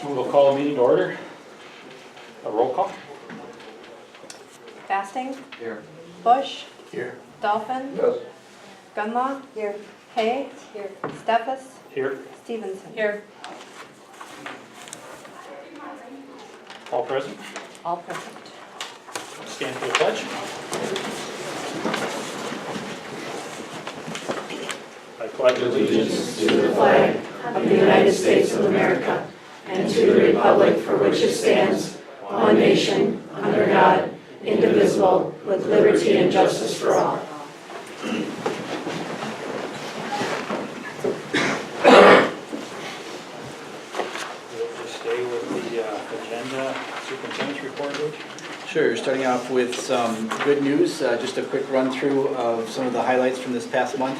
We'll call a meeting to order. A roll call. Fasting, Here. Bush, Here. Dolphin, Yes. Gunlaw, here. Hay, here. Steffes, Here. Stevenson. Here. All present. All present. Stand for the pledge. I pledge allegiance To the flag of the United States of America and to the republic for which it stands, one nation, under God, indivisible, with liberty and justice for all. We'll just stay with the agenda. Superintendent's report, Rich. Sure, starting off with some good news, just a quick run through of some of the highlights from this past month.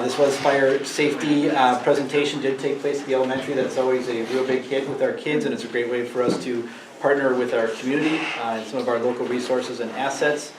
This was fire safety presentation, did take place at the elementary. That's always a real big hit with our kids, and it's a great way for us to partner with our community and some of our local resources and assets.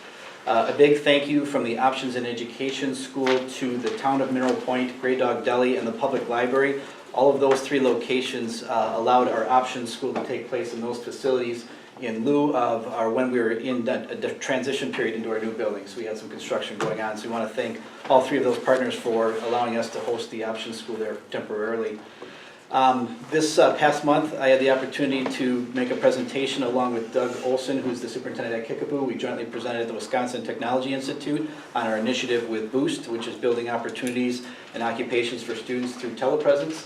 A big thank you from the Options in Education School to the town of Mineral Point, Grey Dog Deli, and the public library. All of those three locations allowed our Options School to take place in those facilities in lieu of when we were in a transition period into our new building. So we had some construction going on. So we want to thank all three of those partners for allowing us to host the Options School there temporarily. This past month, I had the opportunity to make a presentation along with Doug Olson, who's the superintendent at Kickapoo. We jointly presented at the Wisconsin Technology Institute on our initiative with Boost, which is building opportunities and occupations for students through telepresence.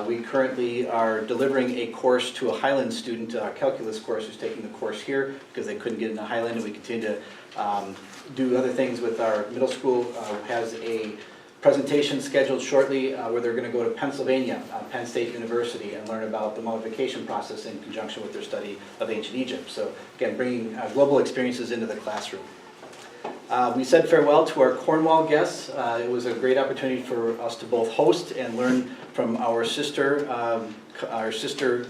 We currently are delivering a course to a Highland student, a calculus course, who's taking the course here because they couldn't get into Highland, and we continue to do other things with our middle school. Has a presentation scheduled shortly where they're going to go to Pennsylvania, Penn State University, and learn about the mummification process in conjunction with their study of ancient Egypt. So again, bringing global experiences into the classroom. We said farewell to our Cornwall guests. It was a great opportunity for us to both host and learn from our sister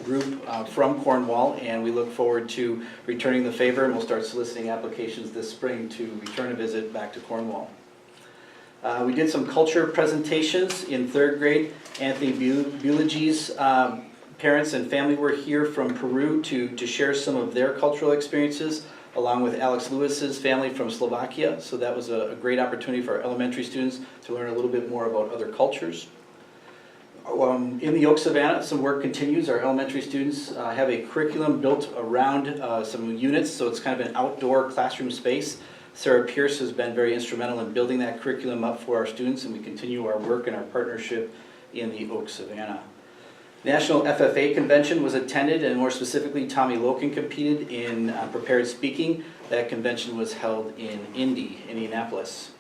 group from Cornwall, and we look forward to returning the favor, and we'll start soliciting applications this spring to return a visit back to Cornwall. We did some culture presentations in third grade. Anthony Buligi's parents and family were here from Peru to share some of their cultural experiences, along with Alex Lewis's family from Slovakia. So that was a great opportunity for our elementary students to learn a little bit more about other cultures. In the Oak Savannah, some work continues. Our elementary students have a curriculum built around some units, so it's kind of an outdoor classroom space. Sarah Pierce has been very instrumental in building that curriculum up for our students, and we continue our work and our partnership in the Oak Savannah. National FFA convention was attended, and more specifically, Tommy Loken competed in prepared speaking. That convention was held in Indianapolis.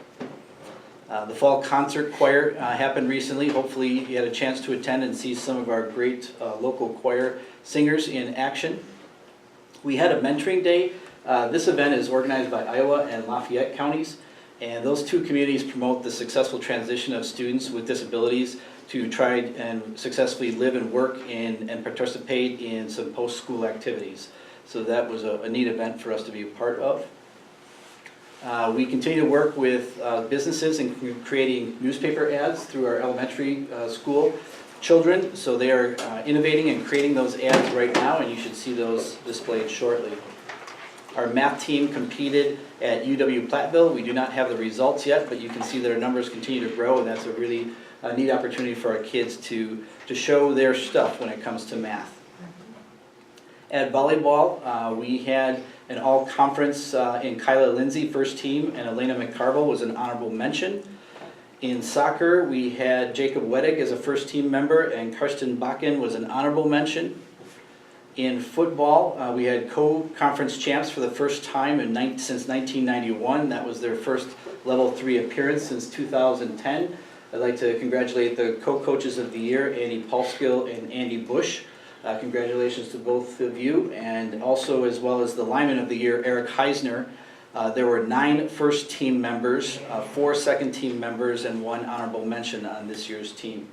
The fall concert choir happened recently. Hopefully you had a chance to attend and see some of our great local choir singers in action. We had a mentoring day. This event is organized by Iowa and Lafayette counties, and those two communities promote the successful transition of students with disabilities to try and successfully live and work in and participate in some post-school activities. So that was a neat event for us to be a part of. We continue to work with businesses in creating newspaper ads through our elementary school children. So they are innovating and creating those ads right now, and you should see those displayed shortly. Our math team competed at UW-Platteville. We do not have the results yet, but you can see that our numbers continue to grow, and that's a really neat opportunity for our kids to show their stuff when it comes to math. At volleyball, we had an all-conference in Kyla Lindsay, first team, and Elena McCarville was an honorable mention. In soccer, we had Jacob Wedig as a first team member, and Karsten Bakken was an honorable mention. In football, we had co-conference champs for the first time since 1991. That was their first level 3 appearance since 2010. I'd like to congratulate the co-coaches of the year, Andy Paulskill and Andy Bush. Congratulations to both of you, and also as well as the lineman of the year, Eric Heisner. There were 9 first team members, 4 second team members, and 1 honorable mention on this year's team.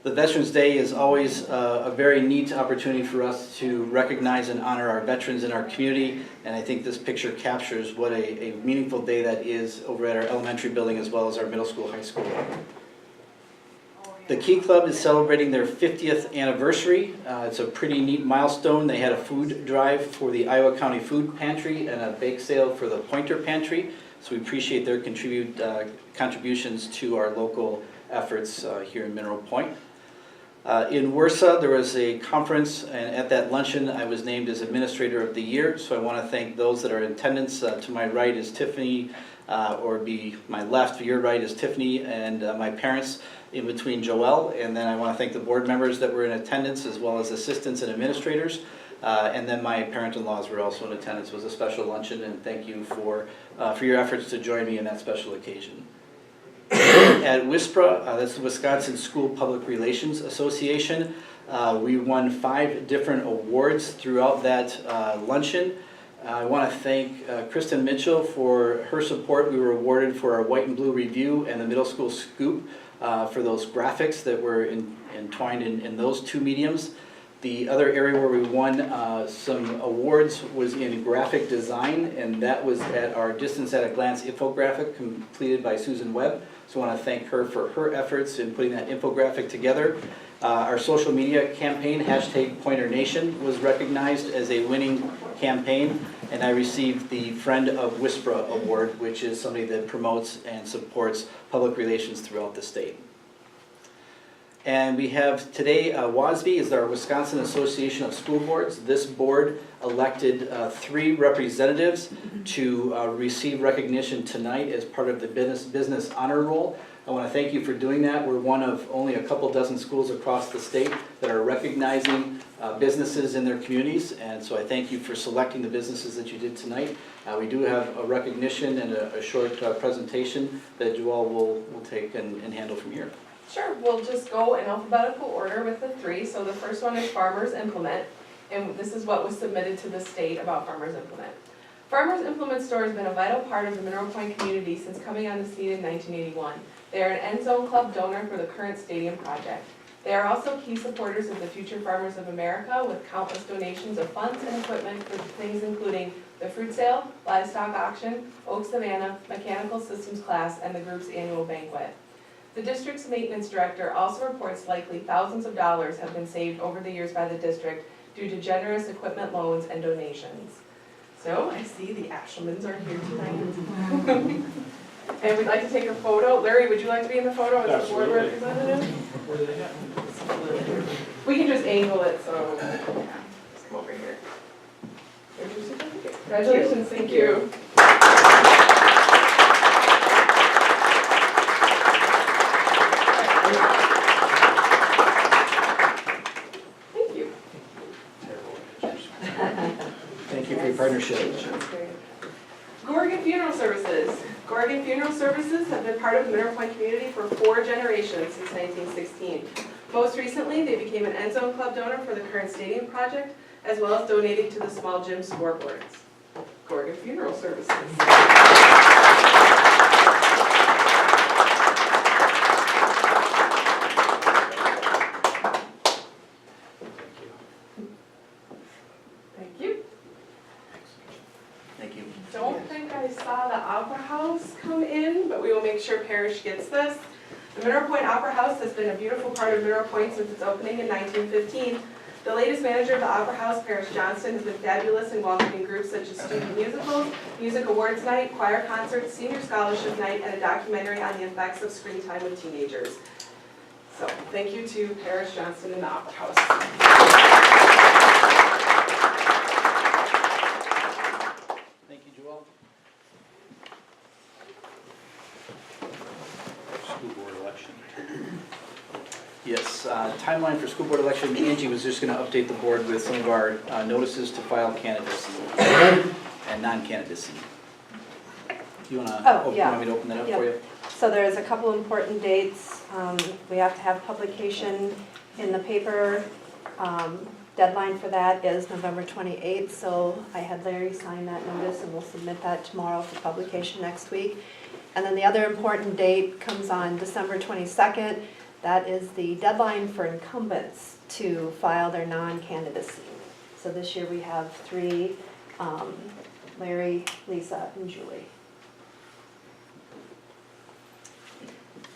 The Veterans Day is always a very neat opportunity for us to recognize and honor our veterans in our community, and I think this picture captures what a meaningful day that is over at our elementary building as well as our middle school, high school. The Key Club is celebrating their 50th anniversary. It's a pretty neat milestone. They had a food drive for the Iowa County Food Pantry and a bake sale for the Pointer Pantry. So we appreciate their contributions to our local efforts here in Mineral Point. In Worsa, there was a conference, and at that luncheon, I was named as Administrator of the Year. So I want to thank those that are in attendance. To my right is Tiffany, or be my left, your right is Tiffany, and my parents in between Joelle. And then I want to thank the board members that were in attendance, as well as assistants and administrators. And then my parent-in-laws were also in attendance. It was a special luncheon, and thank you for your efforts to join me in that special occasion. At WISPRA, that's the Wisconsin School Public Relations Association, we won 5 different awards throughout that luncheon. I want to thank Kristen Mitchell for her support. We were awarded for our White and Blue Review and the Middle School Scoop for those graphics that were entwined in those 2 mediums. The other area where we won some awards was in graphic design, and that was at our Distance at a Glance infographic completed by Susan Webb. So I want to thank her for her efforts in putting that infographic together. Our social media campaign, #PointerNation, was recognized as a winning campaign, and I received the Friend of WISPRA award, which is somebody that promotes and supports public relations throughout the state. And we have today, WASB is our Wisconsin Association of School Boards. This board elected 3 representatives to receive recognition tonight as part of the business honor roll. I want to thank you for doing that. We're one of only a couple dozen schools across the state that are recognizing businesses in their communities, and so I thank you for selecting the businesses that you did tonight. We do have a recognition and a short presentation that you all will take and handle from here. Sure, we'll just go in alphabetical order with the 3. So the first one is Farmers Implement, and this is what was submitted to the state about Farmers Implement. Farmers Implement Store has been a vital part of the Mineral Point community since coming on the scene in 1981. They are an End Zone Club donor for the current stadium project. They are also key supporters of the Future Farmers of America with countless donations of funds and equipment for things including the fruit sale, livestock auction, Oak Savannah, mechanical systems class, and the group's annual banquet. The district's maintenance director also reports likely thousands of dollars have been saved over the years by the district due to generous equipment loans and donations. So I see the Ashelmans are here tonight. And we'd like to take a photo. Larry, would you like to be in the photo as the board Absolutely. representative? Where do they at? We can just angle it, so, yeah, just come over here. There's your certificate. Congratulations, thank you. Thank you. Thank you for your partnership. Gorgon Funeral Services. Gorgon Funeral Services have been part of the Mineral Point community for 4 generations since 1916. Most recently, they became an End Zone Club donor for the current stadium project, as well as donating to the small gym scoreboards. Gorgon Funeral Services. Thank you. Thank you. Don't think I saw the Opera House come in, but we will make sure Parrish gets this. The Mineral Point Opera House has been a beautiful part of Mineral Point since its opening in 1915. The latest manager of the Opera House, Parrish Johnston, has been fabulous in welcoming groups such as student musicals, music awards night, choir concerts, senior scholarship night, and a documentary on the effects of screen time with teenagers. So, thank you to Parrish Johnston and the Opera House. Thank you, Joelle. School board election. Yes, timeline for school board election. Angie was just going to update the board with some of our notices to file candidacy and non-candidacy. You want to? yeah. You want me to open that up Yeah. for you? So there's a couple important dates. We have to have publication in the paper. Deadline for that is November 28th, so I had Larry sign that notice and we'll submit that tomorrow for publication next week. And then the other important date comes on December 22nd. That is the deadline for incumbents to file their non-candidacy. So this year we have 3, Larry, Lisa, and Julie.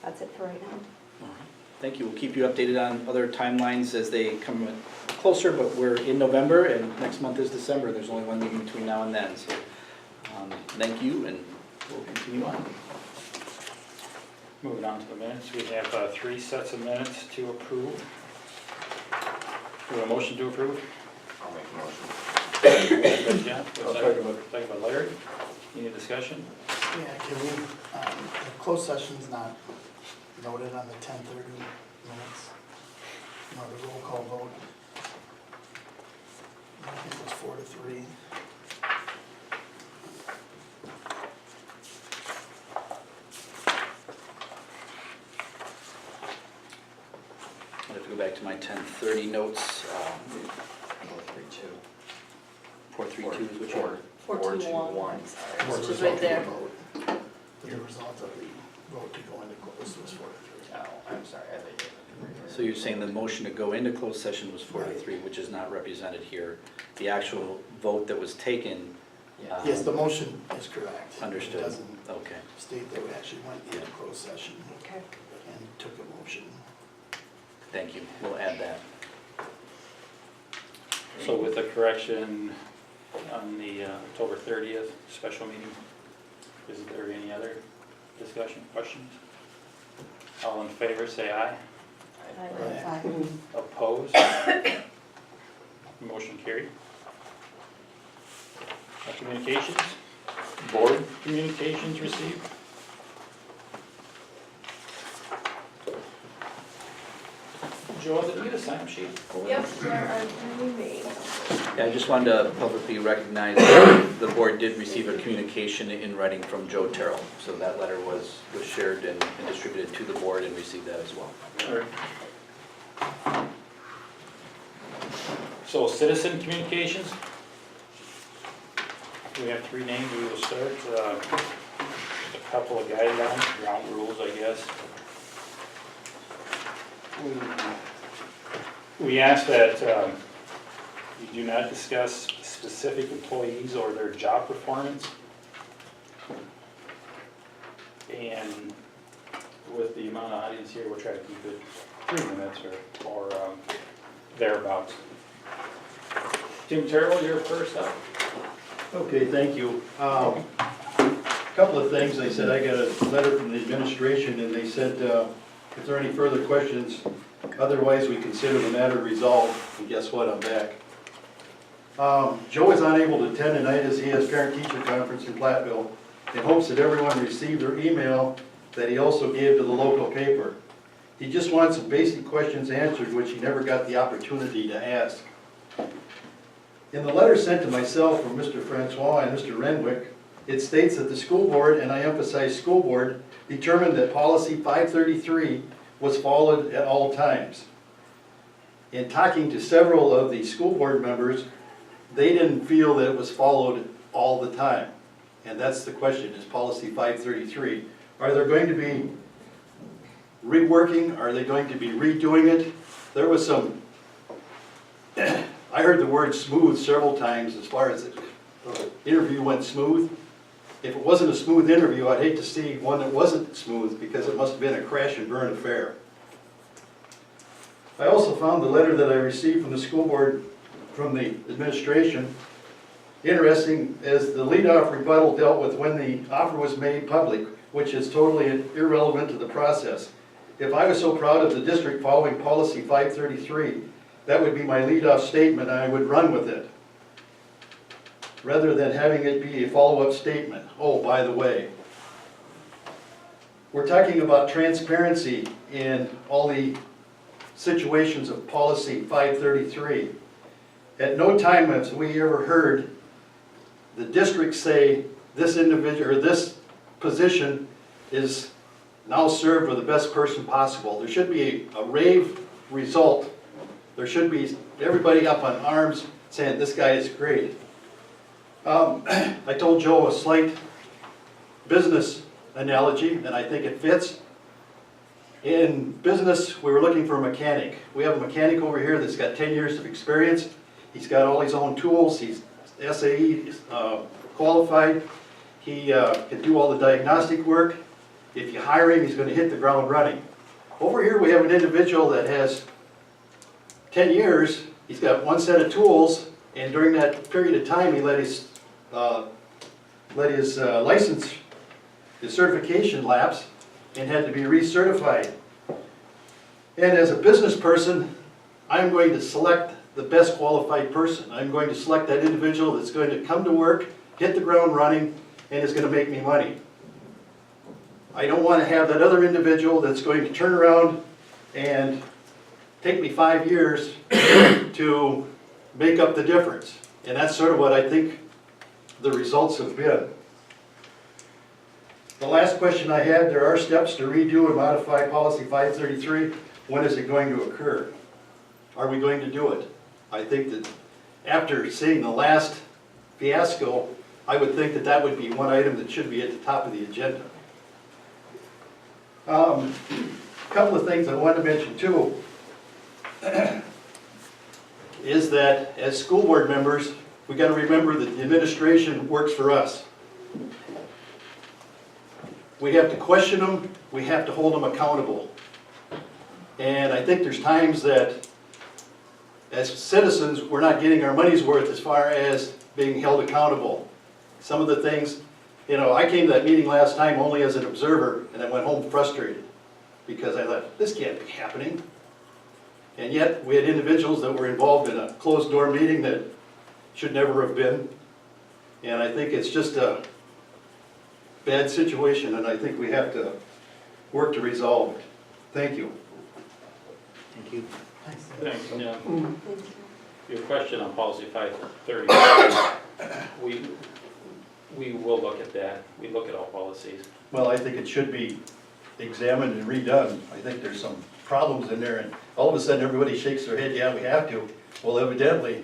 That's it for right now. Thank you. We'll keep you updated on other timelines as they come closer, but we're in November and next month is December. There's only one meeting between now and then, so thank you, and we'll continue on. Moving on to the minutes, we have 3 sets of minutes to approve. Do we have a motion to approve? I'll make a motion. Second by Jeff, I'll second by Larry. Any discussion? Yeah, can we, the closed session's not noted on the 10:30 minutes, no, the roll call vote. I think it was 4-3. I have to go back to my 10:30 notes. 432 is which one? 4-2-1. Which is right there. But the result of the vote to go into closed was 4-3. Oh, I'm sorry, I thought you. So you're saying the motion to go into closed session was 4-3, which is not represented here. The actual vote that was taken. Yeah. Yes, the motion is correct. Understood. It doesn't Okay. state that we actually went into closed session Okay. and took a motion. Thank you. We'll add that. So with the correction on the October 30th special meeting, is there any other discussion, questions? All in favor, say aye. Opposed? Motion carried. Communications, board communications received. Joe, did you get a sign-up sheet? Yep, there are 3 made. Yeah, I just wanted to publicly recognize the board did receive a communication in writing from Joe Terrell. So that letter was shared and distributed to the board and received that as well. Or- So citizen communications. We have 3 names, we will start, a couple of guidelines, ground rules, I guess. We ask that you do not discuss specific employees or their job performance. And with the amount of audience here, we'll try to keep it 3 minutes or thereabouts. Tim Terrell, you're first up. Okay, thank you. Couple of things. They said I got a letter from the administration and they said, if there are any further questions, otherwise we consider the matter resolved. And guess what, I'm back. Joe is unable to attend tonight as he has parent-teacher conference in Platteville in hopes that everyone received their email that he also gave to the local paper. He just wants some basic questions answered, which he never got the opportunity to ask. In the letter sent to myself from Mr. Francois and Mr. Renwick, it states that the school board, and I emphasize school board, determined that policy 533 was followed at all times. In talking to several of the school board members, they didn't feel that it was followed all the time. And that's the question, is policy 533. Are there going to be reworking? Are they going to be redoing it? There was some, I heard the word smooth several times as far as the interview went smooth. If it wasn't a smooth interview, I'd hate to see one that wasn't smooth because it must have been a crash and burn affair. I also found the letter that I received from the school board, from the administration, interesting, as the lead-off rebuttal dealt with when the offer was made public, which is totally irrelevant to the process. If I was so proud of the district following policy 533, that would be my lead-off statement and I would run with it, rather than having it be a follow-up statement. Oh, by the way, we're talking about transparency in all the situations of policy 533. At no time have we ever heard the district say this individual or this position is now served with the best person possible. There should be a rave result. There should be everybody up on arms saying this guy is great. I told Joe a slight business analogy, and I think it fits. In business, we were looking for a mechanic. We have a mechanic over here that's got 10 years of experience. He's got all his own tools. He's SAE qualified. He can do all the diagnostic work. If you hire him, he's going to hit the ground running. Over here, we have an individual that has 10 years, he's got one set of tools, and during that period of time, he let his license, his certification lapse, and had to be recertified. And as a business person, I'm going to select the best qualified person. I'm going to select that individual that's going to come to work, hit the ground running, and is going to make me money. I don't want to have that other individual that's going to turn around and take me 5 years to make up the difference. And that's sort of what I think the results have been. The last question I had, there are steps to redo and modify policy 533. When is it going to occur? Are we going to do it? I think that after seeing the last fiasco, I would think that that would be one item that should be at the top of the agenda. A couple of things I wanted to mention too is that as school board members, we got to remember that the administration works for us. We have to question them, we have to hold them accountable. And I think there's times that as citizens, we're not getting our money's worth as far as being held accountable. Some of the things, you know, I came to that meeting last time only as an observer, and I went home frustrated because I thought, this can't be happening. And yet, we had individuals that were involved in a closed-door meeting that should never have been. And I think it's just a bad situation, and I think we have to work to resolve it. Thank you. Thank you. Thanks, yeah. Your question on policy 530, we will look at that. We look at all policies. Well, I think it should be examined and redone. I think there's some problems in there, and all of a sudden, everybody shakes their head, yeah, we have to. Well, evidently,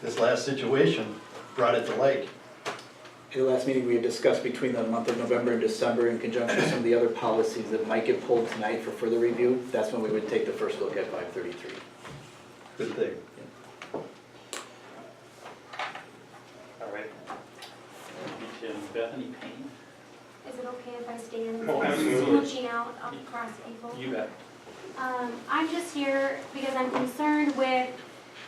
this last situation brought it to light. At the last meeting, we had discussed between the month of November and December in conjunction with some of the other policies that might get pulled tonight for further review. That's when we would take the first look at 533. Good thing. All right. Thank you, Bethany Payne. Is it okay if I stand? Oh, absolutely. Smooching out across people. You bet. I'm just here because I'm concerned with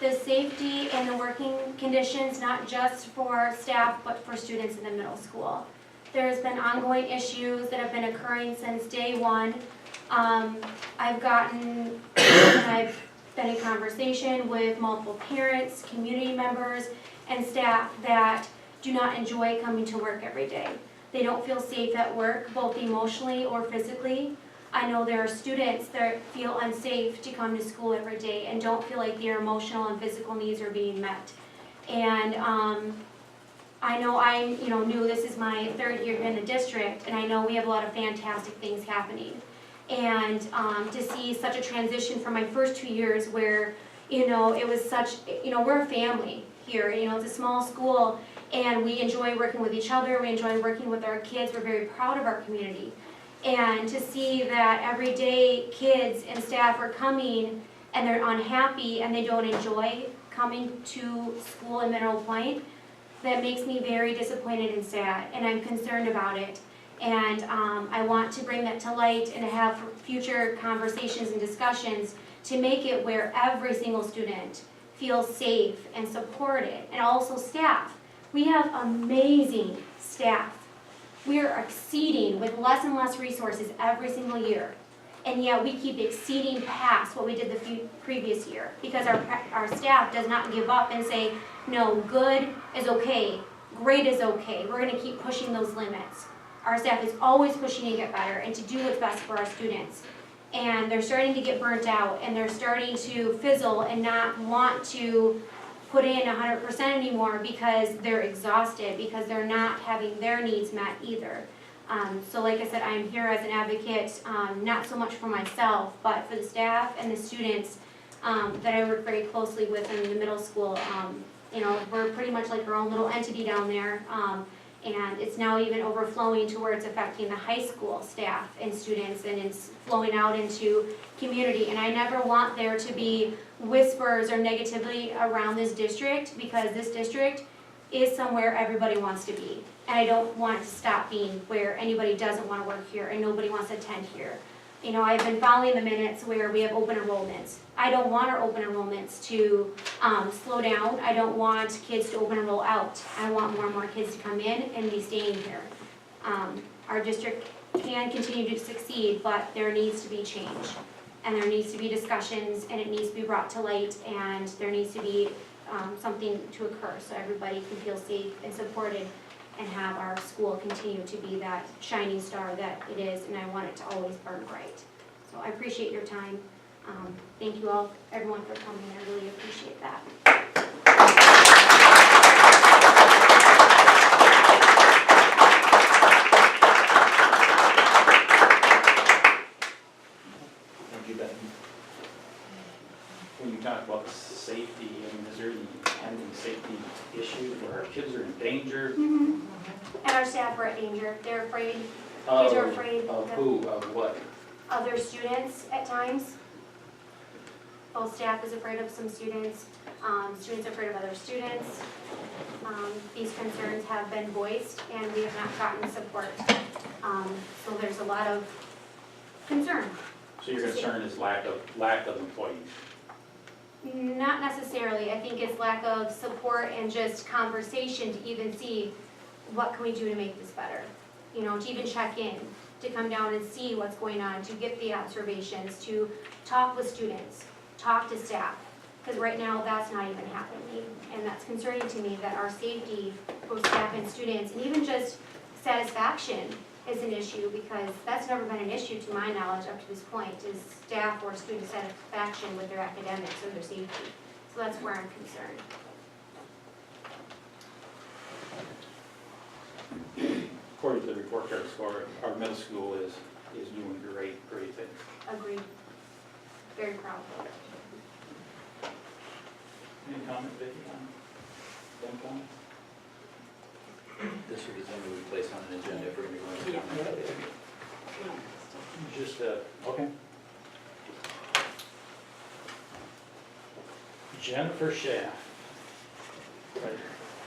the safety and the working conditions, not just for staff, but for students in the middle school. There's been ongoing issues that have been occurring since day one. I've been in conversation with multiple parents, community members, and staff that do not enjoy coming to work every day. They don't feel safe at work, both emotionally or physically. I know there are students that feel unsafe to come to school every day and don't feel like their emotional and physical needs are being met. And I know I'm new, this is my 3rd year in the district, and I know we have a lot of fantastic things happening. And to see such a transition from my first 2 years where, it was such, we're a family here, it's a small school, and we enjoy working with each other, we enjoy working with our kids, we're very proud of our community. And to see that every day kids and staff are coming and they're unhappy and they don't enjoy coming to school in Mineral Point, that makes me very disappointed and sad, and I'm concerned about it. And I want to bring that to light and to have future conversations and discussions to make it where every single student feels safe and supported, and also staff. We have amazing staff. We are exceeding with less and less resources every single year. And yet we keep exceeding past what we did the previous year because our staff does not give up and say, no, good is okay, great is okay. We're gonna keep pushing those limits. Our staff is always pushing to get better and to do what's best for our students. And they're starting to get burnt out and they're starting to fizzle and not want to put in 100% anymore because they're exhausted, because they're not having their needs met either. So like I said, I'm here as an advocate, not so much for myself, but for the staff and the students that I work very closely with in the middle school. We're pretty much like our own little entity down there, and it's now even overflowing to where it's affecting the high school staff and students, and it's flowing out into community. And I never want there to be whispers or negativity around this district, because this district is somewhere everybody wants to be. And I don't want it to stop being where anybody doesn't want to work here and nobody wants to attend here. You know, I've been following the minutes where we have open enrollments. I don't want our open enrollments to slow down. I don't want kids to open enroll out. I want more and more kids to come in and be staying here. Our district can continue to succeed, but there needs to be change. And there needs to be discussions, and it needs to be brought to light, and there needs to be something to occur so everybody can feel safe and supported and have our school continue to be that shining star that it is, and I want it to always burn bright. So I appreciate your time. Thank you all, everyone, for coming. I really appreciate that. Thank you, Bethany. When you talk about safety, I mean, is there any pending safety issue where our kids are in danger? And our staff are at danger. They're afraid. Kids are afraid. Of who, of what? Other students at times. Both staff is afraid of some students. Students are afraid of other students. These concerns have been voiced and we have not gotten support. So there's a lot of concern. So your concern is lack of employees? Not necessarily. I think it's lack of support and just conversation to even see what can we do to make this better. You know, to even check in, to come down and see what's going on, to get the observations, to talk with students, talk to staff. Because right now, that's not even happening. And that's concerning to me that our safety, both staff and students, and even just satisfaction is an issue, because that's never been an issue to my knowledge up to this point, is staff or student satisfaction with their academics or their safety. So that's where I'm concerned. According to the report card score, our middle school is doing great things. Agreed. Very proud. Any comment, Vicki, on them comments? This should be something we place on an agenda if we're going to go into comment. Just, okay. Jennifer Schaff. Right.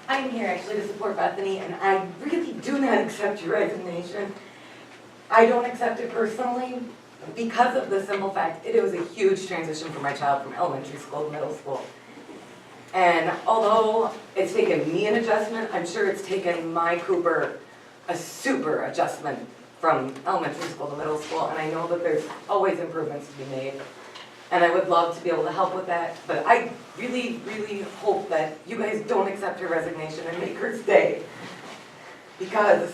I'm here actually to support Bethany, and I really do not accept your resignation. I don't accept it personally because of the simple fact it was a huge transition for my child from elementary school to middle school. And although it's taken me an adjustment, I'm sure it's taken my Cooper a super adjustment from elementary school to middle school, and I know that there's always improvements to be made. And I would love to be able to help with that, but I really, really hope that you guys don't accept her resignation and make her stay. Because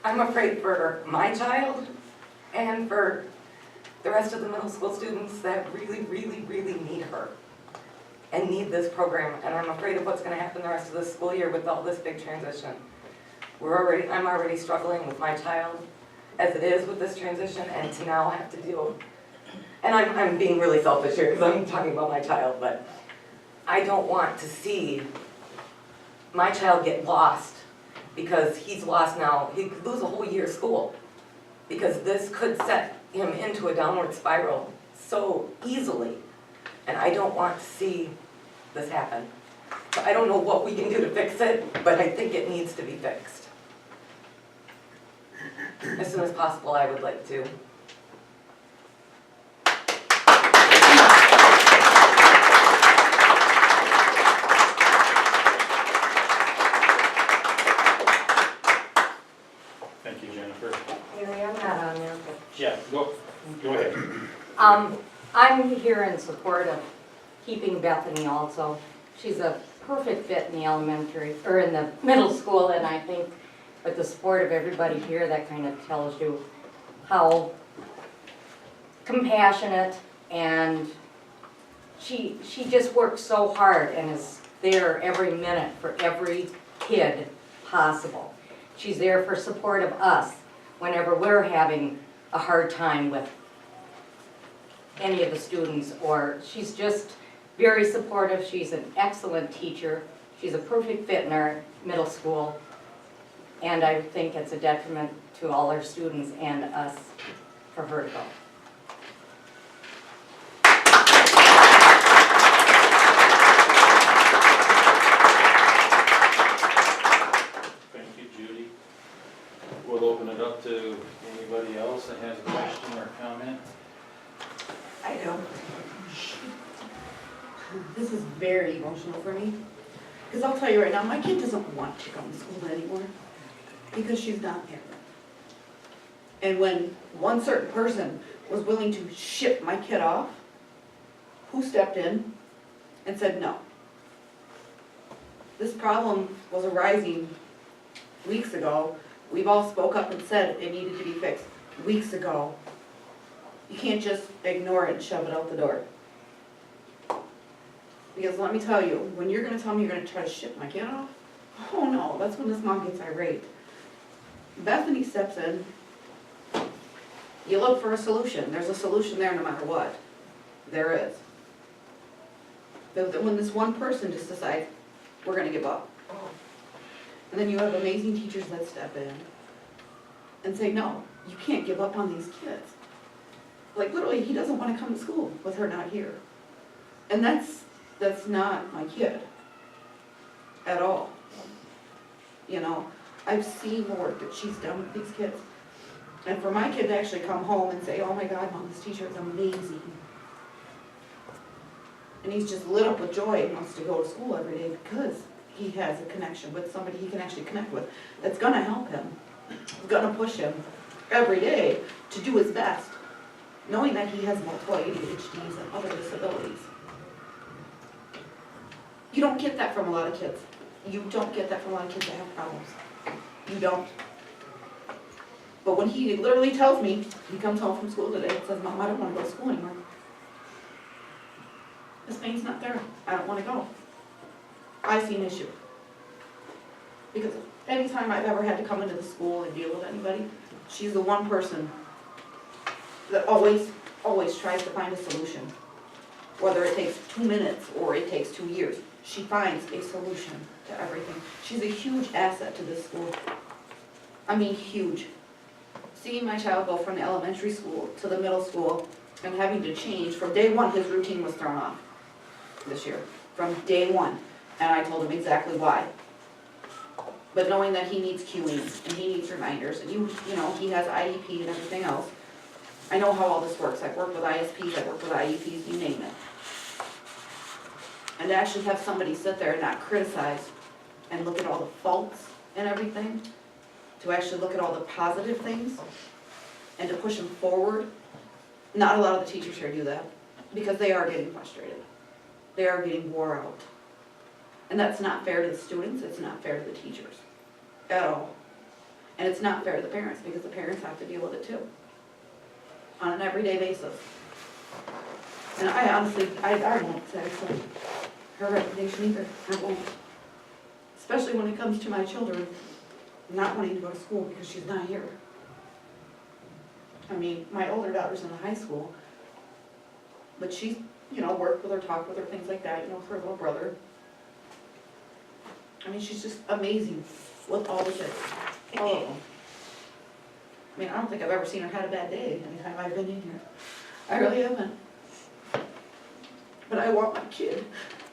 I'm afraid for my child and for the rest of the middle school students that really, really, really need her and need this program. And I'm afraid of what's gonna happen the rest of the school year with all this big transition. I'm already struggling with my child as it is with this transition, and to now have to deal. And I'm being really selfish here because I'm talking about my child, but I don't want to see my child get lost because he's lost now. He could lose a whole year of school because this could set him into a downward spiral so easily. And I don't want to see this happen. So I don't know what we can do to fix it, but I think it needs to be fixed. As soon as possible, I would like to. Thank you, Jennifer. Mary, I'm not on there, Yeah, go ahead. but, I'm here in support of keeping Bethany also. She's a perfect fit in the elementary, or in the middle school, and I think with the support of everybody here, that kind of tells you how compassionate, and she just works so hard and is there every minute for every kid possible. She's there for support of us whenever we're having a hard time with any of the students, or she's just very supportive. She's an excellent teacher. She's a perfect fit in our middle school. And I think it's a detriment to all our students and us for her to go. Thank you, Judy. We'll open it up to anybody else that has a This is very emotional for me. Because I'll tell you right now, my kid doesn't want to come to school anymore because she's not there. And when one certain person was willing to ship my kid off, who stepped in and said no? This problem was arising weeks ago. We've all spoke up and said it needed to be fixed weeks ago. You can't just ignore it and shove it out the door. Because let me tell you, when you're gonna tell me you're gonna try to ship my kid off, oh no, that's when this mom gets irate. Bethany steps in. You look for a solution. There's a solution there no matter what. There is. But when this one person just decides, we're gonna give up. And then you have amazing teachers that step in and say, no, you can't give up on these kids. Like literally, he doesn't wanna come to school with her not here. And that's not my kid at all. You know, I've seen the work that she's done with these kids. And for my kid to actually come home and say, oh my God, Mom, this teacher is amazing. And he's just lit up with joy and wants to go to school every day because he has a connection with somebody he can actually connect with that's gonna help him, gonna push him every day to do his best, knowing that he has multiple ADHDs and other disabilities. You don't get that from a lot of kids. You don't get that from a lot of kids that have problems. You don't. But when he literally tells me, he comes home from school today and says, Mom, I don't want to go to school anymore. This pain's not there. I don't want to go. I see an issue. Because anytime I've ever had to come into the school and deal with anybody, she's the one person that always tries to find a solution. Whether it takes 2 minutes or it takes 2 years, she finds a solution to everything. She's a huge asset to this school. I mean, huge. Seeing my child go from the elementary school to the middle school and having to change, from day one, his routine was thrown off this year. From day one. And I told him exactly why. But knowing that he needs cueing and he needs reminders, and you know, he has IEP and everything else. I know how all this works. I've worked with ISPs, I've worked with IEPs, you name it. And to actually have somebody sit there and not criticize and look at all the faults and everything, to actually look at all the positive things and to push them forward. Not a lot of the teachers here do that because they are getting frustrated. They are getting wore out. And that's not fair to the students, it's not fair to the teachers at all. And it's not fair to the parents because the parents have to deal with it too on an everyday basis. And I honestly, I won't satisfy her reputation either, I won't. Especially when it comes to my children not wanting to go to school because she's not here. I mean, my older daughter's in the high school, but she's, you know, worked with her, talked with her, things like that, you know, with her little brother. I mean, she's just amazing with all the kids, all of them. I mean, I don't think I've ever seen her had a bad day anytime I've been in here. I really haven't. But I want my kid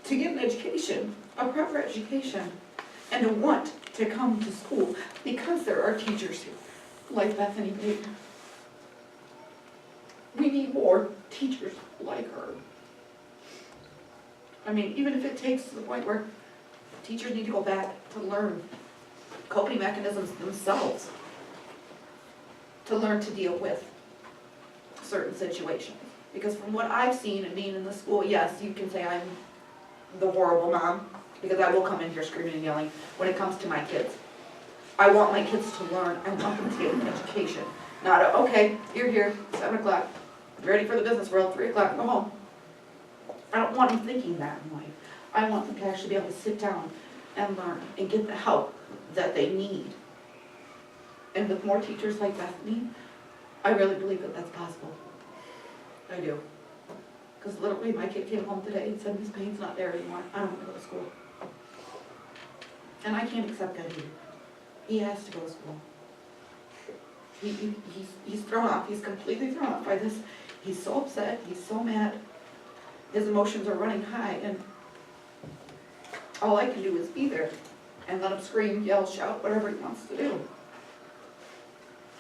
to get an education, a proper education, and to want to come to school because there are teachers here, like Bethany Baker. We need more teachers like her. I mean, even if it takes to the point where teachers need to go back to learn coping mechanisms themselves, to learn to deal with certain situations. Because from what I've seen and being in the school, yes, you can say I'm the horrible mom, because I will come in here screaming and yelling when it comes to my kids. I want my kids to learn, I want them to get an education. Not a, okay, you're here, 7 o'clock, ready for the business world, 3 o'clock, go home. I don't want them thinking that in life. I want them to actually be able to sit down and learn and get the help that they need. And with more teachers like Bethany, I really believe that that's possible. I do. Because literally my kid came home today and said, Miss Payne's not there anymore. I don't want to go to school. And I can't accept that either. He has to go to school. He's thrown off. He's completely thrown off by this. He's so upset. He's so mad. His emotions are running high. And all I can do is be there and let him scream, yell, shout, whatever he wants to do.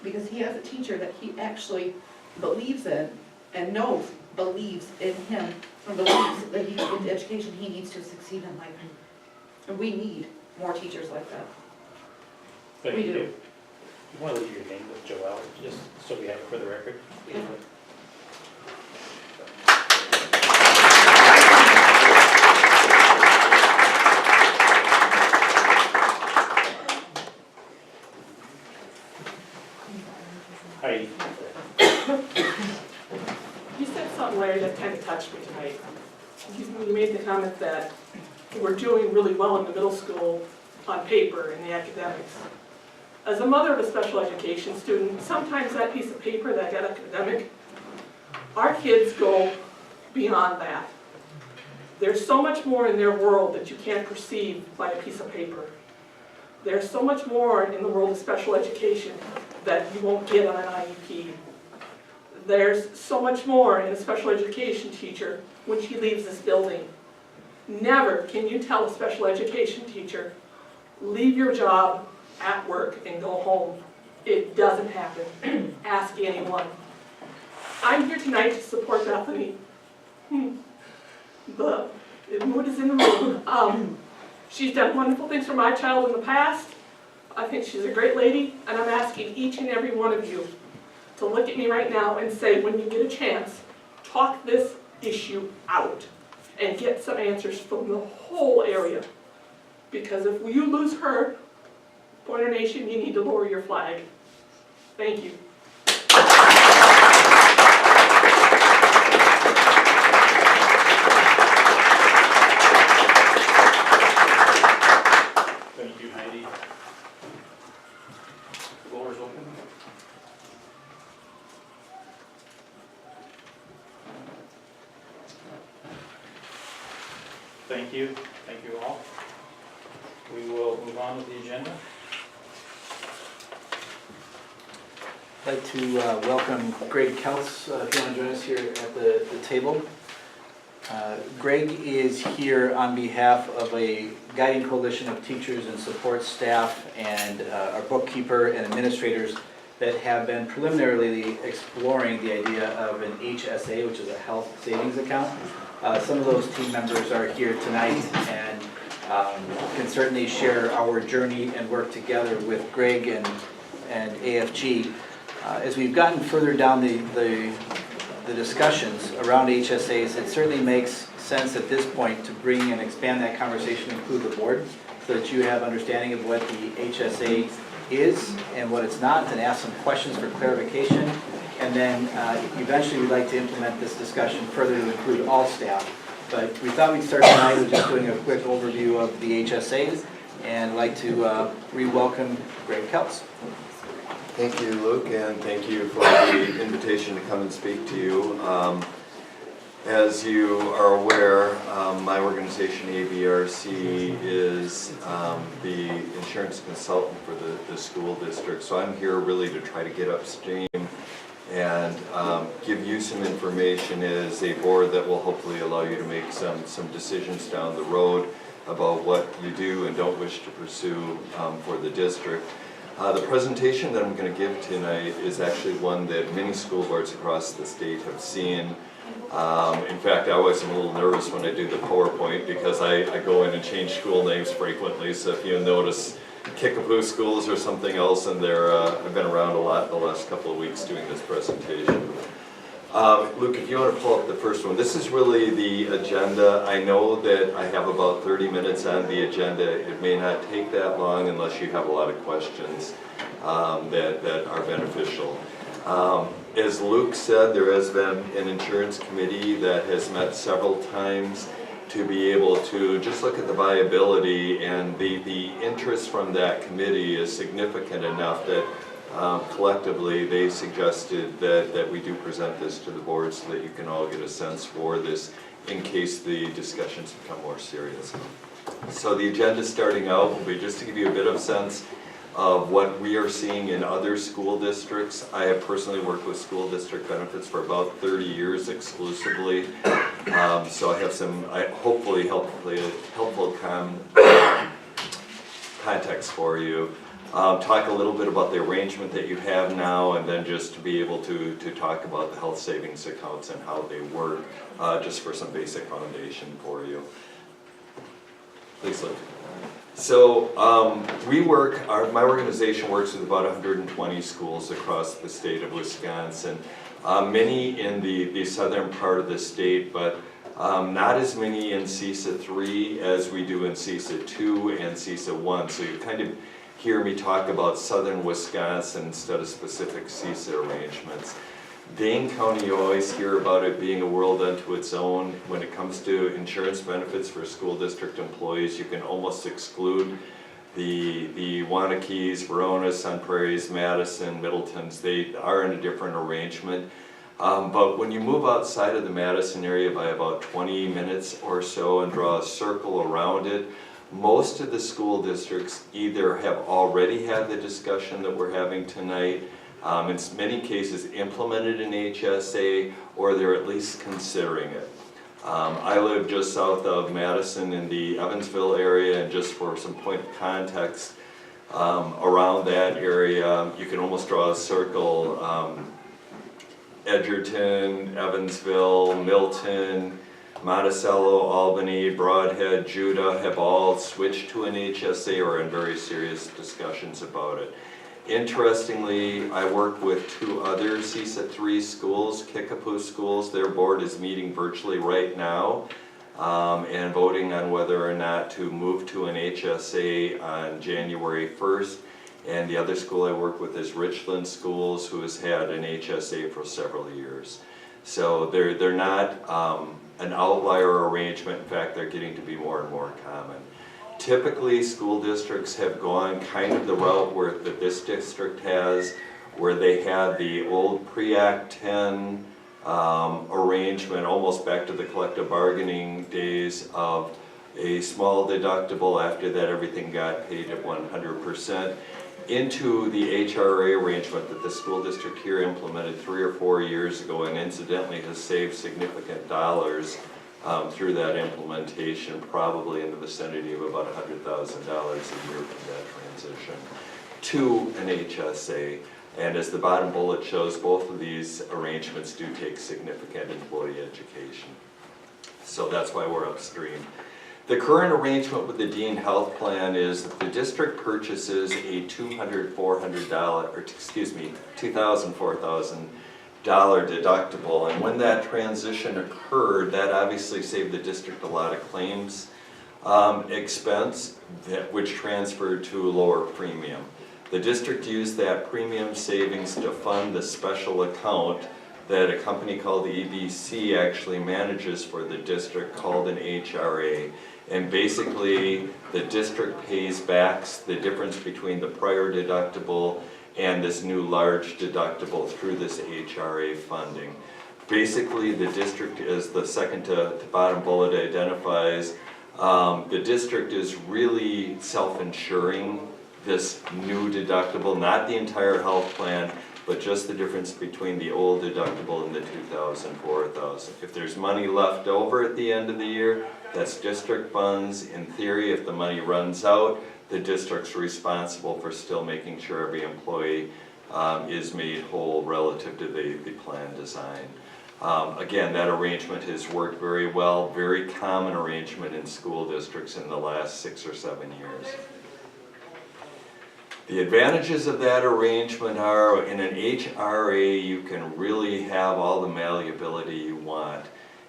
Because he has a teacher that he actually believes in and knows believes in him and believes that he, with the education he needs to succeed in life. And we need more teachers like that. Thank We you. do. You want to leave your name with Joelle, just so we have it for the record? Yeah. Heidi? You said something, Larry, that kind of touched me tonight. You made the comment that we're doing really well in the middle school on paper in the academics. As a mother of a special education student, sometimes that piece of paper, that academic, our kids go beyond that. There's so much more in their world that you can't perceive by a piece of paper. There's so much more in the world of special education that you won't get on an IEP. There's so much more in a special education teacher when she leaves this building. Never can you tell a special education teacher, leave your job at work and go home. It doesn't happen. Ask anyone. I'm here tonight to support Bethany. The mood is in the room. She's done wonderful things for my child in the past. I think she's a great lady, and I'm asking each and every one of you to look at me right now and say, when you get a chance, talk this issue out and get some answers from the whole area. Because if you lose her, Pointer Nation, you need to lower your flag. Thank you. Thank you, Heidi. Floor is open. Thank you. Thank you all. We will move on with the agenda. I'd like to welcome Greg Kelts, if you want to join us here at the table. Greg is here on behalf of a guiding coalition of teachers and support staff and our bookkeeper and administrators that have been preliminarily exploring the idea of an HSA, which is a health savings account. Some of those team members are here tonight and can certainly share our journey and work together with Greg and AFG. As we've gotten further down the discussions around HSAs, it certainly makes sense at this point to bring and expand that conversation and include the board so that you have understanding of what the HSA is and what it's not, and ask some questions for clarification. And then eventually we'd like to implement this discussion further to include all staff. But we thought we'd start tonight with just doing a quick overview of the HSAs, and I'd like to re-welcome Greg Kelts. Thank you, Luke, and thank you for the invitation to come and speak to you. As you are aware, my organization, ABRC, is the insurance consultant for the school district. So I'm here really to try to get upstream and give you some information as a board that will hopefully allow you to make some decisions down the road about what you do and don't wish to pursue for the district. The presentation that I'm going to give tonight is actually one that many school boards across the state have seen. In fact, I always am a little nervous when I do the PowerPoint because I go in and change school names frequently. So if you notice Kickapoo Schools or something else in there, I've been around a lot the last couple of weeks doing this presentation. Luke, if you want to pull up the first one, this is really the agenda. I know that I have about 30 minutes on the agenda. It may not take that long unless you have a lot of questions that are beneficial. As Luke said, there has been an insurance committee that has met several times to be able to just look at the viability, and the interest from that committee is significant enough that collectively they suggested that we do present this to the board so that you can all get a sense for this in case the discussions become more serious. So the agenda starting out will be just to give you a bit of sense of what we are seeing in other school districts. I have personally worked with school district benefits for about 30 years exclusively. So I have some hopefully helpful context for you. talk a little bit about the arrangement that you have now, and then just to be able to talk about the health savings accounts and how they work, just for some basic foundation for you. Please look. So my organization works with about 120 schools across the state of Wisconsin. Many in the southern part of the state, but not as many in CESA 3 as we do in CESA 2 and CESA 1. So you kind of hear me talk about southern Wisconsin instead of specific CESA arrangements. Dane County, you always hear about it being a world unto its own. When it comes to insurance benefits for school district employees, you can almost exclude the Wanakees, Veronas, Sun Prairies, Madison, Middletons. They are in a different arrangement. But when you move outside of the Madison area by about 20 minutes or so and draw a circle around it, most of the school districts either have already had the discussion that we're having tonight, in many cases implemented an HSA, or they're at least considering it. I live just south of Madison in the Evansville area, and just for some point of context, around that area, you can almost draw a circle. Edgerton, Evansville, Milton, Monticello, Albany, Broadhead, Judah have all switched to an HSA or are in very serious discussions about it. Interestingly, I work with 2 other CESA 3 schools, Kickapoo schools. Their board is meeting virtually right now and voting on whether or not to move to an HSA on January 1st. And the other school I work with is Richland Schools, who has had an HSA for several years. So they're not an outlier arrangement. In fact, they're getting to be more and more common. Typically, school districts have gone kind of the route that this district has, where they had the old pre-Act 10 arrangement, almost back to the collective bargaining days of a small deductible. After that, everything got paid at 100%. Into the HRA arrangement that the school district here implemented 3 or 4 years ago, and incidentally has saved significant dollars through that implementation, probably in the vicinity of about $100,000 a year from that transition to an HSA. And as the bottom bullet shows, both of these arrangements do take significant employee education. So that's why we're upstream. The current arrangement with the Dean Health Plan is that the district purchases a $2,000, $4,000 deductible, and when that transition occurred, that obviously saved the district a lot of claims expense, which transferred to a lower premium. The district used that premium savings to fund the special account that a company called the EBC actually manages for the district, called an HRA. And basically, the district pays back the difference between the prior deductible and this new large deductible through this HRA funding. Basically, the district, as the second to bottom bullet identifies, the district is really self-insuring this new deductible, not the entire health plan, but just the difference between the old deductible and the $2,000, $4,000. If there's money left over at the end of the year, that's district funds. In theory, if the money runs out, the district's responsible for still making sure every employee is made whole relative to the plan design. Again, that arrangement has worked very well, very common arrangement in school districts in the last 6 or 7 years. The advantages of that arrangement are, in an HRA, you can really have all the malleability you want.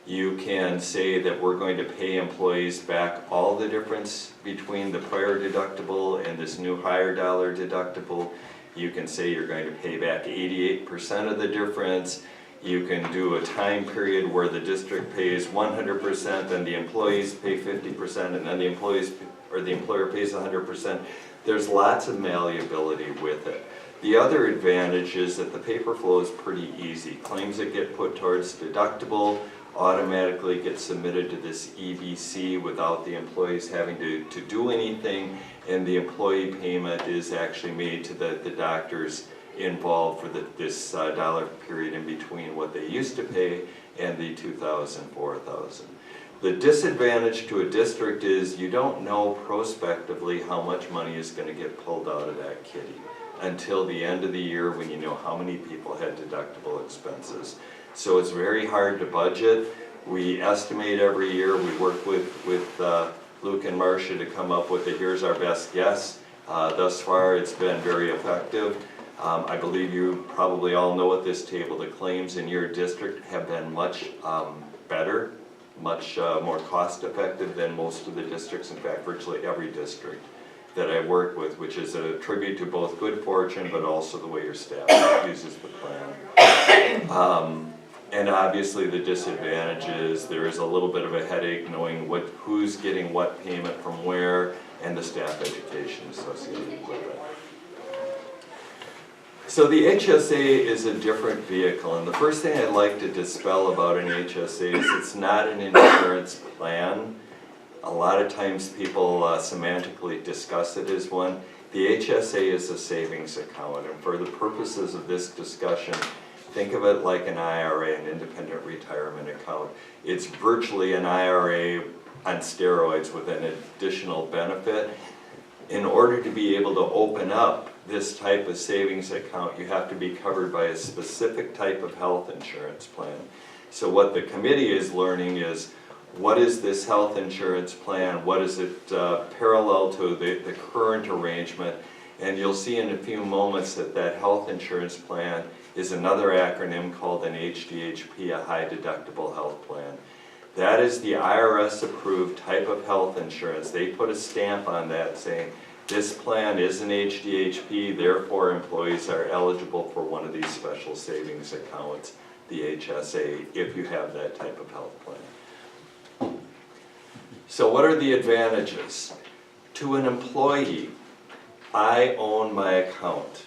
You can say that we're going to pay employees back all the difference between the prior deductible and this new higher dollar deductible. You can say you're going to pay back 88% of the difference. You can do a time period where the district pays 100%, then the employees pay 50%, and then the employees or the employer pays 100%. There's lots of malleability with it. The other advantage is that the paper flow is pretty easy. Claims that get put towards deductible automatically get submitted to this EBC without the employees having to do anything, and the employee payment is actually made to the doctors involved for this dollar period in between what they used to pay and the $2,000, $4,000. The disadvantage to a district is you don't know prospectively how much money is gonna get pulled out of that kitty until the end of the year when you know how many people had deductible expenses. So it's very hard to budget. We estimate every year, we work with Luke and Marcia to come up with here's our best guess. Thus far, it's been very effective. I believe you probably all know at this table, the claims in your district have been much better, much more cost effective than most of the districts, in fact, virtually every district that I work with, which is a tribute to both good fortune, but also the way your staff uses the plan. And obviously the disadvantage is there is a little bit of a headache knowing who's getting what payment from where and the staff education associated with it. So the HSA is a different vehicle, and the first thing I'd like to dispel about an HSA is it's not an insurance plan. A lot of times people semantically discuss it as one. The HSA is a savings account, and for the purposes of this discussion, think of it like an IRA, an independent retirement account. It's virtually an IRA on steroids with an additional benefit. In order to be able to open up this type of savings account, you have to be covered by a specific type of health insurance plan. So what the committee is learning is, what is this health insurance plan? What is it parallel to the current arrangement? And you'll see in a few moments that that health insurance plan is another acronym called an HDHP, a high deductible health plan. That is the IRS approved type of health insurance. They put a stamp on that saying, this plan is an HDHP, therefore employees are eligible for one of these special savings accounts, the HSA, if you have that type of health plan. So what are the advantages? To an employee, I own my account.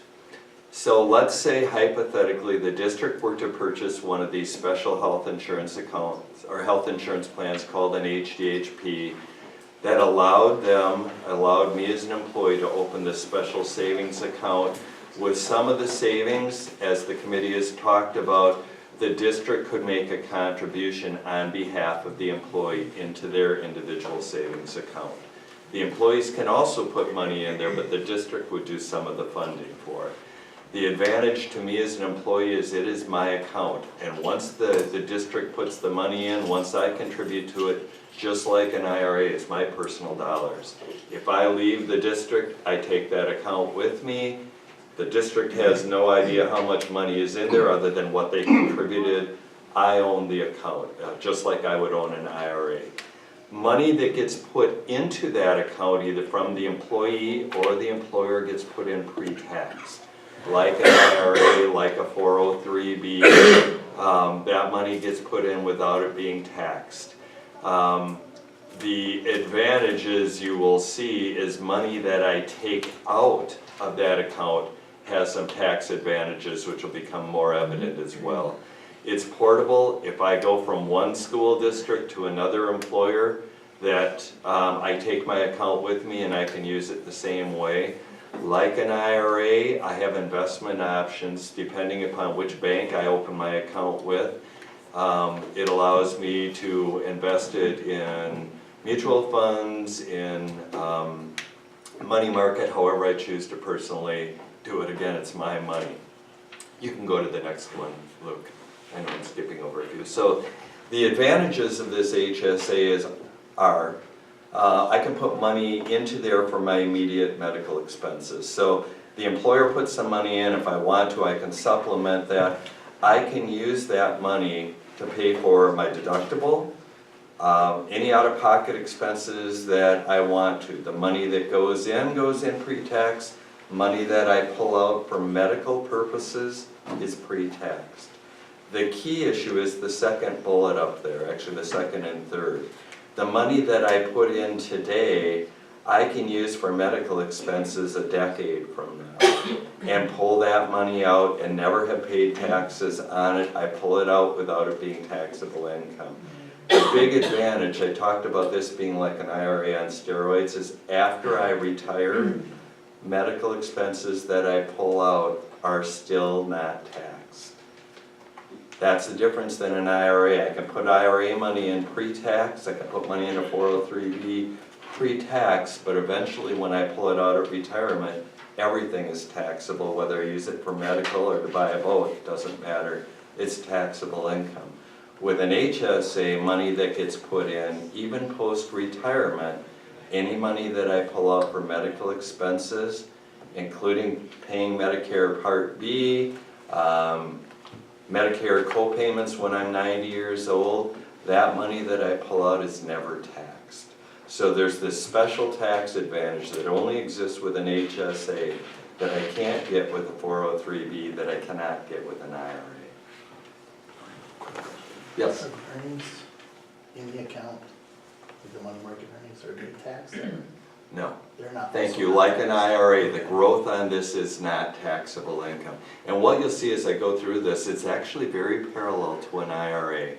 So let's say hypothetically the district were to purchase one of these special health insurance accounts or health insurance plans called an HDHP that allowed me as an employee to open this special savings account with some of the savings, as the committee has talked about, the district could make a contribution on behalf of the employee into their individual savings account. The employees can also put money in there, but the district would do some of the funding for it. The advantage to me as an employee is it is my account, and once the district puts the money in, once I contribute to it, just like an IRA, it's my personal dollars. If I leave the district, I take that account with me. The district has no idea how much money is in there other than what they contributed. I own the account, just like I would own an IRA. Money that gets put into that account, either from the employee or the employer, gets put in pre-tax. Like an IRA, like a 403B, that money gets put in without it being taxed. The advantages you will see is money that I take out of that account has some tax advantages which will become more evident as well. It's portable. If I go from one school district to another employer, that I take my account with me and I can use it the same way. Like an IRA, I have investment options depending upon which bank I open my account with. It allows me to invest it in mutual funds, in money market, however I choose to personally do it. Again, it's my money. You can go to the next one, Luke. I know I'm skipping over a few. So the advantages of this HSA are I can put money into there for my immediate medical expenses. So the employer puts some money in. If I want to, I can supplement that. I can use that money to pay for my deductible, any out-of-pocket expenses that I want to. The money that goes in pre-tax. Money that I pull out for medical purposes is pre-taxed. The key issue is the second bullet up there, actually the second and third. The money that I put in today, I can use for medical expenses a decade from now and pull that money out and never have paid taxes on it. I pull it out without it being taxable income. The big advantage, I talked about this being like an IRA on steroids, is after I retire, medical expenses that I pull out are still not taxed. That's the difference than an IRA. I can put IRA money in pre-tax, I can put money in a 403B pre-tax, but eventually when I pull it out of retirement, everything is taxable, whether I use it for medical or to buy a boat, doesn't matter. It's taxable income. With an HSA, money that gets put in, even post-retirement, any money that I pull out for medical expenses, including paying Medicare Part B, Medicare co-payments when I'm 90 years old, that money that I pull out is never taxed. So there's this special tax advantage that only exists with an HSA that I can't get with a 403B, that I cannot get with an IRA. Yes? Are earnings in the account, like the money market earnings, are they taxed? No. They're not. Thank you. Like an IRA, the growth on this is not taxable income. And what you'll see as I go through this, it's actually very parallel to an IRA.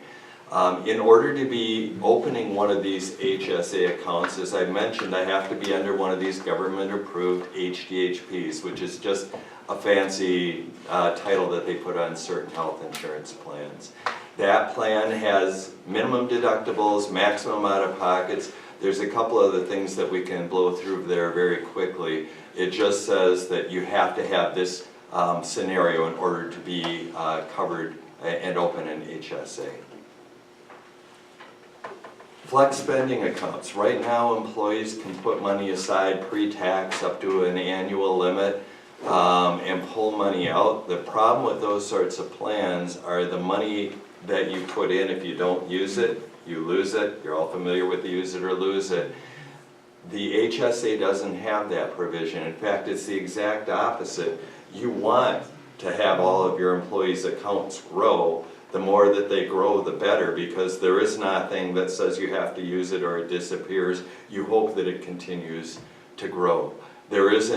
In order to be opening one of these HSA accounts, as I mentioned, I have to be under one of these government-approved HDHPs, which is just a fancy title that they put on certain health insurance plans. That plan has minimum deductibles, maximum out-of-pockets. There's a couple other things that we can blow through there very quickly. It just says that you have to have this scenario in order to be covered and open an HSA. Flex spending accounts. Right now, employees can put money aside pre-tax up to an annual limit and pull money out. The problem with those sorts of plans are the money that you put in, if you don't use it, you lose it. You're all familiar with the use it or lose it. The HSA doesn't have that provision. In fact, it's the exact opposite. You want to have all of your employees' accounts grow. The more that they grow, the better, because there is nothing that says you have to use it or it disappears. You hope that it continues to grow. There is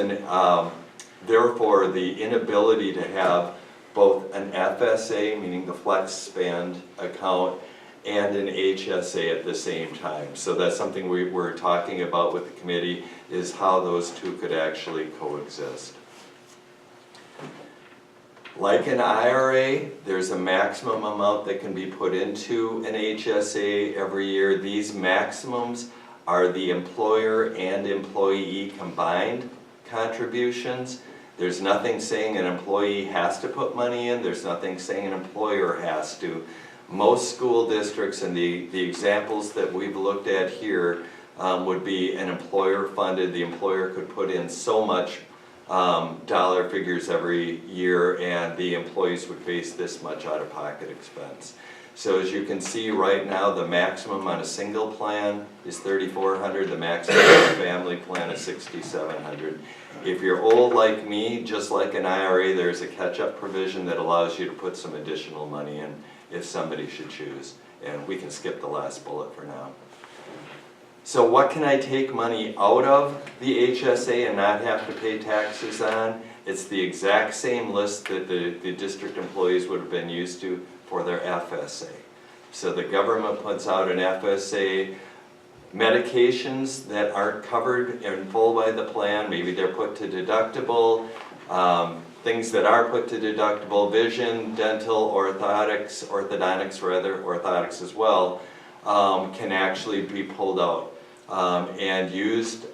therefore, the inability to have both an FSA, meaning the flex spend account, and an HSA at the same time. So that's something we're talking about with the committee, is how those two could actually coexist. Like an IRA, there's a maximum amount that can be put into an HSA every year. These maximums are the employer and employee combined contributions. There's nothing saying an employee has to put money in. There's nothing saying an employer has to. Most school districts, and the examples that we've looked at here would be an employer funded. The employer could put in so much dollar figures every year, and the employees would face this much out-of-pocket expense. So as you can see right now, the maximum on a single plan is $3,400. The maximum on a family plan is $6,700. If you're old like me, just like an IRA, there's a catch-up provision that allows you to put some additional money in if somebody should choose. And we can skip the last bullet for now. So what can I take money out of the HSA and not have to pay taxes on? It's the exact same list that the district employees would have been used to for their FSA. So the government puts out an FSA. Medications that aren't covered in full by the plan, maybe they're put to deductible. Things that are put to deductible, vision, dental, orthodontics as well, can actually be pulled out and used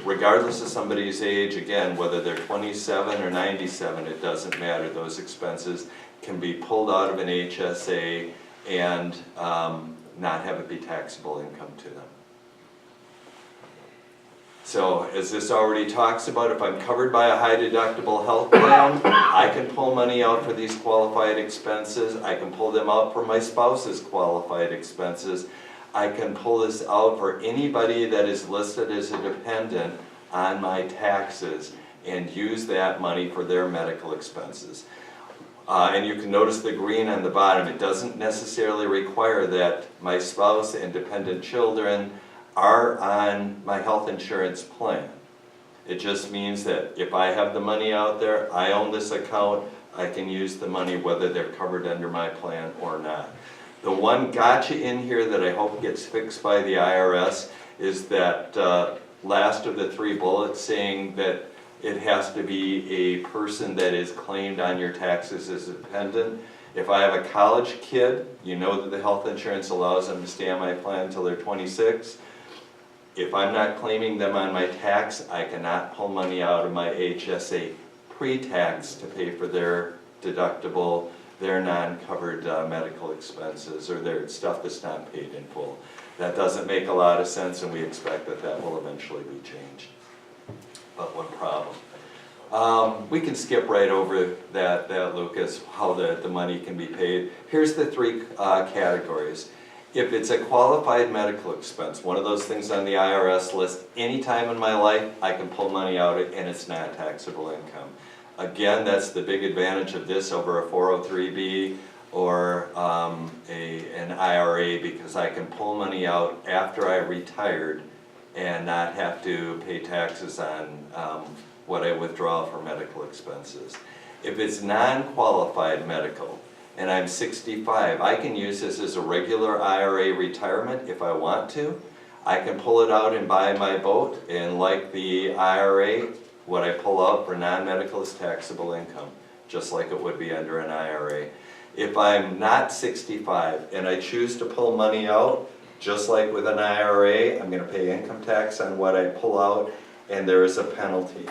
regardless of somebody's age. Again, whether they're 27 or 97, it doesn't matter. Those expenses can be pulled out of an HSA and not have it be taxable income to them. So as this already talks about, if I'm covered by a high deductible health plan, I can pull money out for these qualified expenses. I can pull them out for my spouse's qualified expenses. I can pull this out for anybody that is listed as a dependent on my taxes and use that money for their medical expenses. And you can notice the green on the bottom. It doesn't necessarily require that my spouse and dependent children are on my health insurance plan. It just means that if I have the money out there, I own this account, I can use the money whether they're covered under my plan or not. The one gotcha in here that I hope gets fixed by the IRS is that last of the three bullets saying that it has to be a person that is claimed on your taxes as a dependent. If I have a college kid, you know that the health insurance allows them to stay on my plan until they're 26. If I'm not claiming them on my tax, I cannot pull money out of my HSA pre-tax to pay for their deductible, their non-covered medical expenses, or their stuff that's not paid in full. That doesn't make a lot of sense, and we expect that that will eventually be changed. But one problem. We can skip right over that Lucas, how the money can be paid. Here's the three categories. If it's a qualified medical expense, one of those things on the IRS list, any time in my life, I can pull money out and it's not taxable income. Again, that's the big advantage of this over a 403B or an IRA, because I can pull money out after I retired and not have to pay taxes on what I withdraw for medical expenses. If it's non-qualified medical, and I'm 65, I can use this as a regular IRA retirement if I want to. I can pull it out and buy my boat, and like the IRA, what I pull out for non-medical is taxable income, just like it would be under an IRA. If I'm not 65 and I choose to pull money out, just like with an IRA, I'm gonna pay income tax on what I pull out, and there is a penalty.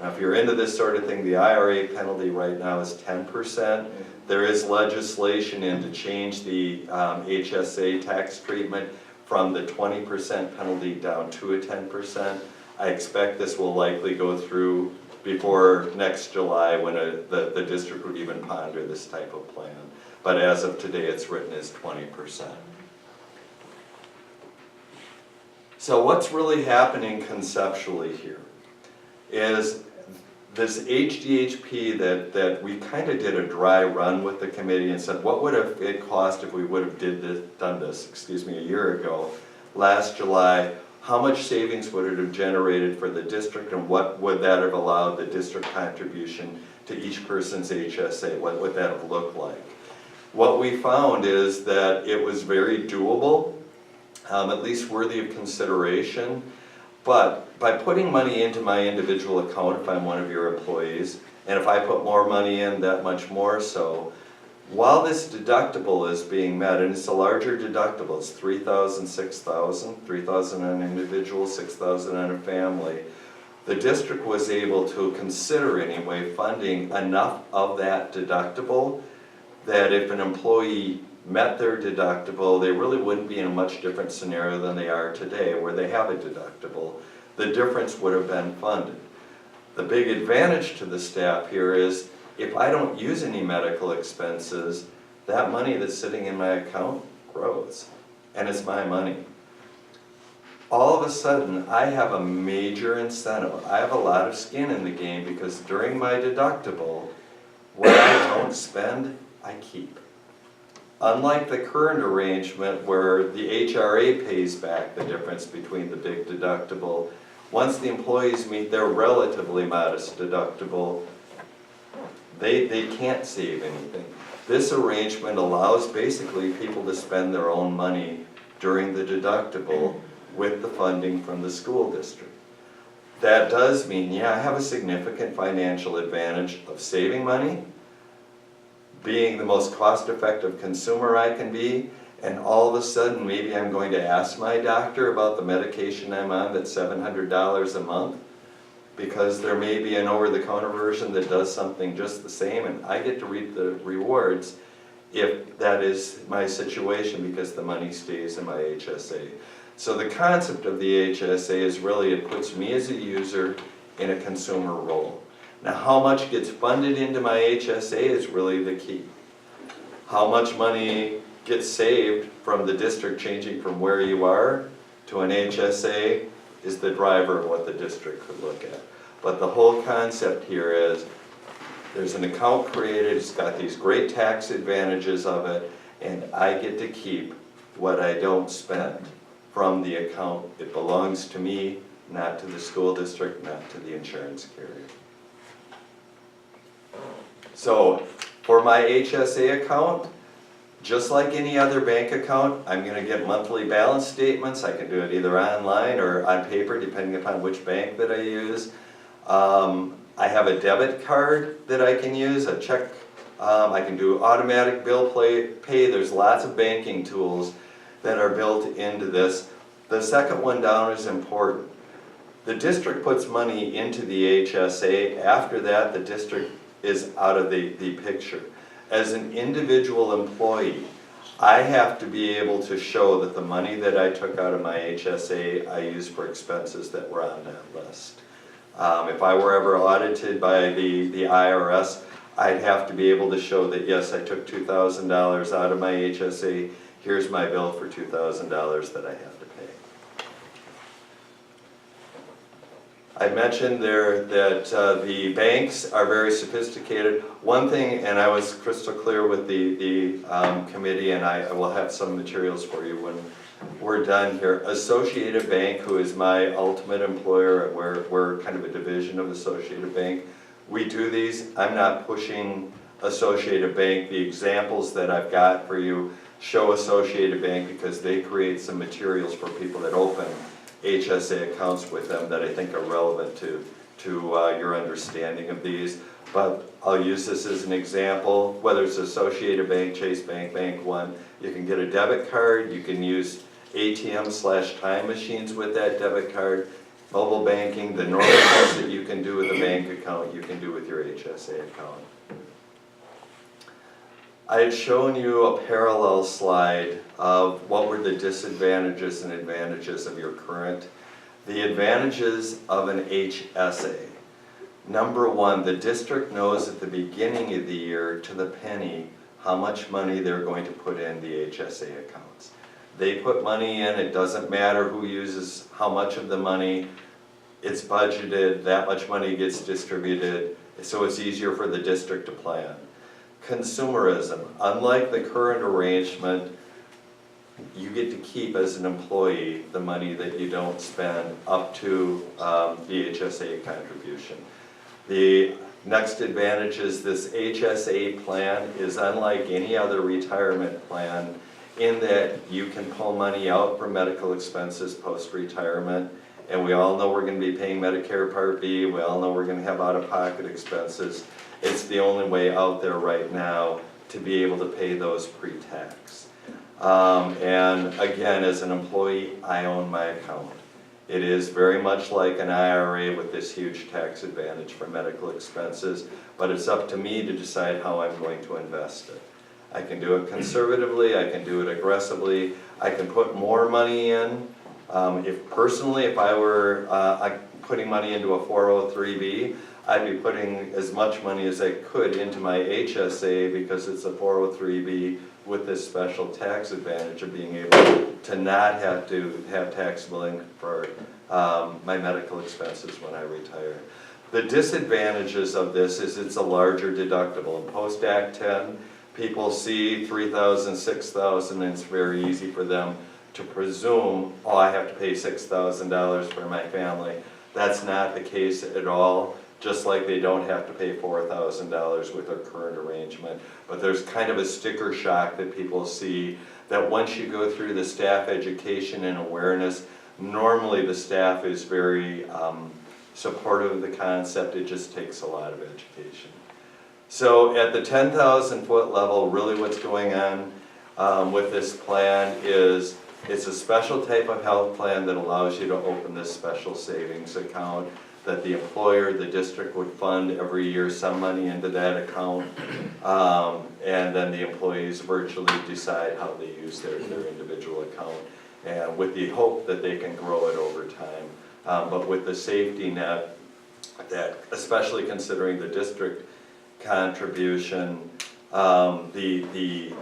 Now, if you're into this sort of thing, the IRA penalty right now is 10%. There is legislation in to change the HSA tax treatment from the 20% penalty down to a 10%. I expect this will likely go through before next July when the district would even ponder this type of plan. But as of today, it's written as 20%. So what's really happening conceptually here is this HDHP that we kind of did a dry run with the committee and said, what would have it cost if we would have done this a year ago, last July? How much savings would it have generated for the district, and what would that have allowed the district contribution to each person's HSA? What would that have looked like? What we found is that it was very doable, at least worthy of consideration. But by putting money into my individual account, if I'm one of your employees, and if I put more money in, that much more so, while this deductible is being met, and it's a larger deductible, it's $3,000, $6,000, $3,000 on an individual, $6,000 on a family, the district was able to consider anyway funding enough of that deductible that if an employee met their deductible, they really wouldn't be in a much different scenario than they are today, where they have a deductible. The difference would have been funded. The big advantage to the staff here is if I don't use any medical expenses, that money that's sitting in my account grows, and it's my money. All of a sudden, I have a major incentive. I have a lot of skin in the game, because during my deductible, what I don't spend, I keep. Unlike the current arrangement where the HRA pays back the difference between the big deductible, once the employees meet their relatively modest deductible, they can't save anything. This arrangement allows basically people to spend their own money during the deductible with the funding from the school district. That does mean, yeah, I have a significant financial advantage of saving money, being the most cost-effective consumer I can be, and all of a sudden maybe I'm going to ask my doctor about the medication I'm on that's $700 a month, because there may be an over-the-counter version that does something just the same, and I get to reap the rewards if that is my situation, because the money stays in my HSA. So the concept of the HSA is really, it puts me as a user in a consumer role. Now, how much gets funded into my HSA is really the key. How much money gets saved from the district changing from where you are to an HSA is the driver of what the district could look at. But the whole concept here is there's an account created, it's got these great tax advantages of it, and I get to keep what I don't spend from the account. It belongs to me, not to the school district, not to the insurance carrier. So for my HSA account, just like any other bank account, I'm going to get monthly balance statements. I can do it either online or on paper, depending upon which bank that I use. I have a debit card that I can use, a check I can do automatic bill pay. There's lots of banking tools that are built into this. The second one down is important. The district puts money into the HSA. After that, the district is out of the picture. As an individual employee, I have to be able to show that the money that I took out of my HSA, I used for expenses that were on that list. If I were ever audited by the IRS, I'd have to be able to show that, yes, I took $2,000 out of my HSA, here's my bill for $2,000 that I have to pay. I mentioned there that the banks are very sophisticated. One thing, and I was crystal clear with the committee, and I will have some materials for you when we're done here. Associated Bank, who is my ultimate employer, we're kind of a division of Associated Bank. We do these. I'm not pushing Associated Bank. The examples that I've got for you show Associated Bank because they create some materials for people that open HSA accounts with them that I think are relevant to your understanding of these. But I'll use this as an example. Whether it's Associated Bank, Chase Bank, Bank One, you can get a debit card. You can use ATM/time machines with that debit card. Mobile banking, the normal things that you can do with a bank account, you can do with your HSA account. I had shown you a parallel slide of what were the disadvantages and advantages of your current. The advantages of an HSA. Number one, the district knows at the beginning of the year to the penny how much money they're going to put in the HSA accounts. They put money in, it doesn't matter who uses how much of the money, it's budgeted, that much money gets distributed, so it's easier for the district to plan. Consumerism, unlike the current arrangement, you get to keep as an employee the money that you don't spend up to the HSA contribution. The next advantage is this HSA plan is unlike any other retirement plan in that you can pull money out for medical expenses post-retirement, and we all know we're going to be paying Medicare Part B, we all know we're going to have out-of-pocket expenses. It's the only way out there right now to be able to pay those pre-tax. And again, as an employee, I own my account. It is very much like an IRA with this huge tax advantage for medical expenses, but it's up to me to decide how I'm going to invest it. I can do it conservatively, I can do it aggressively, I can put more money in. If I were putting money into a 403B, I'd be putting as much money as I could into my HSA because it's a 403B with this special tax advantage of being able to not have to have taxable income for my medical expenses when I retire. The disadvantages of this is it's a larger deductible. In Post-Act 10, people see $3,000, $6,000, and it's very easy for them to presume, oh, I have to pay $6,000 for my family. That's not the case at all, just like they don't have to pay $4,000 with their current arrangement. But there's kind of a sticker shock that people see that once you go through the staff education and awareness, normally the staff is very supportive of the concept. It just takes a lot of education. So at the 10,000 foot level, really what's going on with this plan is it's a special type of health plan that allows you to open this special savings account that the employer, the district would fund every year some money into that account, and then the employees virtually decide how they use their individual account, and with the hope that they can grow it over time. But with the safety net, that especially considering the district contribution, the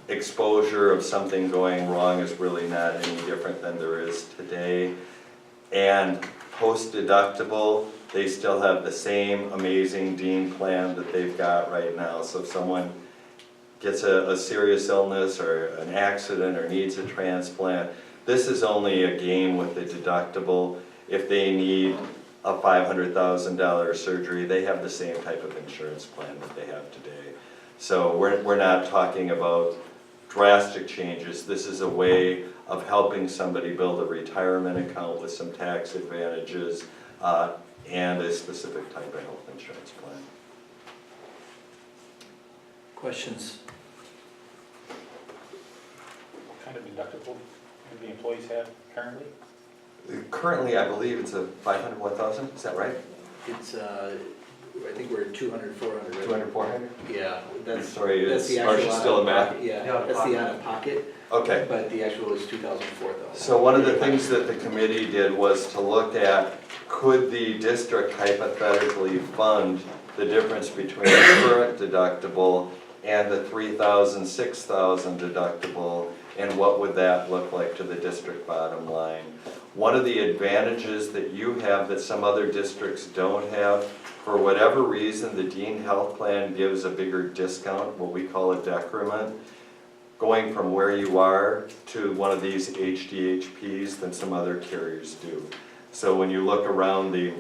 exposure of something going wrong is really not any different than there is today. And post-deductible, they still have the same amazing Dean plan that they've got right now. So if someone gets a serious illness or an accident or needs a transplant, this is only a game with the deductible. If they need a $500,000 surgery, they have the same type of insurance plan that they have today. So we're not talking about drastic changes. This is a way of helping somebody build a retirement account with some tax advantages and a specific type of health insurance plan. Questions? What kind of deductible do the employees have currently? Currently, I believe it's a 500, 1,000, is that right? It's, I think we're at 200, 400, right? 200, 400? Yeah, that's, Sorry, that's the it's, actual. Marcia's still in math? out-of-pocket, Yeah, that's the out-of-pocket, Okay. but the actual is 2,000, 4,000. So one of the things that the committee did was to look at, could the district hypothetically fund the difference between the current deductible and the 3,000, 6,000 deductible, and what would that look like to the district bottom line? One of the advantages that you have that some other districts don't have, for whatever reason, the Dean Health Plan gives a bigger discount, what we call a decrement, going from where you are to one of these HDHPs than some other carriers do. So when you look around the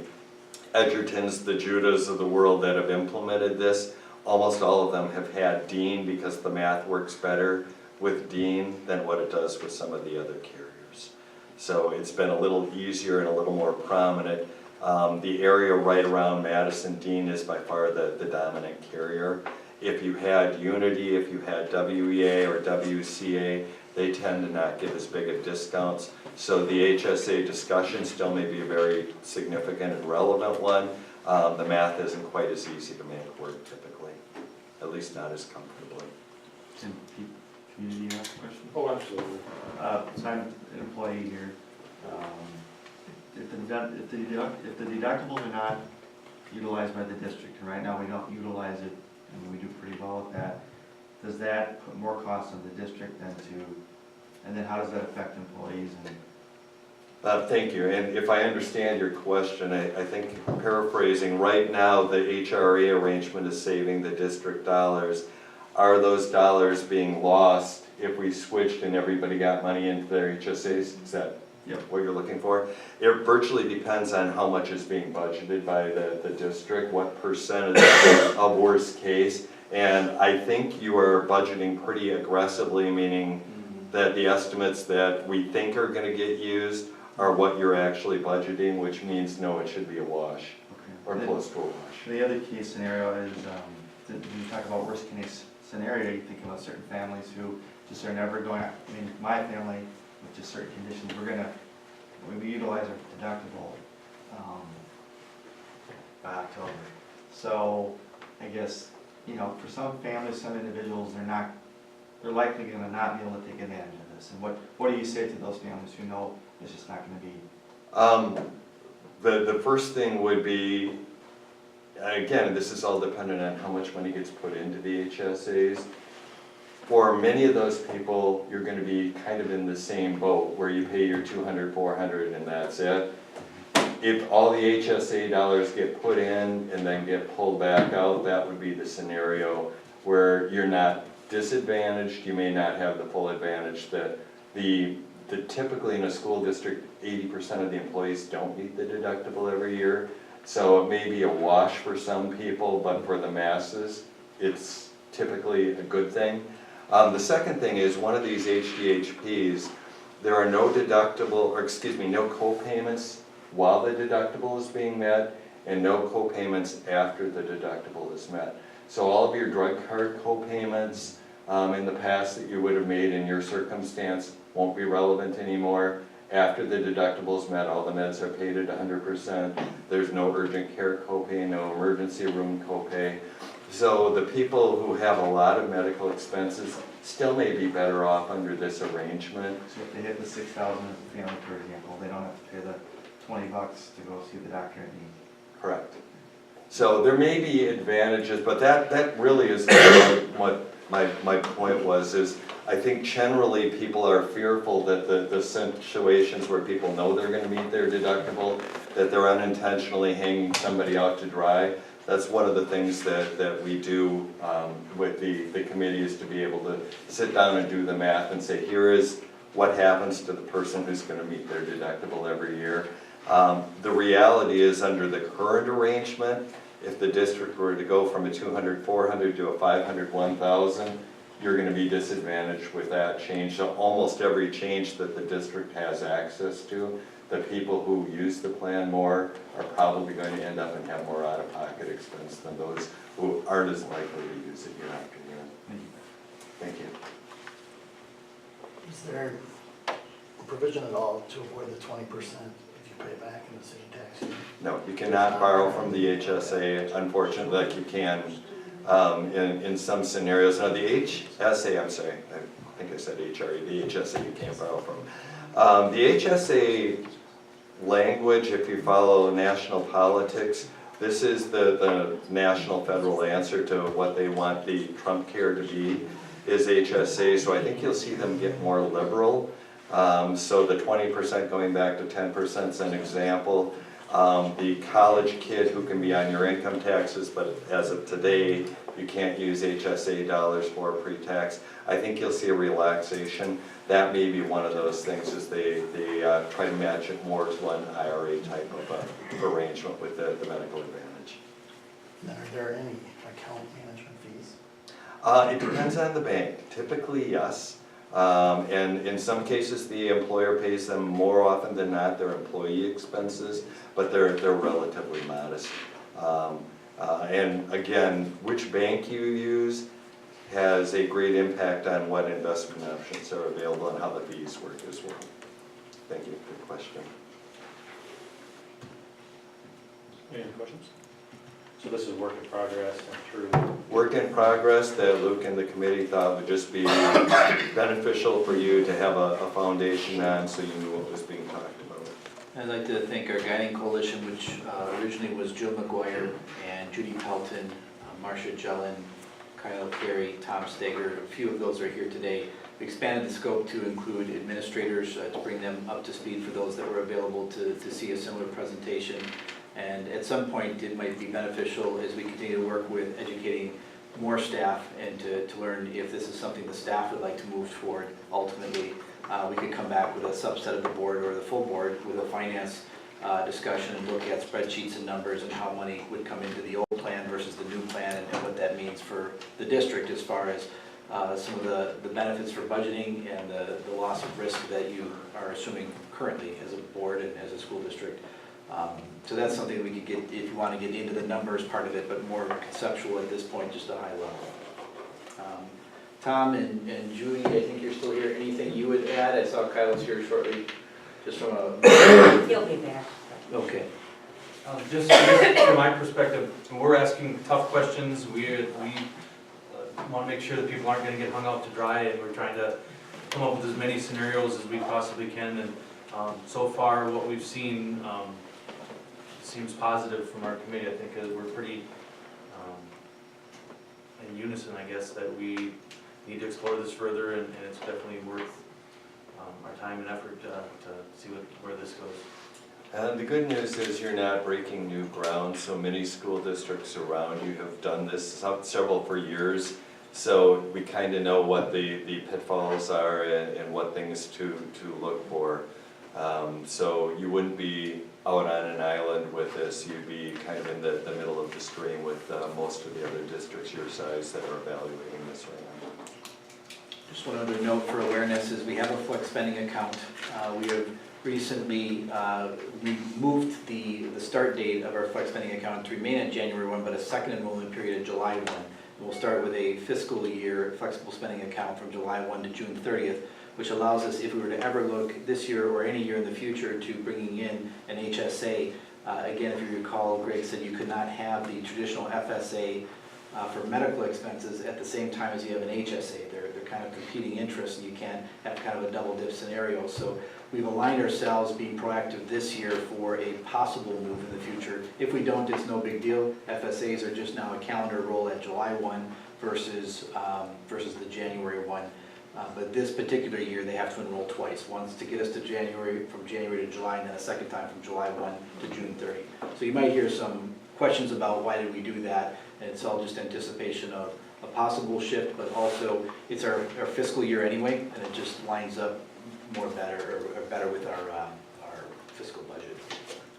Edgertons, the Judas of the world that have implemented this, almost all of them have had Dean because the math works better with Dean than what it does with some of the other carriers. So it's been a little easier and a little more prominent. The area right around Madison, Dean is by far the dominant carrier. If you had Unity, if you had WEA or WCA, they tend to not give as big of discounts. So the HSA discussion still may be a very significant and relevant one. The math isn't quite as easy to make work typically, at least not as comfortably. Community, you have a question? Oh, absolutely. So I'm an employee here. If the deductibles are not utilized by the district, and right now we don't utilize it, and we do pretty well with that, does that put more costs on the district than to, and then how does that affect employees and? Thank you, and if I understand your question, I think paraphrasing, right now the HRA arrangement is saving the district dollars. Are those dollars being lost if we switched and everybody got money into their HSAs? Is that what you're looking for? It virtually depends on how much is being budgeted by the district, what percentage of worst case. And I think you are budgeting pretty aggressively, meaning that the estimates that we think are going to get used are what you're actually budgeting, which means no, it should be a wash or close to a wash. The other case scenario is, when you talk about worst case scenario, you think about certain families who just are never going, I mean, my family, with just certain conditions, we utilize our deductible by October. So I guess, you know, for some families, some individuals, they're likely gonna not be able to take advantage of this. And what do you say to those families who know it's just not gonna be? The first thing would be, again, this is all dependent on how much money gets put into the HSAs. For many of those people, you're going to be kind of in the same boat where you pay your 200, 400 and that's it. If all the HSA dollars get put in and then get pulled back out, that would be the scenario where you're not disadvantaged, you may not have the full advantage that typically in a school district, 80% of the employees don't meet the deductible every year. So it may be a wash for some people, but for the masses, it's typically a good thing. The second thing is one of these HDHPs, there are no no co-payments while the deductible is being met and no co-payments after the deductible is met. So all of your drug card co-payments in the past that you would have made in your circumstance won't be relevant anymore. After the deductible is met, all the meds are paid at 100%. There's no urgent care copay, no emergency room copay. So the people who have a lot of medical expenses still may be better off under this arrangement. So if they hit the 6,000 as a family, for example, they don't have to pay the $20 to go see the doctor at need. Correct. So there may be advantages, but that really is what my point was, is I think generally people are fearful that the situations where people know they're going to meet their deductible, that they're unintentionally hanging somebody out to dry. That's one of the things that we do with the committee, is to be able to sit down and do the math and say, here is what happens to the person who's going to meet their deductible every year. The reality is, under the current arrangement, if the district were to go from a 200, 400 to a 500, 1,000, you're going to be disadvantaged with that change. So almost every change that the district has access to, the people who use the plan more are probably going to end up and have more out-of-pocket expense than those who aren't as likely to use it year after year. Thank you. Is there a provision at all to avoid the 20% if you pay back in the city tax year? No, you cannot borrow from the HSA, unfortunately, like you can in some scenarios. Now, the HSA, I'm sorry, I think I said HRE, the HSA you can't borrow from. The HSA language, if you follow national politics, this is the national federal answer to what they want the Trump care to be, is HSA. So I think you'll see them get more liberal. So the 20% going back to 10% is an example. The college kid who can be on your income taxes, but as of today, you can't use HSA dollars for pre-tax. I think you'll see a relaxation. That may be one of those things, is they try to match it more to an IRA type of arrangement with the medical advantage. And are there any account management fees? It depends on the bank. Typically, yes. And in some cases, the employer pays them more often than not their employee expenses, but they're relatively modest. And again, which bank you use has a great impact on what investment options are available and how the fees work as well. Thank you. Good question. Any other questions? So this is work in progress and through. Work in progress that Luke and the committee thought would just be beneficial for you to have a foundation on, so you knew what was being talked about. I'd like to thank our guiding coalition, which originally was Jill McGuire and Judy Pelton, Marcia Jellin, Kyle Carey, Tom Steger. A few of those are here today. We expanded the scope to include administrators to bring them up to speed for those that were available to see a similar presentation. And at some point, it might be beneficial as we continue to work with educating more staff and to learn if this is something the staff would like to move toward. Ultimately, we could come back with a subset of the board or the full board with a finance discussion and look at spreadsheets and numbers and how money would come into the old plan versus the new plan and what that means for the district as far as some of the benefits for budgeting and the loss of risk that you are assuming currently as a board and as a school district. So that's something that we could get, if you want to get into the numbers part of it, but more conceptual at this point, just a high level. Tom and Judy, I think you're still here. Anything you would add? I saw Kyle was here shortly, just from a... He'll be back. Okay. Just from my perspective, we're asking tough questions. We want to make sure that people aren't going to get hung out to dry, and we're trying to come up with as many scenarios as we possibly can. And so far, what we've seen seems positive from our committee. I think we're pretty in unison, I guess, that we need to explore this further, and it's definitely worth our time and effort to see where this goes. And the good news is you're not breaking new ground. So many school districts around you have done this, several for years. So we kind of know what the pitfalls are and what things to look for. So you wouldn't be out on an island with this. You'd be kind of in the middle of the stream with most of the other districts your size that are evaluating this right now. Just one other note for awareness is we have a flex spending account. We have recently we moved the start date of our flex spending account to remain at January 1, but a second enrollment period at July 1. And we'll start with a fiscal year flexible spending account from July 1 to June 30th, which allows us, if we were to ever look this year or any year in the future to bringing in an HSA, again, if you recall, Greg said you could not have the traditional FSA for medical expenses at the same time as you have an HSA. They're kind of competing interests, and you can't have kind of a double dip scenario. So we've aligned ourselves being proactive this year for a possible move in the future. If we don't, it's no big deal. FSAs are just now a calendar roll at July 1 versus the January 1. But this particular year, they have to enroll twice. Once to get us to January, from January to July, and then a second time from July 1 to June 30. So you might hear some questions about why did we do that, and it's all just anticipation of a possible shift, but also it's our fiscal year anyway, and it just lines up more better with our fiscal budget.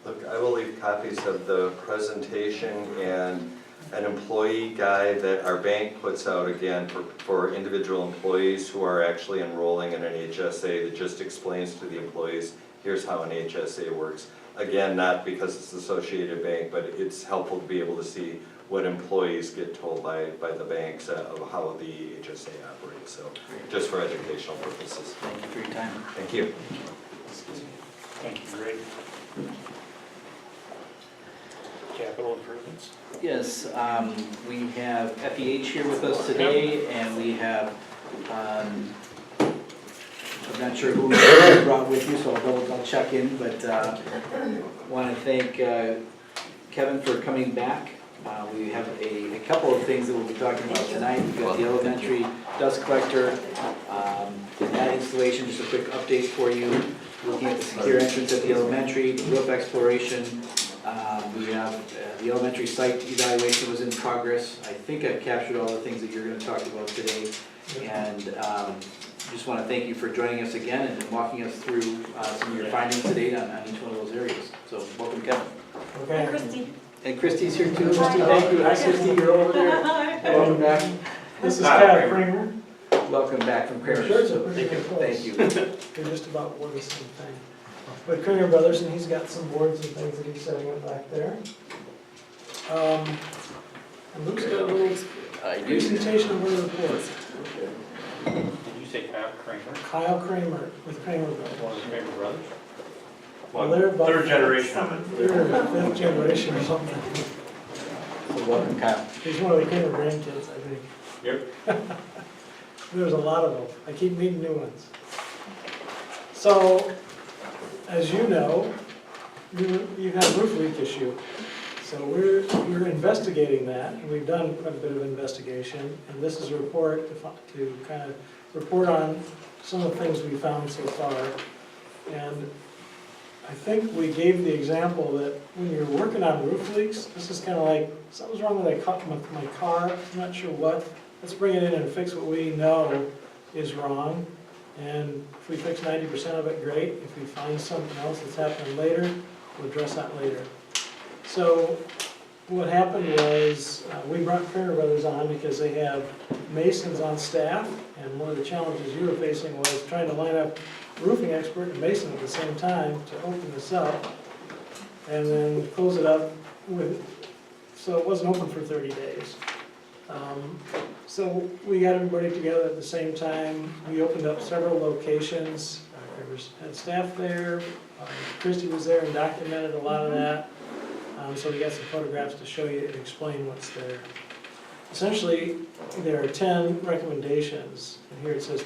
Look, I will leave copies of the presentation and an employee guide that our bank puts out again for individual employees who are actually enrolling in an HSA that just explains to the employees, here's how an HSA works. Again, not because it's Associated Bank, but it's helpful to be able to see what employees get told by the banks of how the HSA operates, so just for educational purposes. Thank you for your time. Thank you. Thank you, Greg. Capital improvements? Yes, we have FEH here with us today, and we have, I'm not sure who you brought with you, so I'll check in, but want to thank Kevin for coming back. We have a couple of things that we'll be talking about tonight. We've got the elementary dust collector, that installation, just a quick update for you. Looking at the secure entrance at the elementary, the roof exploration. We have the elementary site evaluation was in progress. I think I've captured all the things that you're going to talk about today. And just want to thank you for joining us again and walking us through some of your findings to date on each one of those areas. So welcome, Kevin. And Christie. And Christie's here too. Hi. Thank you. Hi, Christie. You're over there. Welcome back. This is Kyle Kramer. Welcome back from Kramer. Shirts are pretty close. Thank you. They're just about one the same thing. But Kramer Brothers, and he's got some boards and things that he's setting up back there. And Luke's got a little presentation of her report. Did you say Kyle Kramer? Kyle Kramer with Kramer One Brothers. of the Kramer brothers? Well, they're about Third generation of it. They're fifth generation or something. So welcome, Kyle. He's one of the Kramer grandkids, I think. Yep. There's a lot of them. I keep meeting new ones. So, as you know, you've had a roof leak issue. So we're investigating that, and we've done quite a bit of investigation. And this is a report to kind of report on some of the things we found so far. And I think we gave the example that when you're working on roof leaks, this is kind of like, something's wrong with my car, I'm not sure what. Let's bring it in and fix what we know is wrong. And if we fix 90% of it, great. If we find something else that's happening later, we'll address that later. So what happened was we brought Kramer Brothers on because they have masons on staff. And one of the challenges you were facing was trying to line up roofing expert and mason at the same time to open this up and then close it up with, so it wasn't open for 30 days. So we got everybody together at the same time. We opened up several locations. There had staff there. Christie was there and documented a lot of that. So we got some photographs to show you and explain what's there. Essentially, there are 10 recommendations. And here it says,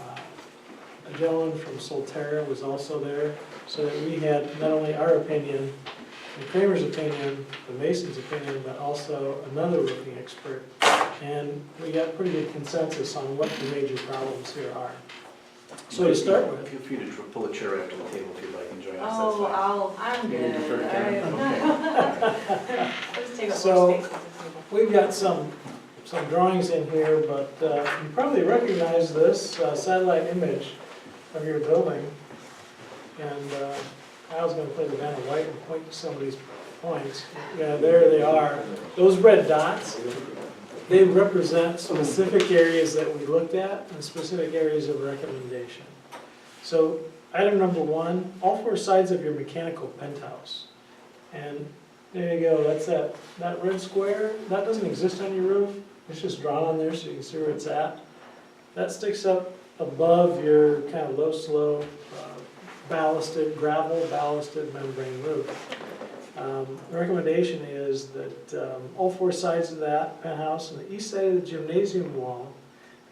a gentleman from Solterra was also there, so that we had not only our opinion, the Kramer's opinion, the Mason's opinion, but also another roofing expert. And we got pretty good consensus on what the major problems here are. So to start with. Feel free to pull a chair after the table if you'd like and join us. Oh, I'm You good. prefer Kevin? I'll just take up So- more space. We've got some drawings in here, but you probably recognize this satellite image of your building. And I was gonna play the band of white and point to some of these points. Yeah, there they are. Those red dots, they represent specific areas that we looked at and specific areas of recommendation. So item number 1, all 4 sides of your mechanical penthouse. And there you go, that's that red square, that doesn't exist on your roof. It's just drawn on there so you can see where it's at. That sticks up above your kind of low slope, gravel ballasted membrane roof. The recommendation is that all 4 sides of that penthouse and the east side of the gymnasium wall,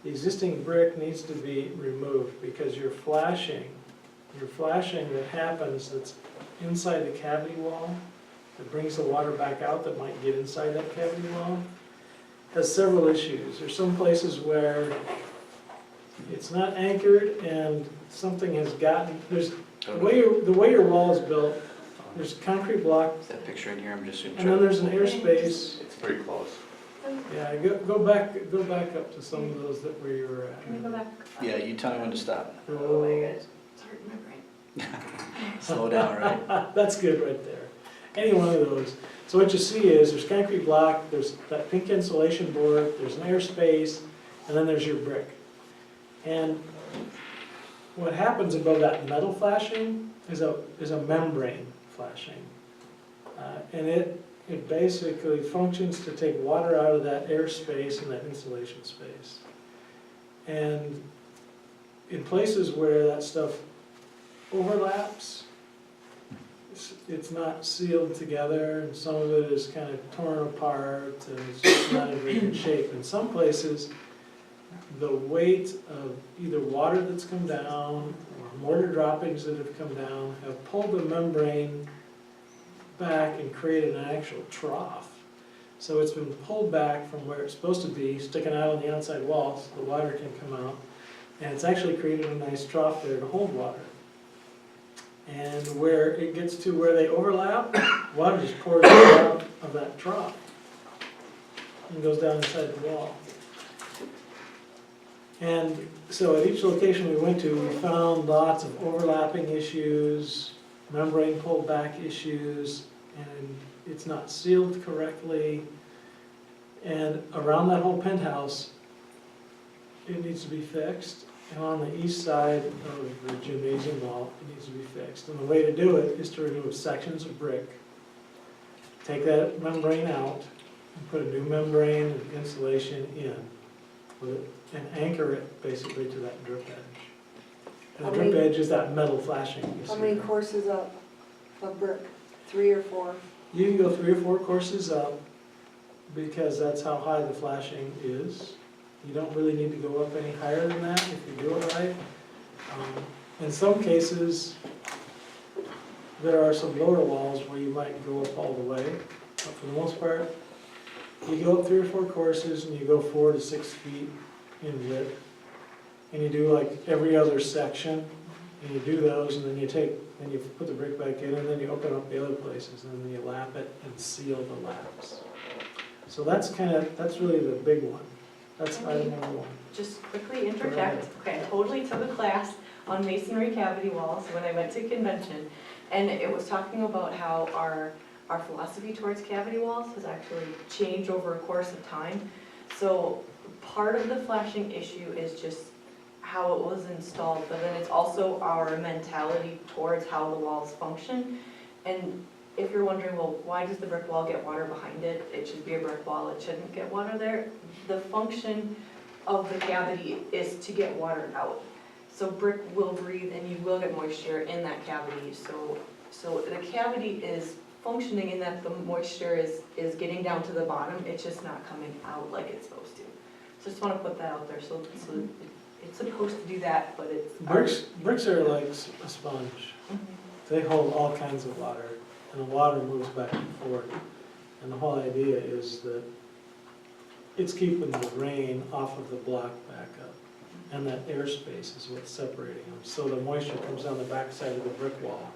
the existing brick needs to be removed because your flashing that happens that's inside the cavity wall, that brings the water back out that might get inside that cavity wall, has several issues. There's some places where it's not anchored and something has gotten, the way your wall is built, there's concrete block, That picture in here, I'm just. and then there's an airspace. It's pretty close. Yeah, go back up to some of those that where you were at. Can we go back? Yeah, you tell me when to stop. Oh my gosh, it's hurting my brain. Slow down, right? That's good right there. Any one of those. So what you see is there's concrete block, there's that pink insulation board, there's an airspace, and then there's your brick. And what happens above that metal flashing is a membrane flashing. And it basically functions to take water out of that airspace and that insulation space. And in places where that stuff overlaps, it's not sealed together, and some of it is kind of torn apart, and it's just not in very good shape. In some places, the weight of either water that's come down or mortar droppings that have come down have pulled the membrane back and created an actual trough. So it's been pulled back from where it's supposed to be, sticking out on the outside wall so the water can come out, and it's actually created a nice trough there to hold water. And where it gets to where they overlap, water just pours out of that trough and goes down inside the wall. And so at each location we went to, we found lots of overlapping issues, membrane pulled back issues, and it's not sealed correctly. And around that whole penthouse, it needs to be fixed. And on the east side of the gymnasium wall, it needs to be fixed. And the way to do it is to remove sections of brick, take that membrane out, and put a new membrane and insulation in, and anchor it basically to that drip edge. And the drip edge is that metal flashing. How many courses up of brick? 3 or 4? You can go 3 or 4 courses up, because that's how high the flashing is. You don't really need to go up any higher than that if you do it right. In some cases, there are some lower walls where you might go up all the way, but for the most part, you go up 3 or 4 courses and you go 4 to 6 feet in width. And you do like every other section, and you do those, and then you put the brick back in, and then you open up the other places, and then you lap it and seal the laps. So that's really the big one. That's item number 1. Just quickly interject, okay, I totally took a class on masonry cavity walls when I went to convention, and it was talking about how our philosophy towards cavity walls has actually changed over a course of time. So part of the flashing issue is just how it was installed, but then it's also our mentality towards how the walls function. And if you're wondering, well, why does the brick wall get water behind it? It should be a brick wall, it shouldn't get water there. The function of the cavity is to get water out. So brick will breathe and you will get moisture in that cavity. So the cavity is functioning in that the moisture is getting down to the bottom, it's just not coming out like it's supposed to. So just want to put that out there. So it's supposed to do that, but it's... Bricks are like a sponge. They hold all kinds of water, and the water moves back and forth. And the whole idea is that it's keeping the rain off of the block back up. And that airspace is what's separating them. So the moisture comes down the back side of the brick wall,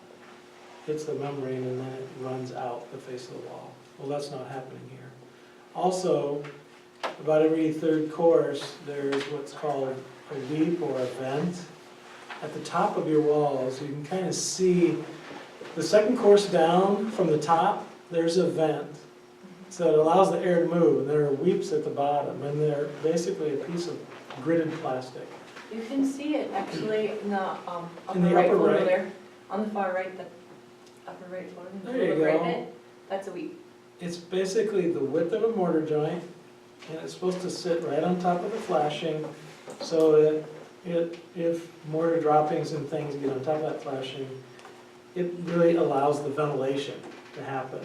hits the membrane, and then it runs out the face of the wall. Well, that's not happening here. Also, about every 3rd course, there's what's called a weep or a vent. At the top of your walls, you can kind of see the 2nd course down from the top, there's a vent. So it allows the air to move, and there are weeps at the bottom, and they're basically a piece of gridded plastic. You can see it actually in the upper In the right upper photo right. there. On the far right, the upper right photo. There you Look right go. in it. That's a weep. It's basically the width of a mortar joint, and it's supposed to sit right on top of the flashing, so that if mortar droppings and things get on top of that flashing, it really allows the ventilation to happen.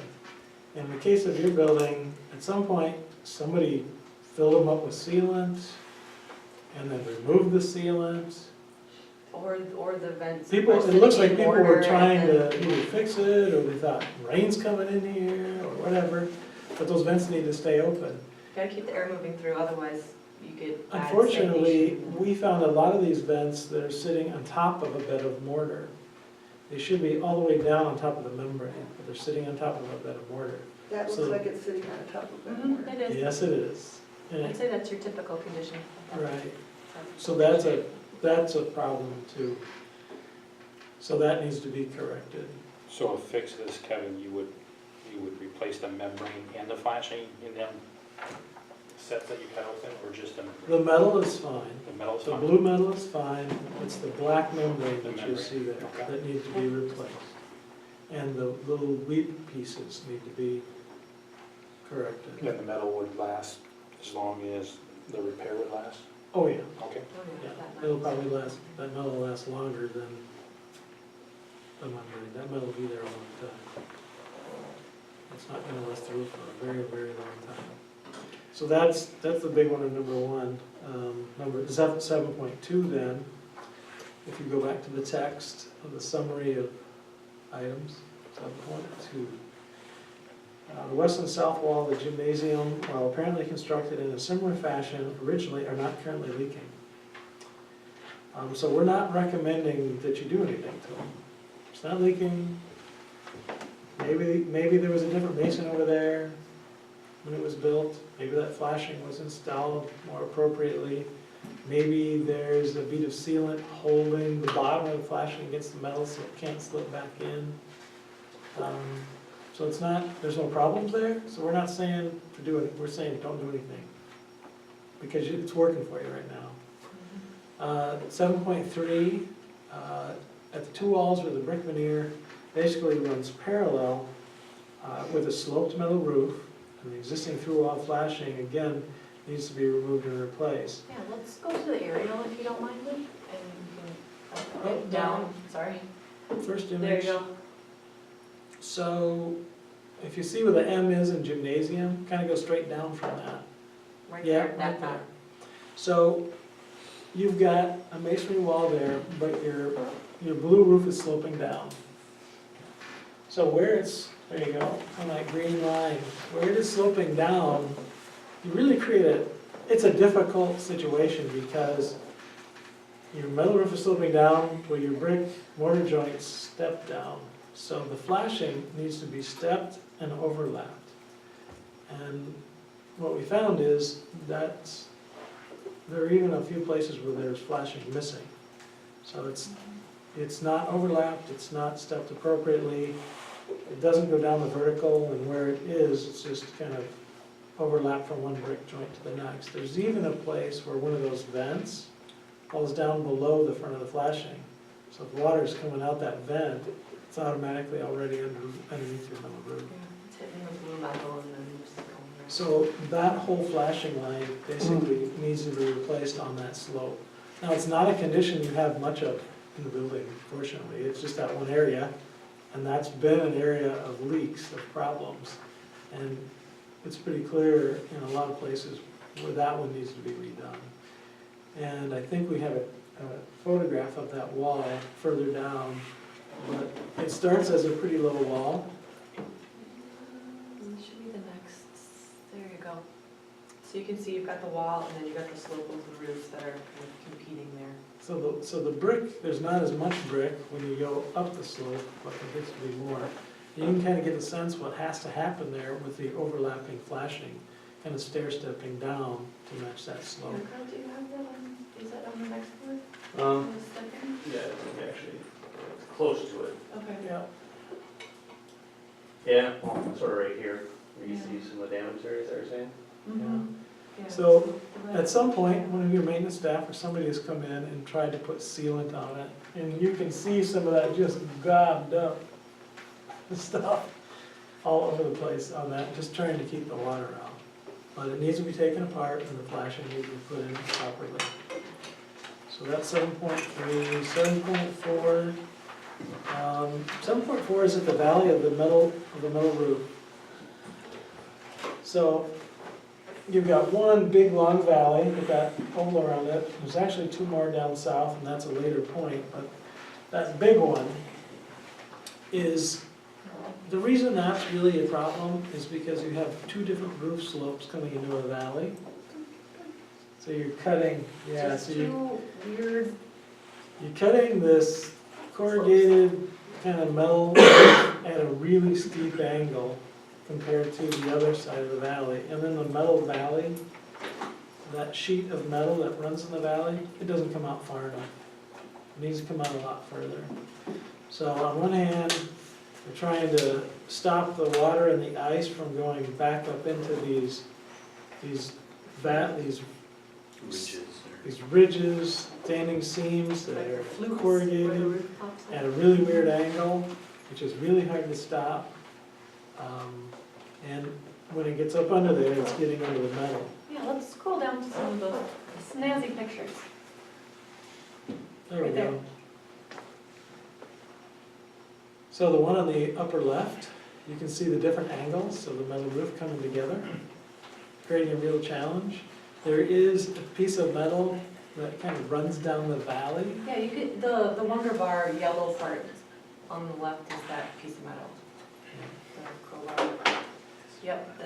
In the case of your building, at some point, somebody filled them up with sealant, and then removed the sealant. Or the vents. It are looks like sitting in people mortar were trying and to then- either fix it, or they thought rain's coming in here, or whatever, but those vents need to stay open. Gotta keep the air moving through, otherwise you get bad Unfortunately, stagnation. we found a lot of these vents that are sitting on top of a bed of mortar. They should be all the way down on top of the membrane, but they're sitting on top of a bed of mortar. That looks like it's sitting on top of Mhm, it is. Yes, it is. And I'd say that's your typical condition. Right, so that's a problem too. So that needs to be corrected. So to fix this, Kevin, you would you would replace the membrane and the flashing in them sets that you cut open, or just the The metal is fine. metal's The fine? blue metal is fine, it's the black membrane The that you membrane, see there okay. that needs to be replaced. And the little wheat pieces need to be corrected. Then the metal would last as long as the repair would last? Oh, yeah, Okay. yeah, it'll probably last, that metal will last longer than the membrane, that metal will be there a long time. It's not gonna rust through for a very, very long time. So that's the big one in number one. Number 7.2 then, if you go back to the text of the summary of items, 7.2. The west and south wall of the gymnasium, while apparently constructed in a similar fashion originally, are not currently leaking. So we're not recommending that you do anything to them. It's not leaking. Maybe there was a different mason over there when it was built. Maybe that flashing was installed more appropriately. Maybe there's a bead of sealant holding the bottom of the flashing against the metal so it can't slip back in. So it's not, there's no problems there, so we're not saying to do it, we're saying don't do anything. Because it's working for you right now. 7.3, at the two walls where the brick veneer basically runs parallel with a sloped metal roof, and the existing through-wall flashing, again, needs to be removed and replaced. Yeah, let's go to the aerial if you don't mind, Luke, and you can down, sorry. First image. There you go. So, if you see where the M is in gymnasium, kind of go straight down from that. Right Yeah, there, that right there. top. So, you've got a masonry wall there, but your blue roof is sloping down. So where it's, there you go, on that green line, where it is sloping down, you really create it's a difficult situation because your metal roof is sloping down where your brick mortar joints step down. So the flashing needs to be stepped and overlapped. And what we found is that there are even a few places where there's flashing missing. So it's not overlapped, it's not stepped appropriately, it doesn't go down the vertical, and where it is, it's just kind of overlapped from one brick joint to the next. There's even a place where one of those vents falls down below the front of the flashing. So if water's coming out that vent, it's automatically already underneath your metal roof. It's hitting the blue metal and then just going there. So that whole flashing line basically needs to be replaced on that slope. Now, it's not a condition you have much of in the building, fortunately. It's just that one area, and that's been an area of leaks, of problems. And it's pretty clear in a lot of places where that one needs to be redone. And I think we have a photograph of that wall further down, but it starts as a pretty low wall. It should be the next, there you go. So you can see you've got the wall and then you've got the slope of the roofs that are kind of competing there. So the brick, there's not as much brick when you go up the slope, but there gets to be more. You can kind of get a sense what has to happen there with the overlapping flashing, kind of stair-stepping down to match that slope. Carl, do you have that on, is that on the next one? The second? Yeah, it's actually close to it. Okay. Yeah. Yeah, well, sort of right here, where you see some of the damage areas that you're saying. Mhm. Yeah. So, at some point, one of your maintenance staff or somebody has come in and tried to put sealant on it, and you can see some of that just gobbed up stuff all over the place on that, just trying to keep the water out. But it needs to be taken apart and the flashing needs to be put in properly. So that's 7.3. 7.4. 7.4 is at the valley of the metal roof. So you've got one big long valley with that hole around it. There's actually two more down south, and that's a later point. But that big one is, the reason that's really a problem is because you have two different roof slopes coming into a valley. So you're cutting, yeah, so Two weird. you're cutting this corrugated kind of metal at a really steep angle compared to the other side of the valley. And then the metal valley, that sheet of metal that runs in the valley, it doesn't come out far enough. It needs to come out a lot further. So on one hand, We're trying to stop the water and the ice from going back up into these ridges, standing seams that are corrugated at a really weird angle, which is really hard to stop. And when it gets up under there, it's getting under the metal. Yeah, let's scroll down to some of those snazzy pictures. There we Right there. go. So the one on the upper left, you can see the different angles of the metal roof coming together, creating a real challenge. There is a piece of metal that kind of runs down the valley. Yeah, you could, the Wonder Bar yellow part on the left is that piece of metal. The crowbar. Yep,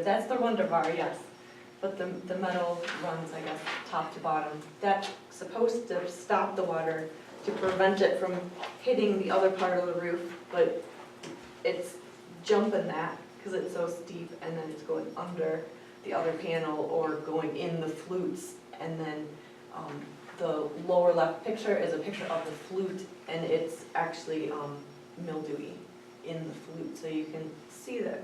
that's the Wonder Bar, yes. But the metal runs, I guess, top to bottom. That's supposed to stop the water, to prevent it from hitting the other part of the roof, but it's jumping that because it's so steep, and then it's going under the other panel or going in the flutes. And then the lower left picture is a picture of the flute, and it's actually mildewy in the flute, so you can see that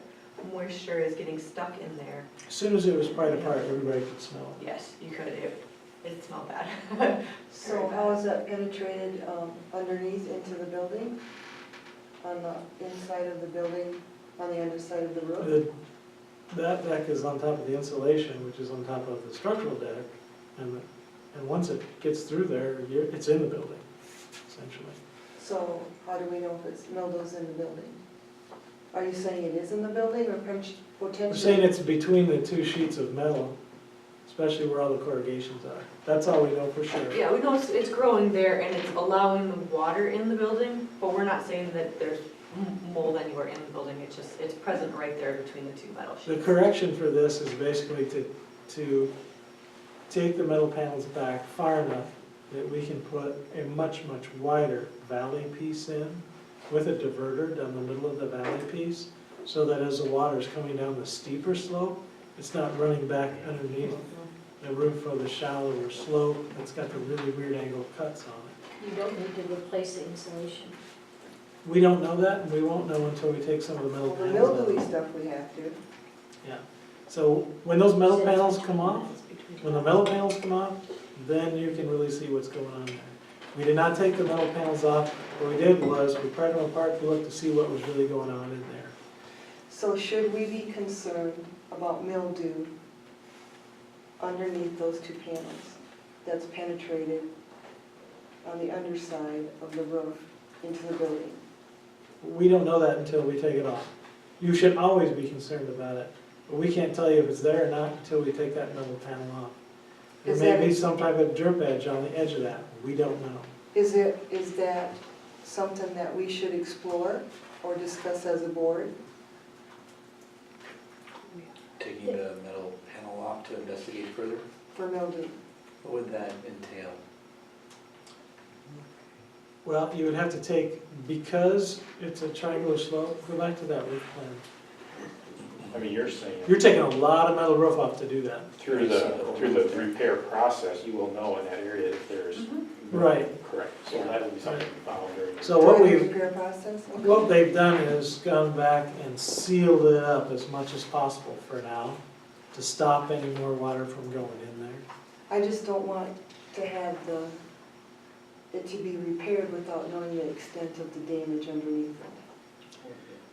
moisture is getting stuck in there. As soon as it was pried apart, everybody could smell it. Yes, you could, it smelled bad. So how is that penetrated underneath into the building? On the inside of the building, on the underside of the roof? That deck is on top of the insulation, which is on top of the structural deck, and once it gets through there, it's in the building, essentially. So how do we know if it's mildew's in the building? Are you saying it is in the building or potentially? We're saying it's between the two sheets of metal, especially where all the corrugations are. That's all we know for sure. Yeah, we know it's growing there and it's allowing the water in the building, but we're not saying that there's mold anywhere in the building. It's just, it's present right there between the two metal sheets. The correction for this is basically to take the metal panels back far enough that we can put a much, much wider valley piece in with a diverter down the middle of the valley piece, so that as the water is coming down the steeper slope, it's not running back underneath the roof of the shallower slope that's got the really weird angle cuts on it. You don't need to replace the insulation. We don't know that, and we won't know until we take some of the metal Well, the panels mildewy out. stuff we have to. Yeah. So when those metal panels come off, then you can really see what's going on there. We did not take the metal panels off. What we did was we pried them apart to look to see what was really going on in there. So should we be concerned about mildew underneath those two panels that's penetrated on the underside of the roof into the building? We don't know that until we take it off. You should always be concerned about it, but we can't tell you if it's there or not until we take that metal panel off. There may be some type of drip edge on the edge of that. We don't know. Is that something that we should explore or discuss as a board? Taking the metal panel off to investigate further, For mildew? what would that entail? Well, you would have to take, because it's a triangular slope, go back to that roof plan. I mean, you're saying You're taking a lot of metal roof off to do that. through the repair process, you will know in that area if there's. Right. Correct, so that'll be something followed during. So what During the we've, repair process? Okay. what they've done is gone back and sealed it up as much as possible for now, to stop any more water from going in there. I just don't want to have it to be repaired without knowing the extent of the damage underneath it.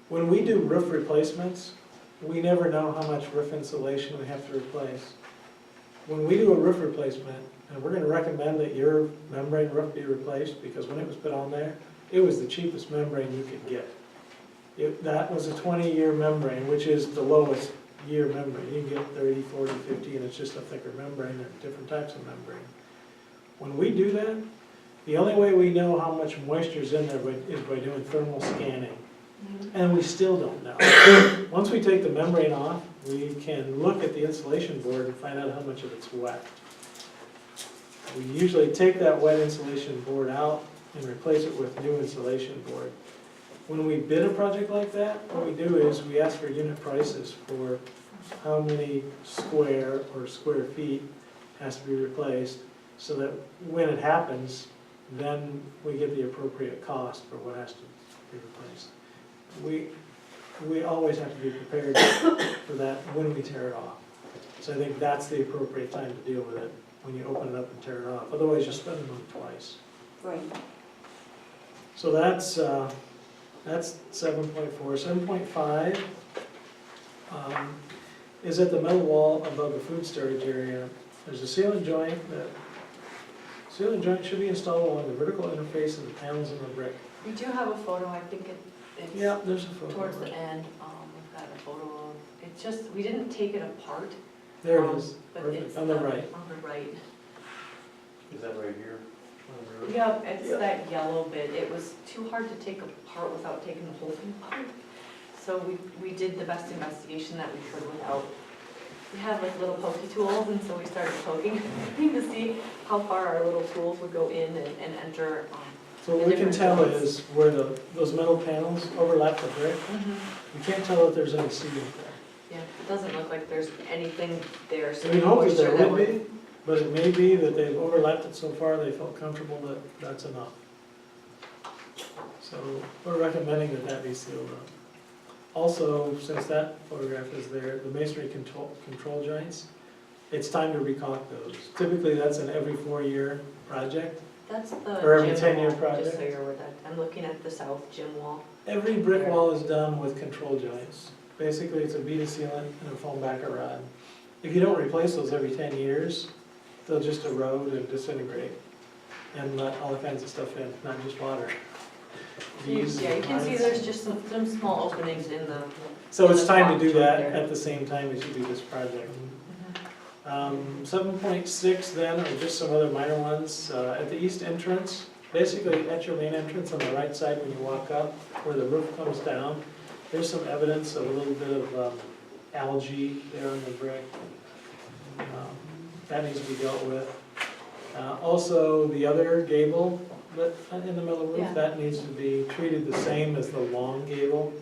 When we do roof replacements, we never know how much roof insulation we have to replace. When we do a roof replacement, and we're gonna recommend that your membrane roof be replaced, because when it was put on there, it was the cheapest membrane you could get. That was a 20-year membrane, which is the lowest year membrane. You can get 30, 40, 50, and it's just a thicker membrane. There are different types of membrane. When we do that, the only way we know how much moisture's in there is by doing thermal scanning. And we still don't know. Once we take the membrane off, we can look at the insulation board and find out how much of it's wet. We usually take that wet insulation board out and replace it with new insulation board. When we bid a project like that, what we do is we ask for unit prices for how many square feet has to be replaced, so that when it happens, then we get the appropriate cost for what has to be replaced. We always have to be prepared for that when we tear it off. So I think that's the appropriate time to deal with it, when you open it up and tear it off. Otherwise, you're spending money twice. Right. So that's 7.4. 7.5 is at the metal wall above the food storage area. There's a ceiling joint should be installed along the vertical interface of the panels in the brick. We do have a photo, I think it's Yeah, there's a photo. towards the end, we've got a photo of, it's just, we didn't take it apart. There it is, But perfect, it's on the right. On the right. Is that right here? Yep, it's that yellow bit, it was too hard to take apart without taking the whole thing apart. So we did the best investigation that we could without, we had like little pokey tools, and so we started poking to see how far our little tools would go in and enter. So what we can tell is where those metal panels overlap the brick. You can't tell if there's any seating there. Yeah, it doesn't look like there's anything there, so We hope that moisture there would be, but it may be that they've overlapped it so far they felt comfortable that that's enough. So we're recommending that that be sealed up. Also, since that photograph is there, the masonry control joints, it's time to recaulk those. Typically, that's an every 4-year project. That's the Or every gym 10-year wall, project. just so you're aware that. I'm looking at the south gym wall. Every brick wall is done with control joints. Basically, it's a bead sealant and a foam backer rod. If you don't replace those every 10 years, they'll just erode and disintegrate and let all kinds of stuff in, not just water. Bees, Yeah, you can see mice. there's just some small openings in the. So it's in the time to do box right that there. at the same time as you do this project. 7.6 then, or just some other minor ones, at the east entrance, basically at your main entrance on the right side when you walk up, where the roof comes down, there's some evidence of a little bit of algae there on the brick. That needs to be dealt with. Also, the other gable that in the middle roof, Yeah. that needs to be treated the same as the long gable.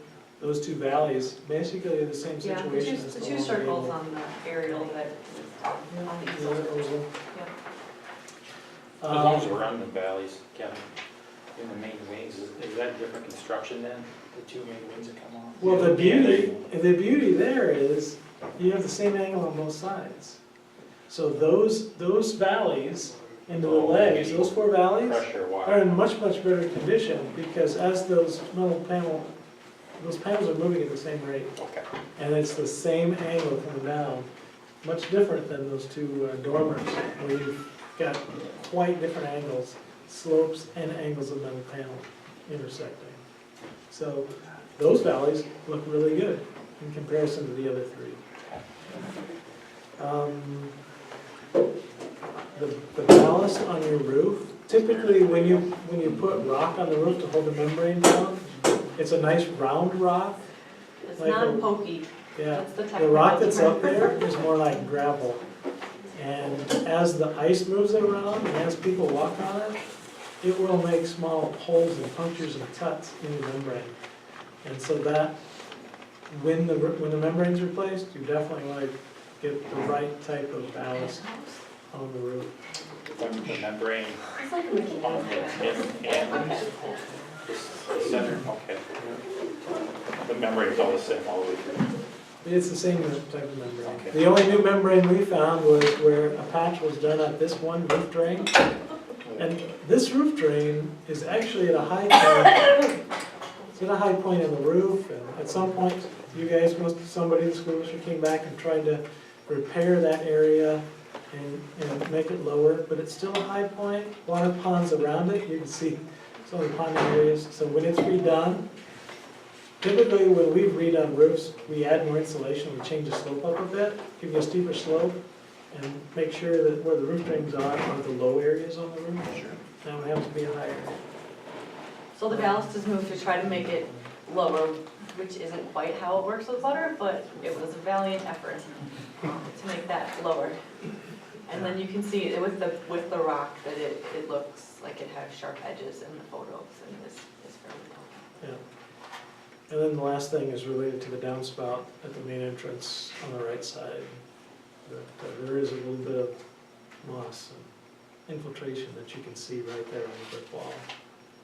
Those two valleys, basically the same Yeah, situation as the the two long circles gable. on the aerial that is on the east Yeah, side. oval. Yeah. As long as we're on the valleys, Kevin, in the main wings, is that different construction then? The two main wings that come off? Well, the beauty there is you have the same angle on both sides. So those valleys into the legs, those 4 valleys Pressure are water. in much better condition because as those panels are moving at the same rate. Okay. And it's the same angle coming down, much different than those two dormers where you've got quite different angles, slopes and angles of metal panel intersecting. So those valleys look really good in comparison to the other 3. The ballast on your roof, typically when you put rock on the roof to hold the membrane down, it's a nice round rock. It's Like a- non-pokey. Yeah, That's the the technical rock that's term. up there is more like gravel. And as the ice moves around and as people walk on it, it will make small holes and punctures and cuts in the membrane. And so that, when the membrane's replaced, you definitely want to get the right type of ballast on the roof. The membrane It's like a Mickey on Mouse. the and the center, okay. The membrane is all the same all the way through. It's the same type of membrane. Okay. The only new membrane we found was where a patch was done at this one roof drain. And this roof drain is actually at a high point. It's at a high point in the roof, and at some point, you guys, somebody in the school district came back and tried to repair that area and make it lower, but it's still a high point. Water ponds around it, you can see some of the pond areas. So when it's redone, typically when we've redone roofs, we add more insulation, we change the slope up a bit, give you a steeper slope, and make sure that where the roof drains are the low areas on the roof. Sure. Now we have to be a higher. So the ballast is moved to try to make it lower, which isn't quite how it works with butter, but it was a valiant effort to make that lower. And then you can see with the rock that it looks like it has sharp edges in the photos and is fairly tall. Yeah. And then the last thing is related to the downspout at the main entrance on the right side. There is a little bit of moss infiltration that you can see right there on the brick wall.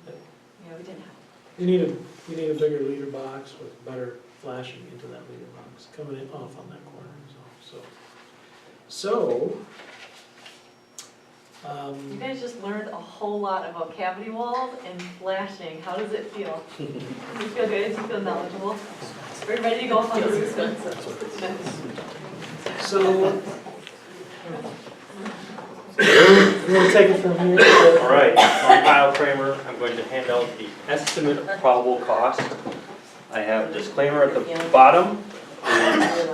Yeah, we didn't have. You need a bigger leader box with better flashing into that leader box, coming in off on that corner is all, so. You guys just learned a whole lot about cavity walls and flashing. How does it feel? Do you feel good? Do you feel knowledgeable? Are you ready to go up on the roof? So. You want to take it from here? All right, I'm Kyle Kramer. I'm going to hand out the estimate of probable cost. I have a disclaimer at the bottom.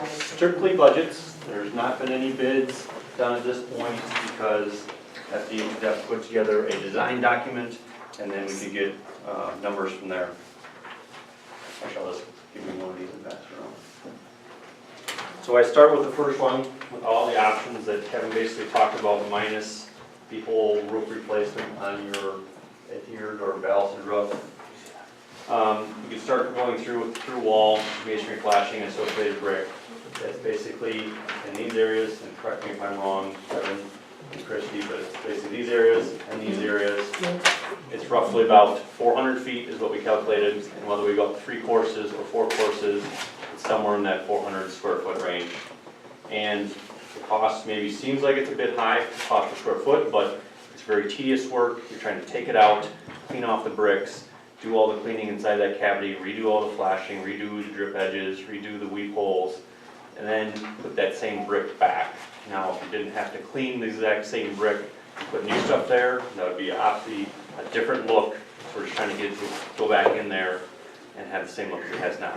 Strictly budgets. There's not been any bids done at this point because FDHF put together a design document and then we could get numbers from there. Actually, I'll just give you one of these and pass it around. So I start with the first one with all the options that Kevin basically talked about minus the whole roof replacement on your adhered or ballasted roof. You can start going through wall, masonry, flashing, and associated brick. That's basically in these areas, and correct me if I'm wrong, Kevin and Christie, but it's basically these areas and these areas. It's roughly about 400 feet is what we calculated, and whether we go up 3 courses or 4 courses, it's somewhere in that 400 square foot range. And the cost maybe seems like it's a bit high, cost per square foot, but it's very tedious work. You're trying to take it out, clean off the bricks, do all the cleaning inside that cavity, redo all the flashing, redo the drip edges, redo the weep holes, and then put that same brick back. Now, if you didn't have to clean the exact same brick and put new stuff there, that would be obviously a different look. So we're just trying to get it to go back in there and have the same look as it has now.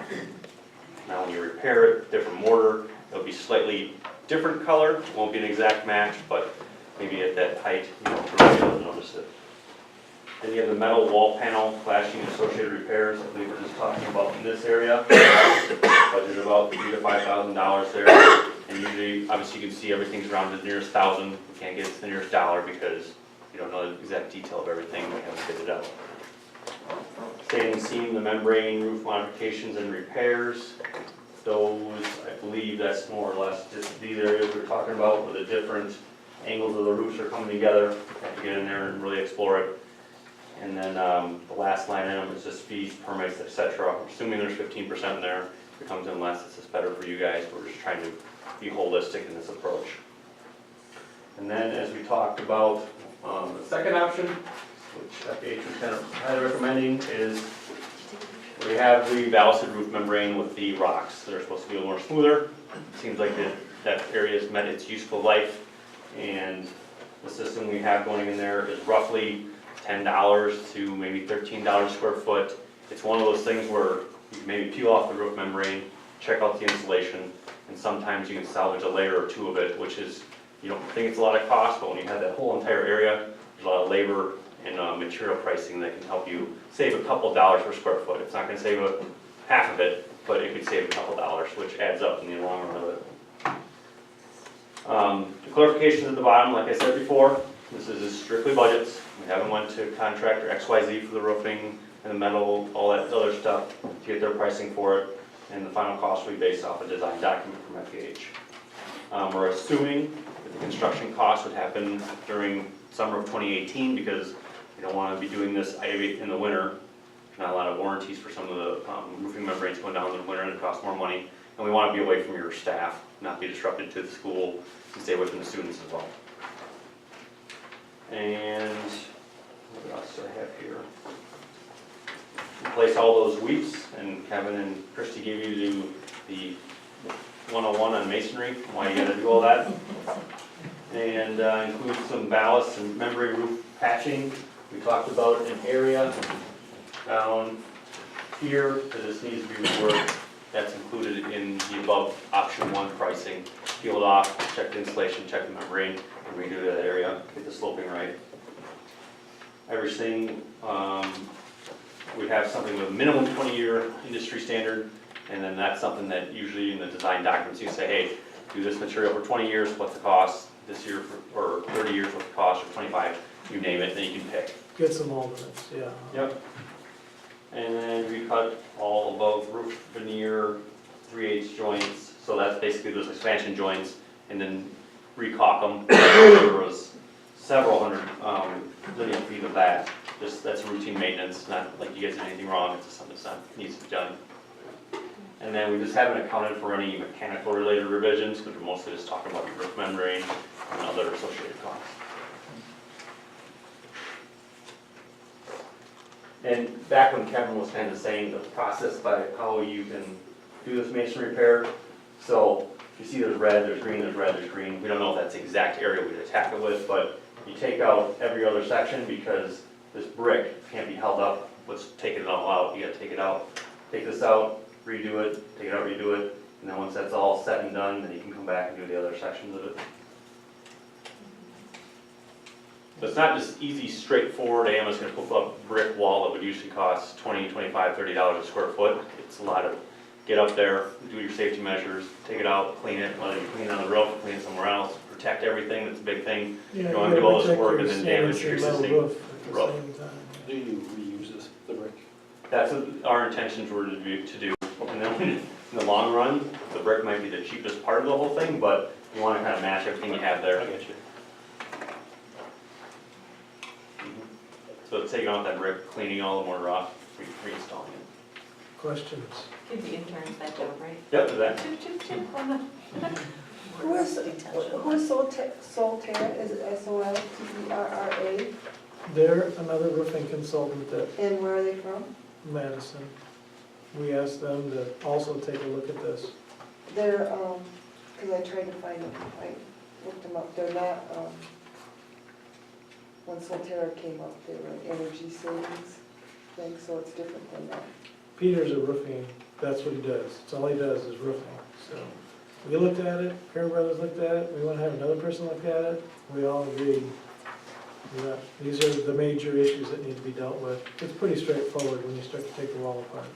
Now, when you repair it, different mortar, it'll be slightly different color. It won't be an exact match, but maybe at that height, you know, really you'll notice it. Then you have the metal wall panel, flashing and associated repairs. I believe we're just talking about in this area. Budget about $3,000 to $5,000 there. And usually, obviously, you can see everything's around the nearest thousand. You can't get it to the nearest dollar because you don't know the exact detail of everything. We haven't figured it out. Standing seam, the membrane, roof modifications and repairs. Those, I believe that's more or less just these areas we're talking about where the different angles of the roofs are coming together. You have to get in there and really explore it. And then the last line item is just fees, permits, etc. Assuming there's 15% in there, if it comes in less, it's just better for you guys. We're just trying to be holistic in this approach. And then as we talked about, the second option, which FH is kind of highly recommending, is we have the ballasted roof membrane with the rocks. They're supposed to be a little more smoother. It seems like that area has met its useful life, and the system we have going in there is roughly $10 to maybe $13 a square foot. It's one of those things where you can maybe peel off the roof membrane, check out the insulation, and sometimes you can salvage a layer or two of it, which is, you don't think it's a lot of cost, but when you have that whole entire area, there's a lot of labor and material pricing that can help you save a couple dollars per square foot. It's not going to save half of it, but it could save a couple dollars, which adds up in the long run of it. The clarifications at the bottom, like I said before, this is strictly budgets. We haven't went to contractor XYZ for the roofing and the metal, all that other stuff to get their pricing for it. And the final cost will be based off a design document from FEH. We're assuming that the construction cost would happen during summer of 2018 because we don't want to be doing this in the winter. There's not a lot of warranties for some of the roofing membranes going down in the winter and it costs more money. And we want to be away from your staff, not be disrupted to the school, and stay away from the students as well. And what else do I have here? Replace all those weeps, and Kevin and Christy gave you the 101 on masonry, why you gotta do all that. And include some ballast and membrane roof patching. We talked about an area down here that this needs to be reworked. That's included in the above option 1 pricing. Peel it off, check the insulation, check the membrane, and redo that area, get the sloping right. Everything, we have something with a minimum 20-year industry standard, and then that's something that usually in the design documents you say, hey, do this material for 20 years, what's the cost? This year, or 30 years, what's the cost, or 25, you name it, then you can pick. Get some alternates, yeah. Yep. And then we cut all above roof veneer 3/8 joints, so that's basically those expansion joints, and then recaulk them. There was several hundred lineal feet of that. Just, that's routine maintenance, not like you guys did anything wrong, it's just something that needs to be done. And then we just haven't accounted for any mechanical related revisions, because we're mostly just talking about the roof membrane and other associated costs. And back when Kevin was kind of saying the process by how you can do this masonry repair, so you see there's red, there's green, there's red, there's green. We don't know if that's the exact area we'd attack it with, but you take out every other section because this brick can't be held up. Let's take it all out. You gotta take it out. Take this out, redo it, take it out, redo it, and then once that's all set and done, then you can come back and do the other sections of it. So it's not just easy, straightforward, hey, I'm just gonna put up a brick wall that would usually cost $20, $25, $30 a square foot. It's a lot of get up there, do your safety measures, take it out, clean it, whether you clean it on the roof, clean it somewhere else, protect everything, that's a big thing. You don't want to do all this work and then damage your existing roof. Do you reuse the brick? That's what our intentions were to do. And then in the long run, the brick might be the cheapest part of the whole thing, but you want to kind of match everything you have there. I get you. So it's taking off that brick, cleaning all the mortar off, reinstalling it. Questions? Give the interns that job, right? Yep, is that? Chip, chip, chip on the. Who is Solterra? Is it S-O-L-T-E-R-R-A? They're another roofing consultant that And where are they from? Madison. We asked them to also take a look at this. They're, because I tried to find them, I looked them up, they're not, when Solterra came up, they were an energy savings thing, so it's different than that. Peter's a roofing, that's what he does. That's all he does is roofing. So we looked at it, Karen Brothers looked at it, we want to have another person look at it. We all agreed that these are the major issues that need to be dealt with. It's pretty straightforward when you start to take the wall apart.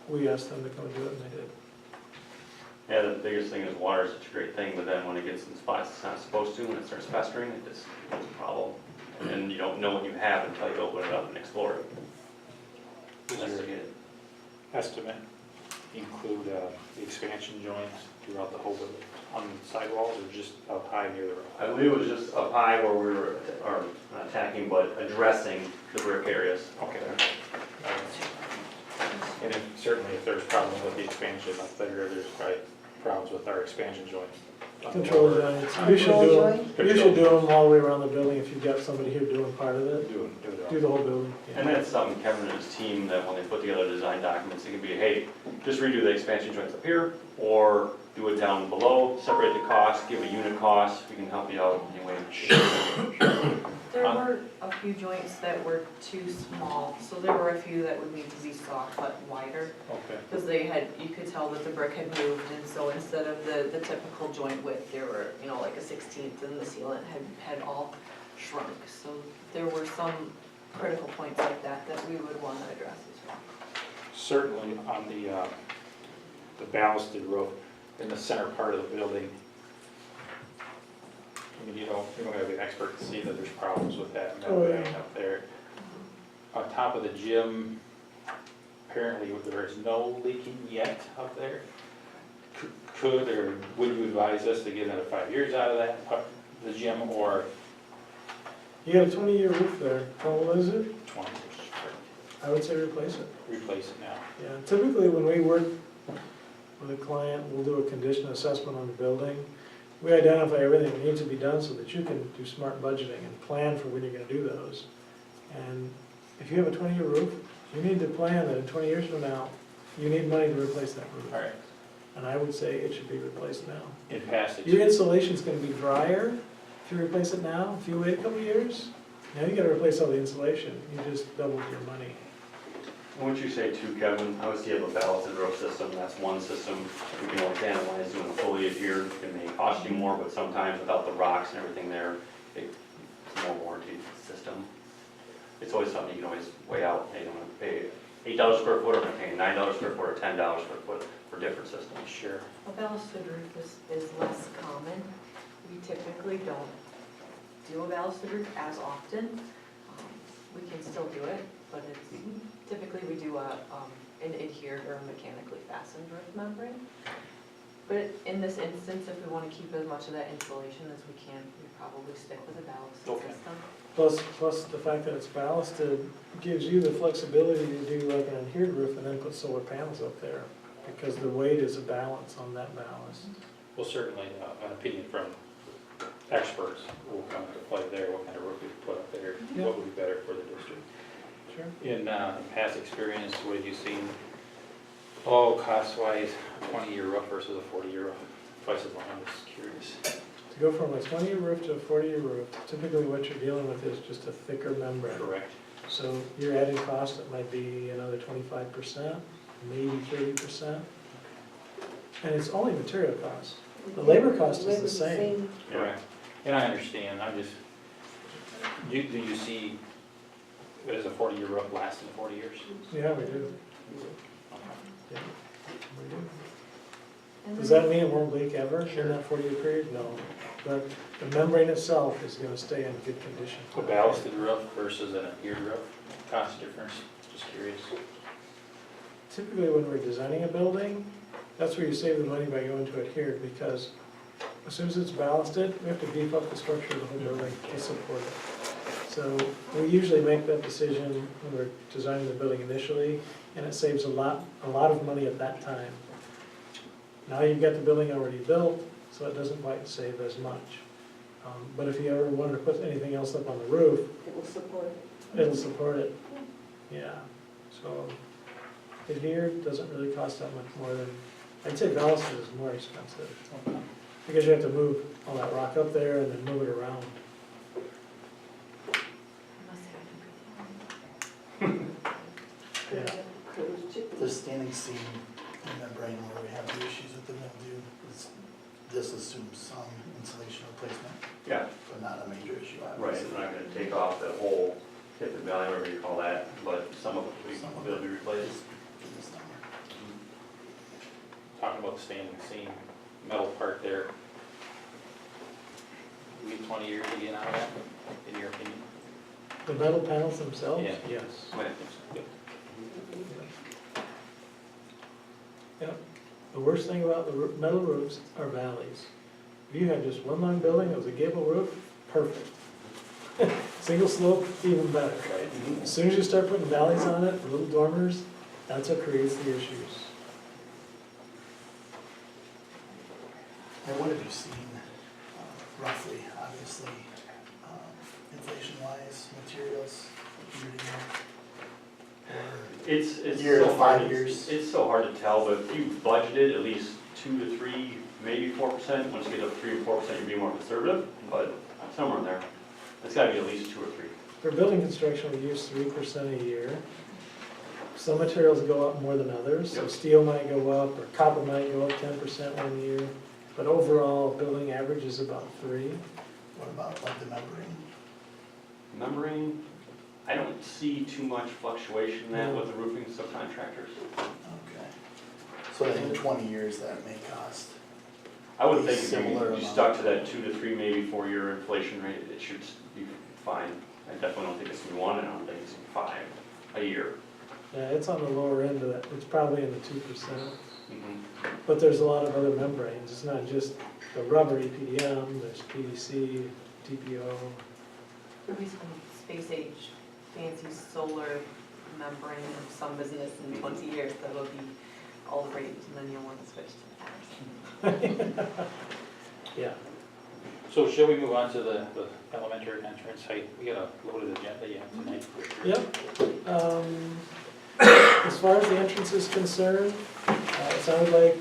We asked them to come and do it, and they did. Yeah, the biggest thing is water is such a great thing, but then when it gets in spots it's not supposed to, when it starts festering, it just becomes a problem. And then you don't know what you have until you open it up and explore it. Does your estimate include the expansion joints throughout the whole building, on the sidewalls, or just up high near the roof? I believe it was just up high where we were, or not attacking, but addressing the brick areas. Okay. And then certainly if there's problems with the expansion up there, there's probably problems with our expansion joints. Control joints. You should do them all the way around the building if you've got somebody here doing part of it. Do the whole building. Yeah. And that's something Kevin and his team, that when they put together design documents, it can be, hey, just redo the expansion joints up here, or do it down below, separate the cost, give a unit cost, we can help you out anyway. There were a few joints that were too small, so there were a few that would need to be saw cut wider. Okay. Because they had, you could tell that the brick had moved, and so instead of the typical joint width, there were, you know, like a 1/16, and the sealant had all shrunk. So there were some critical points like that we would want to address as well. Certainly on the ballasted roof in the center part of the building, I mean, you don't have to be an expert to see that there's problems with that membrane up there. On top of the gym, apparently there is no leaking yet up there. Could or would you advise us to get another 5 years out of that, the gym, or? You got a 20-year roof there. How old is it? 20 years. I would say replace it. Replace it now. Yeah, typically when we work with a client, we'll do a condition assessment on the building. We identify everything that needs to be done so that you can do smart budgeting and plan for when you're gonna do those. And if you have a 20-year roof, you need to plan that in 20 years from now, you need money to replace that roof. All right. And I would say it should be replaced now. In passage. Your insulation's gonna be drier if you replace it now. If you wait a couple years, now you gotta replace all the insulation. You just doubled your money. Wouldn't you say too, Kevin, obviously you have a ballasted roof system, that's one system. We can always analyze doing foliage here, it may cost you more, but sometimes without the rocks and everything there, it's a more warranty system. It's always something you can always weigh out, hey, I'm gonna pay $8 a square foot, or I'm gonna pay $9 a square foot, or $10 a square foot for different systems. Sure. A ballasted roof is less common. We typically don't do a ballasted roof as often. We can still do it, but it's typically we do an adhered or mechanically fastened roof membrane. But in this instance, if we wanna keep as much of that insulation as we can, we probably stick with the ballasted Okay. system. Plus the fact that it's ballasted gives you the flexibility to do like an adhered roof and then put solar panels up there, because the weight is a balance on that ballast. Well, certainly, an opinion from experts will come into play there, what kind of roof we can put up there, Yeah. what would be better for the district. Sure. In past experience, what have you seen, cost-wise, a 20-year roof versus a 40-year roof? Twice as long, I'm just curious. To go from a 20-year roof to a 40-year roof, typically what you're dealing with is just a thicker membrane. Correct. So you're adding cost that might be another 25%, maybe 30%. And it's only material cost. The labor cost is the same. Correct. And I understand, I'm just, do you see it as a 40-year roof lasting 40 years? Yeah, we do. Okay. Yeah, we do. And Does then- that mean it won't leak ever in that 40-year period? No. But the membrane itself is gonna stay in good condition. A ballasted roof versus an adhered roof, cost difference, just curious. Typically, when we're designing a building, that's where you save the money by going to adhered, because as soon as it's ballasted, we have to beef up the structure of the whole building to support it. So we usually make that decision when we're designing the building initially, and it saves a lot of money at that time. Now you've got the building already built, so it doesn't quite save as much. But if you ever wanted to put anything else up on the roof, It will support it. it'll support it. Yeah, so adhered doesn't really cost that much more than, I'd say ballasted is more expensive. Because you have to move all that rock up there and then move it around. Yeah. The standing seam membrane where we have the issues with the mildew, this assumes some insulation replacement, Yeah, but not a major issue, right, obviously. we're not gonna take off the whole hip and valley, whatever you call that, but some of it Some of will be replaced. This summer. Talking about the standing seam, metal part there. We get 20 years to get out of that, in your opinion? The metal panels themselves? Yeah. Yes. Yep. Yep. The worst thing about the metal roofs are valleys. If you had just one long building that was a gable roof, perfect. Single slope, even better. As soon as you start putting valleys on it, little dormers, that's what creates the issues. And what have you seen roughly, obviously, inflation-wise, materials, year to year? Or It's year to so hard, 5 years? it's so hard to tell, but if you budgeted at least 2 to 3, maybe 4%, once you get up to 3 or 4%, you're being more conservative, but somewhere in there. It's gotta be at least 2 or 3. For building construction, we use 3% a year. Some materials go up more than others, so Yep. steel might go up, or copper might go up 10% one year. But overall, building average is about 3. What about like the membrane? Membrane, I don't see too much fluctuation in that with the roofing subcontractors. Okay. So in 20 years, that may cost. I would a think if similar you amount. stuck to that 2 to 3, maybe 4-year inflation rate, it should be fine. I definitely don't think it's gonna be 1, and I don't think it's gonna be 5 a year. Yeah, it's on the lower end of that, it's probably in the 2%. Mhm. But there's a lot of other membranes, it's not just the rubber EPDM, there's PVC, TPO. Maybe some space age, fancy solar membrane of some business in 20 years that'll be all the rage, and then you'll want to switch to that. Yeah. So shall we move on to the elementary entrance height? We got a loaded agenda yet tonight. Yep. As far as the entrance is concerned, it sounded like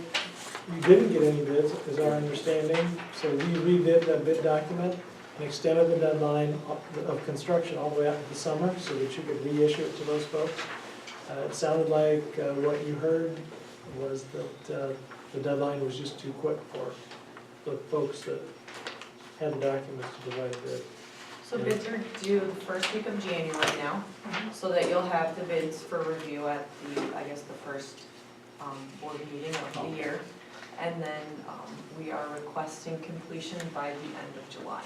you didn't get any bids, is our understanding. So we redid that bid document and extended the deadline of construction all the way out to the summer so that you could reissue it to those folks. It sounded like what you heard was that the deadline was just too quick for the folks that had the documents to provide a bid. So bids are due the first week of January now, so that you'll have the bids for review at the, I guess, the first board meeting of the year. And then we are requesting completion by the end of July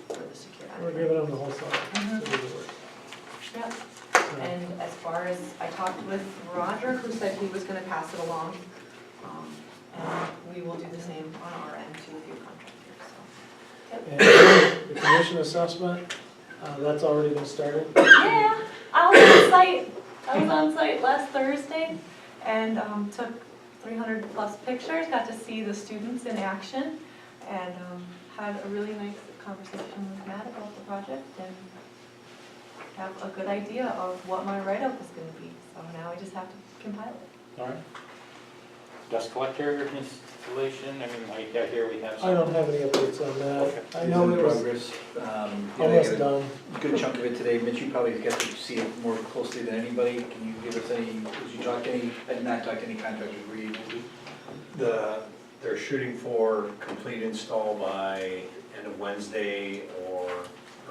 for the secure We're entrance. giving them the whole summer to do the work. Yep. So- And as far as, I talked with Roger, who said he was gonna pass it along. And we will do the same on our end to a few contractors, so. And the condition assessment, that's already been started? Yeah, I was on site last Thursday and took 300 plus pictures, got to see the students in action, and had a really nice conversation with Matt about the project and have a good idea of what my write-up is going to be. So now I just have to compile it. All right. Dust collector installation, I mean, I hear we have some. I don't have any updates on that. Okay. I know It's it in was progress. almost done. Good chunk of it today. Mitch, you probably get to see it more closely than anybody. Can you give us any, did you talk to any, I did not talk to any contractors, were you able to? They're shooting for complete install by end of Wednesday or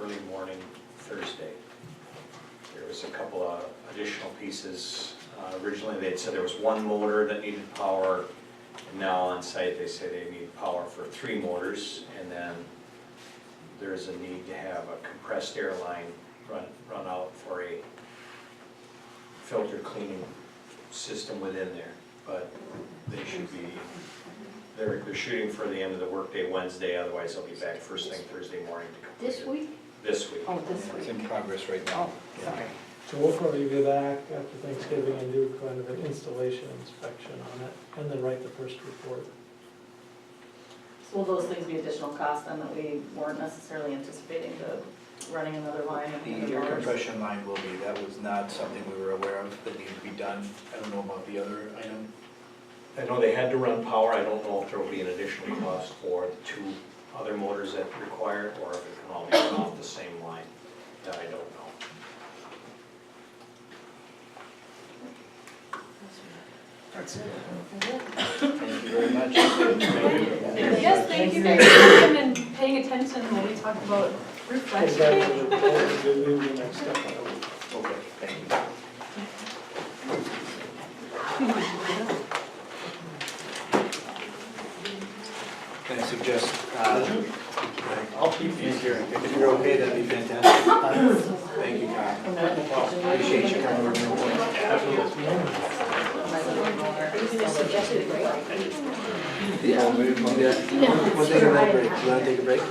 early morning Thursday. There was a couple of additional pieces. Originally, they'd said there was one motor that needed power, and now on site, they say they need power for 3 motors, and then there's a need to have a compressed air line run out for a filter cleaning system within there. But they should be, they're shooting for the end of the workday Wednesday, otherwise they'll be back first thing Thursday morning to complete This it. week? This week. Oh, this It's week. in progress right now. Oh, sorry. So we'll probably be back after Thanksgiving and do kind of an installation inspection on it, and then write the first report. So will those things be additional costs then that we weren't necessarily anticipating, the running another line of The air compression line will be, that was not something we were aware of that needed to be done. I don't know about the other item. I know they had to run power. I don't know if there will be an additional cost for the 2 other motors that require, or if it can all be run off the same line. That I don't know. That's it. Thank you very much. Yes, thank you for your time and paying attention when we talked about roof Okay, flashing. we'll do the next step. Okay, thank you. Can I suggest, I'll keep these here. if you're okay, that'd be fantastic. Thank you, Kyle. Appreciate you coming over. Yeah, we'll do that. We'll take a little break. You wanna take a break?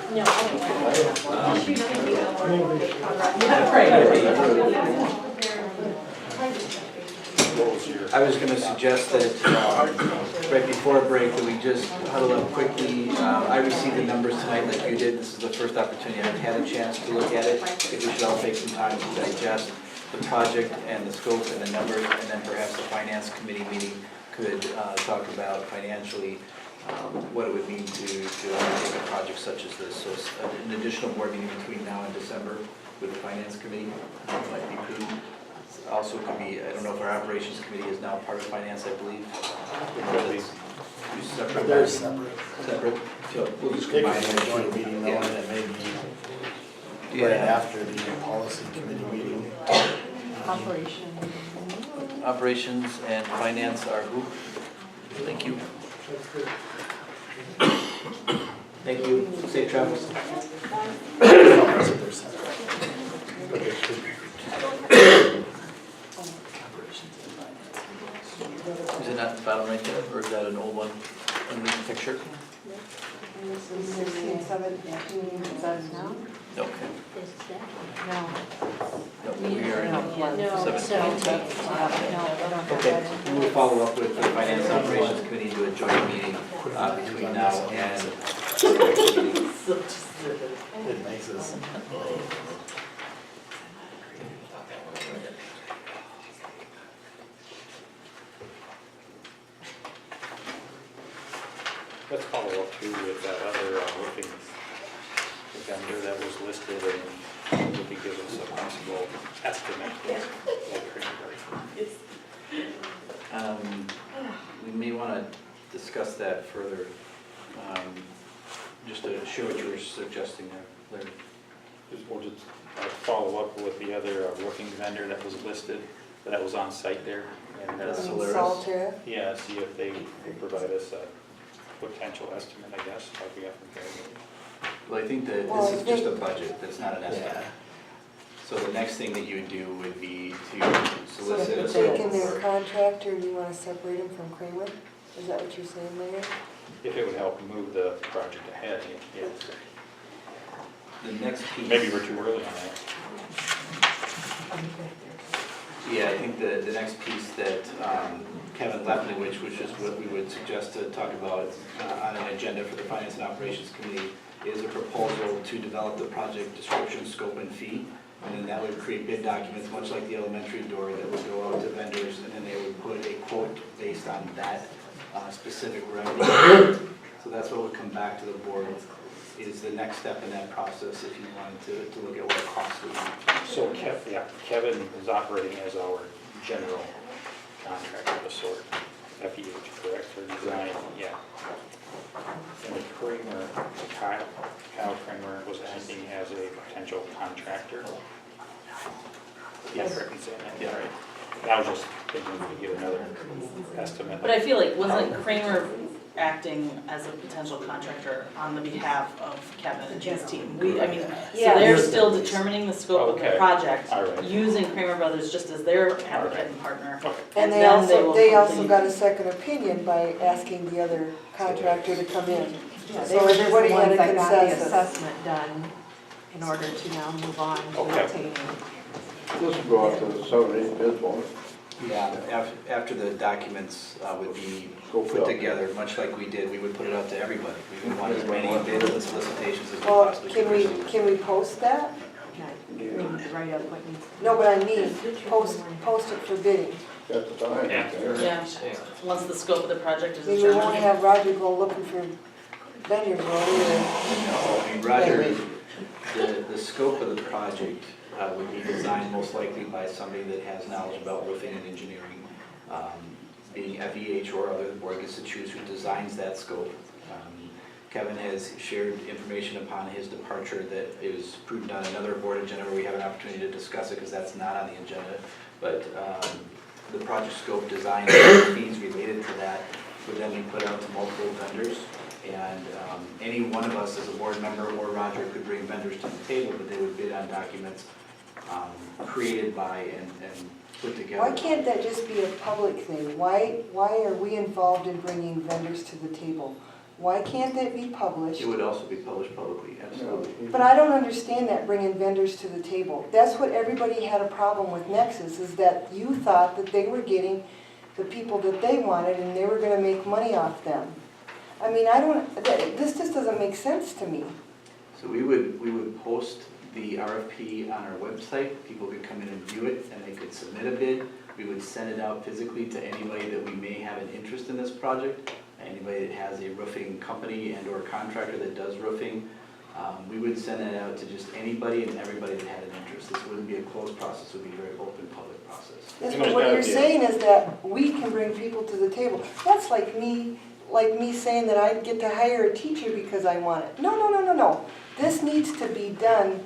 I was gonna suggest that, right before break, that we just huddle up quickly. I received the numbers tonight like you did. This is the first opportunity I've had a chance to look at it. I think we should all take some time to digest the project and the scope and the numbers, and then perhaps the finance committee meeting could talk about financially what it would mean to undertake a project such as this. So an additional board meeting between now and December with the finance committee might be prudent. Also could be, I don't know if our operations committee is now part of finance, I believe. Separate. They're separate. Separate, so we'll just They combine could be a joint it. meeting though, Yeah. and it may be Yeah. right after the policy committee meeting. Operations and finance are who? Thank you. Thank you. Safe travels. They're separate. But they should be. Is it not at the bottom right there, or is that an old one underneath the picture? 16, 17, is that now? Okay. No. No, we are in No, 17. No, Okay, we'll follow up with the finance operations committee, do a joint meeting between now and the next meeting. It makes us. Let's follow up too with that other roofing vendor that was listed, and we could give us a possible estimate. We may want to discuss that further, just to show what you were suggesting there, Larry. We'll just follow up with the other roofing vendor that was listed, that was on site there. And Solaris. Solitaire? yeah, see if they could provide us a potential estimate, I guess, like we have from Gary. Well, I think that Well, this is I just a think- budget, that's not an estimate. So the next thing that you would do would be to So solicit a if scope they can their for. contractor, do you wanna separate them from Kramer? Is that what you're saying, Larry? If it would help move the project ahead, yeah. The next piece. Maybe we're too early on that. Yeah, I think the next piece that Kevin left me, which is what we would suggest to talk about on an agenda for the Finance and Operations Committee, is a proposal to develop the project description, scope, and fee. And then that would create bid documents, much like the elementary door, that would go out to vendors, and then they would put a quote based on that specific revenue. So that's what would come back to the board, is the next step in that process if you wanted to look at what it costs would be. So Kevin is operating as our general contractor of the sort, FEH, correct, or design, yeah. And Kramer, Kyle Kramer was acting as a potential contractor. Yes, correct in saying that, yeah, right. I was just thinking we could get another estimate. But I feel like, wasn't Kramer acting as a potential contractor on the behalf of Kevin and his team? So they're still determining the scope of the project, using Kramer Brothers just as their advocate and partner. And they also got a second opinion by asking the other contractor to come in. Yeah, So everybody had a that got the consensus. assessment done in order to now move on to obtaining. This will go out to 7, 8 bids, won't it? Yeah, after the documents would be put together, much like we did, we would put it out to everybody. We would want as many bids and solicitations as we Well, possibly could. can we post that? Write up what needs. No, but I mean, post it for bidding. Got the time. Yeah, once the scope of the project is I mean, we won't determined. have Roger go looking for vendors, will we? No, I mean, Roger, the scope of the project would be designed most likely by somebody that has knowledge about roofing and engineering, being FEH or other, the board gets to choose who designs that scope. Kevin has shared information upon his departure that is prudent on another board agenda where we have an opportunity to discuss it because that's not on the agenda. But the project scope design and fees related to that would then be put out to multiple vendors. And any one of us as a board member or Roger could bring vendors to the table, but they would bid on documents created by and put together. Why can't that just be a public thing? Why are we involved in bringing vendors to the table? Why can't that be published? It would also be published publicly, absolutely. But I don't understand that, bringing vendors to the table. That's what everybody had a problem with Nexus, is that you thought that they were getting the people that they wanted and they were gonna make money off them. I mean, this just doesn't make sense to me. So we would post the RFP on our website. People could come in and view it and they could submit a bid. We would send it out physically to anybody that we may have an interest in this project. Anybody that has a roofing company and or contractor that does roofing, we would send it out to just anybody and everybody that had an interest. This wouldn't be a closed process, it would be a very open public process. Yes, but what you're saying is that we can bring people to the table. That's like me saying that I'd get to hire a teacher because I want it. No. This needs to be done,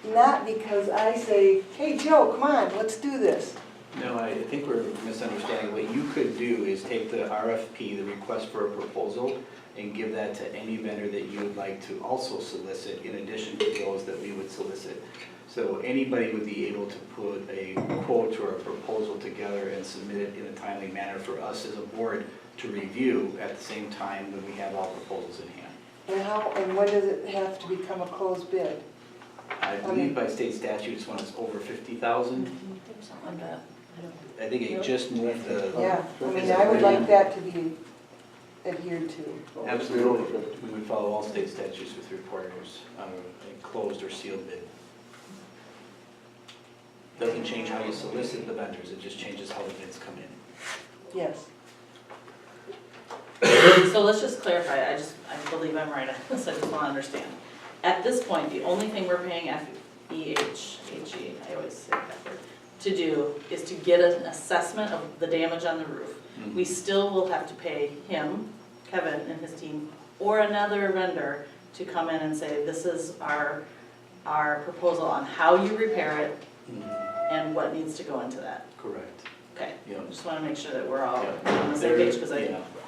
not because I say, hey Joe, come on, let's do this. No, I think we're misunderstanding. What you could do is take the RFP, the request for a proposal, and give that to any vendor that you would like to also solicit in addition to those that we would solicit. So anybody would be able to put a quote or a proposal together and submit it in a timely manner for us as a board to review at the same time when we have all proposals in hand. And when does it have to become a closed bid? I believe by state statutes when it's over 50,000. Something like that. I think it just moved the. Yeah, I mean, I would like that to be adhered to. Absolutely. We would follow all state statutes with requirements on a closed or sealed bid. Doesn't change how you solicit the vendors, it just changes how the bids come in. Yes. So let's just clarify, I believe I'm right on this, I just want to understand. At this point, the only thing we're paying FEH, I always say that word, to do is to get an assessment of the damage on the roof. Mm-hmm. We still will have to pay him, Kevin and his team, or another vendor to come in and say, this is our proposal on how you repair it and what needs to go into that. Correct. Okay, Yeah. just want to make sure that we're all on the same page, because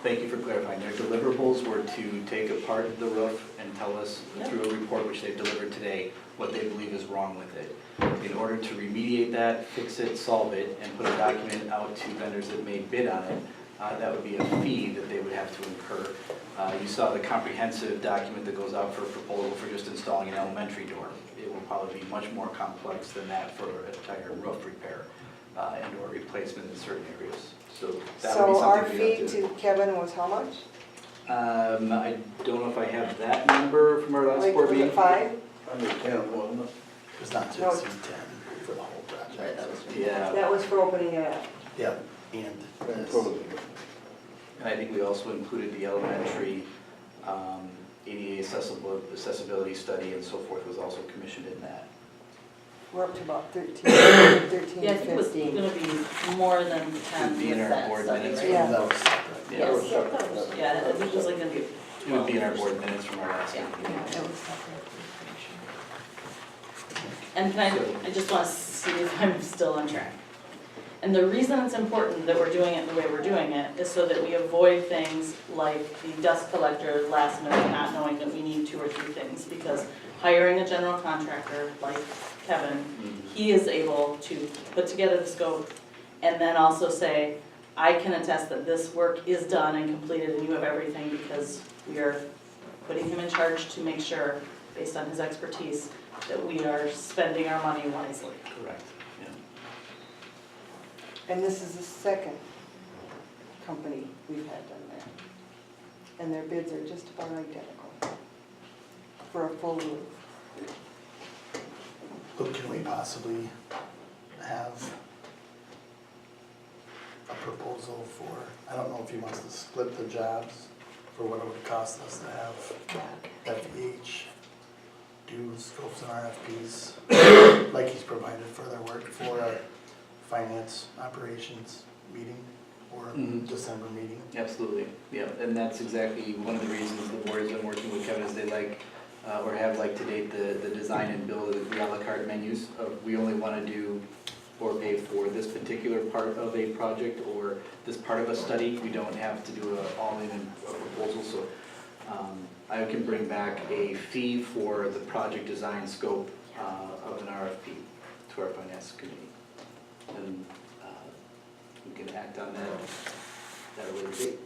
Thank you for clarifying. Their deliverables were to take apart the roof and tell us through a report, which they've delivered today, what they believe is wrong with it. In order to remediate that, fix it, solve it, and put a document out to vendors that may bid on it, that would be a fee that they would have to incur. You saw the comprehensive document that goes out for a proposal for just installing an elementary door. It will probably be much more complex than that for an entire roof repair and or replacement in certain areas. So that would be So our something we'd fee have to Kevin was how much? I don't know if I have that number from our last Like, board was meeting. it 5? Under 10, wasn't it? It was not to No. exceed 10 for the whole project. Yeah, That was for opening it up. Yeah, and And this. closing. and I think we also included the elementary ADA accessibility study and so forth was also commissioned in that. We're up to about 13, Yeah, I think it was 15. gonna be more than 10 Would be in with our that board study, minutes. right? Yeah. That was separate. Yeah, That was Yes. separate. Yeah, I think it was like gonna be. it would be in our board minutes from our last Yeah. meeting. That was separate. And can I just wanna see if I'm still on track. And the reason it's important that we're doing it the way we're doing it is so that we avoid things like the dust collector last minute not knowing that we need 2 or 3 things. Because hiring a general contractor like Kevin, he is able to put together the scope and then also say, I can attest that this work is done and completed and you have everything because we are putting him in charge to make sure, based on his expertise, that we are spending our money wisely. Correct, yeah. And this is the second company we've had done that. And their bids are just about identical for a full roof. But can we possibly have a proposal for, I don't know if he wants to split the jobs for what it would cost us to have FEH do scopes and RFPs, like he's provided for their work for a finance operations meeting or Mhm. December meeting. Absolutely, yeah, and that's exactly one of the reasons the board has been working with Kevin is they like, or have like to date, the design and build of the a la carte menus. We only want to do or pay for this particular part of a project or this part of a study. We don't have to do an all-in proposal, so I can bring back a fee for the project design scope of an RFP to our finance committee. And we can act on that at a later date.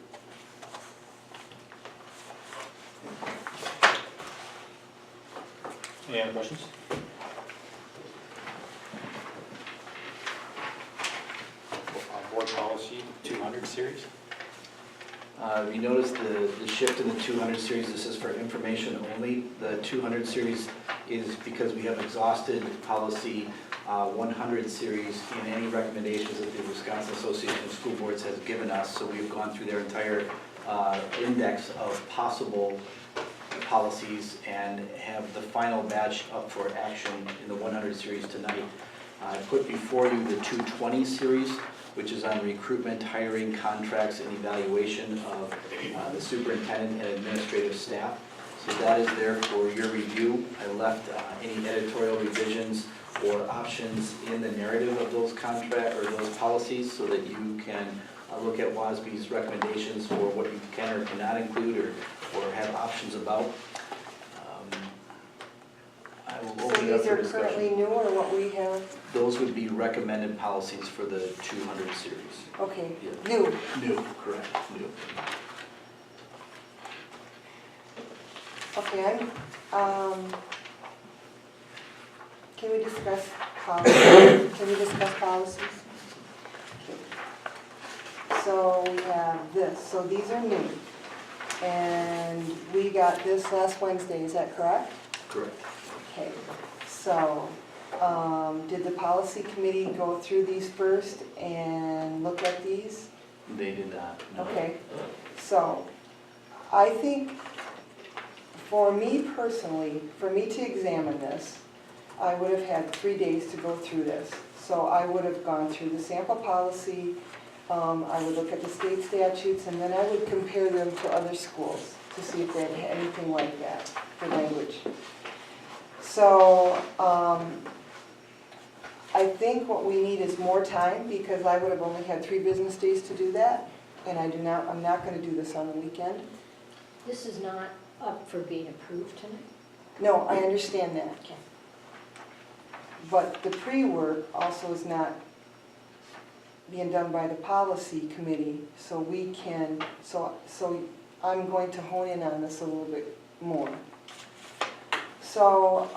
Any other questions? Board policy 200 series? You notice the shift in the 200 series, this is for information only. The 200 series is because we have exhausted policy 100 series in any recommendations that the Wisconsin Association of School Boards has given us. So we've gone through their entire index of possible policies and have the final batch up for action in the 100 series tonight. I put before you the 220 series, which is on recruitment, hiring, contracts, and evaluation of the superintendent and administrative staff. So that is there for your review. I left any editorial revisions or options in the narrative of those contract or those policies so that you can look at WASB's recommendations for what you can or cannot include or have options about. I will So open it up these for are currently discussion. new or what we have? Those would be recommended policies for the 200 series. Okay, Yeah. new. New, correct, new. Okay, can we discuss policies? Can we discuss policies? Okay. So we have this, so these are new. And we got this last Wednesday, is that correct? Correct. Okay, so, did the policy committee go through these first and look at these? They did not, no. Okay, so, I think, for me personally, for me to examine this, I would have had 3 days to go through this. So I would have gone through the sample policy, I would look at the state statutes, and then I would compare them to other schools to see if they had anything like that for language. So, I think what we need is more time, because I would have only had 3 business days to do that, and I'm not gonna do this on the weekend. This is not up for being approved tonight? No, I understand that. Okay. But the pre-work also is not being done by the policy committee, so we can, so I'm going to hone in on this a little bit more. So,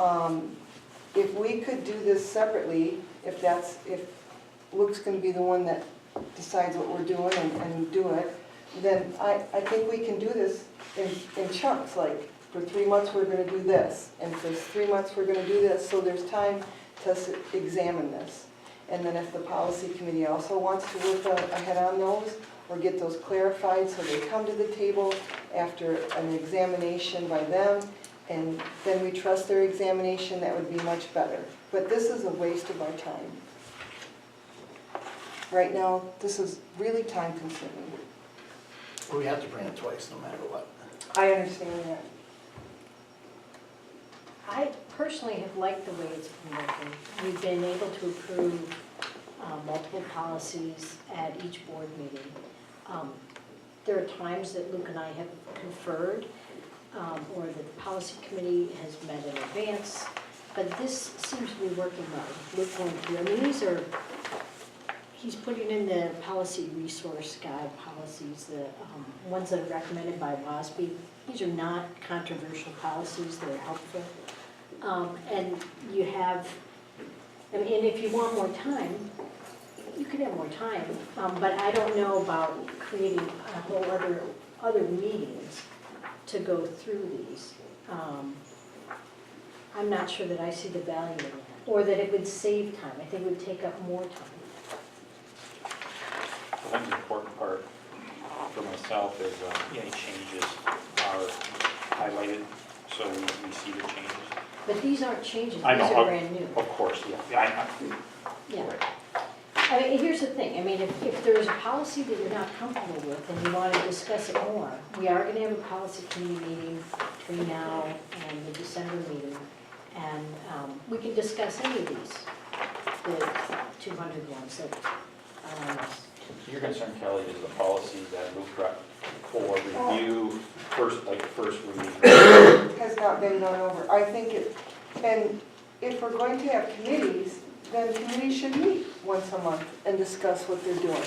if we could do this separately, if Luke's gonna be the one that decides what we're doing and do it, then I think we can do this in chunks, like, for 3 months we're gonna do this, and for 3 months we're gonna do this, so there's time to examine this. And then if the policy committee also wants to work ahead on those, or get those clarified, so they come to the table after an examination by them, and then we trust their examination, that would be much better. But this is a waste of our time. Right now, this is really time consuming. We have to bring it twice, no matter what. I understand that. I personally have liked the way it's been working. We've been able to approve multiple policies at each board meeting. There are times that Luke and I have conferred, or that the policy committee has met in advance, but this seems to be working well. Luke going through, I mean, he's putting in the policy resource guide policies, the ones that are recommended by WASB. These are not controversial policies, they're helpful. And you have, I mean, and if you want more time, you can have more time, but I don't know about creating a whole other meetings to go through these. I'm not sure that I see the value in that, or that it would save time. I think it would take up more time. I think the important part for myself is any changes are highlighted, so we see the changes. But these aren't changes, these I know, are brand new. Of course, yeah. Yeah. Right. I mean, here's the thing, I mean, if there's a policy that you're not comfortable with and you want to discuss it more, we are going to have a policy committee meeting between now and the December meeting, and we can discuss any of these, the 200 ones that are on this. Your concern, Kelly, is the policy that Luke brought for review, first reading. Has not been gone over. I think and if we're going to have committees, then committees should meet once a month and discuss what they're doing.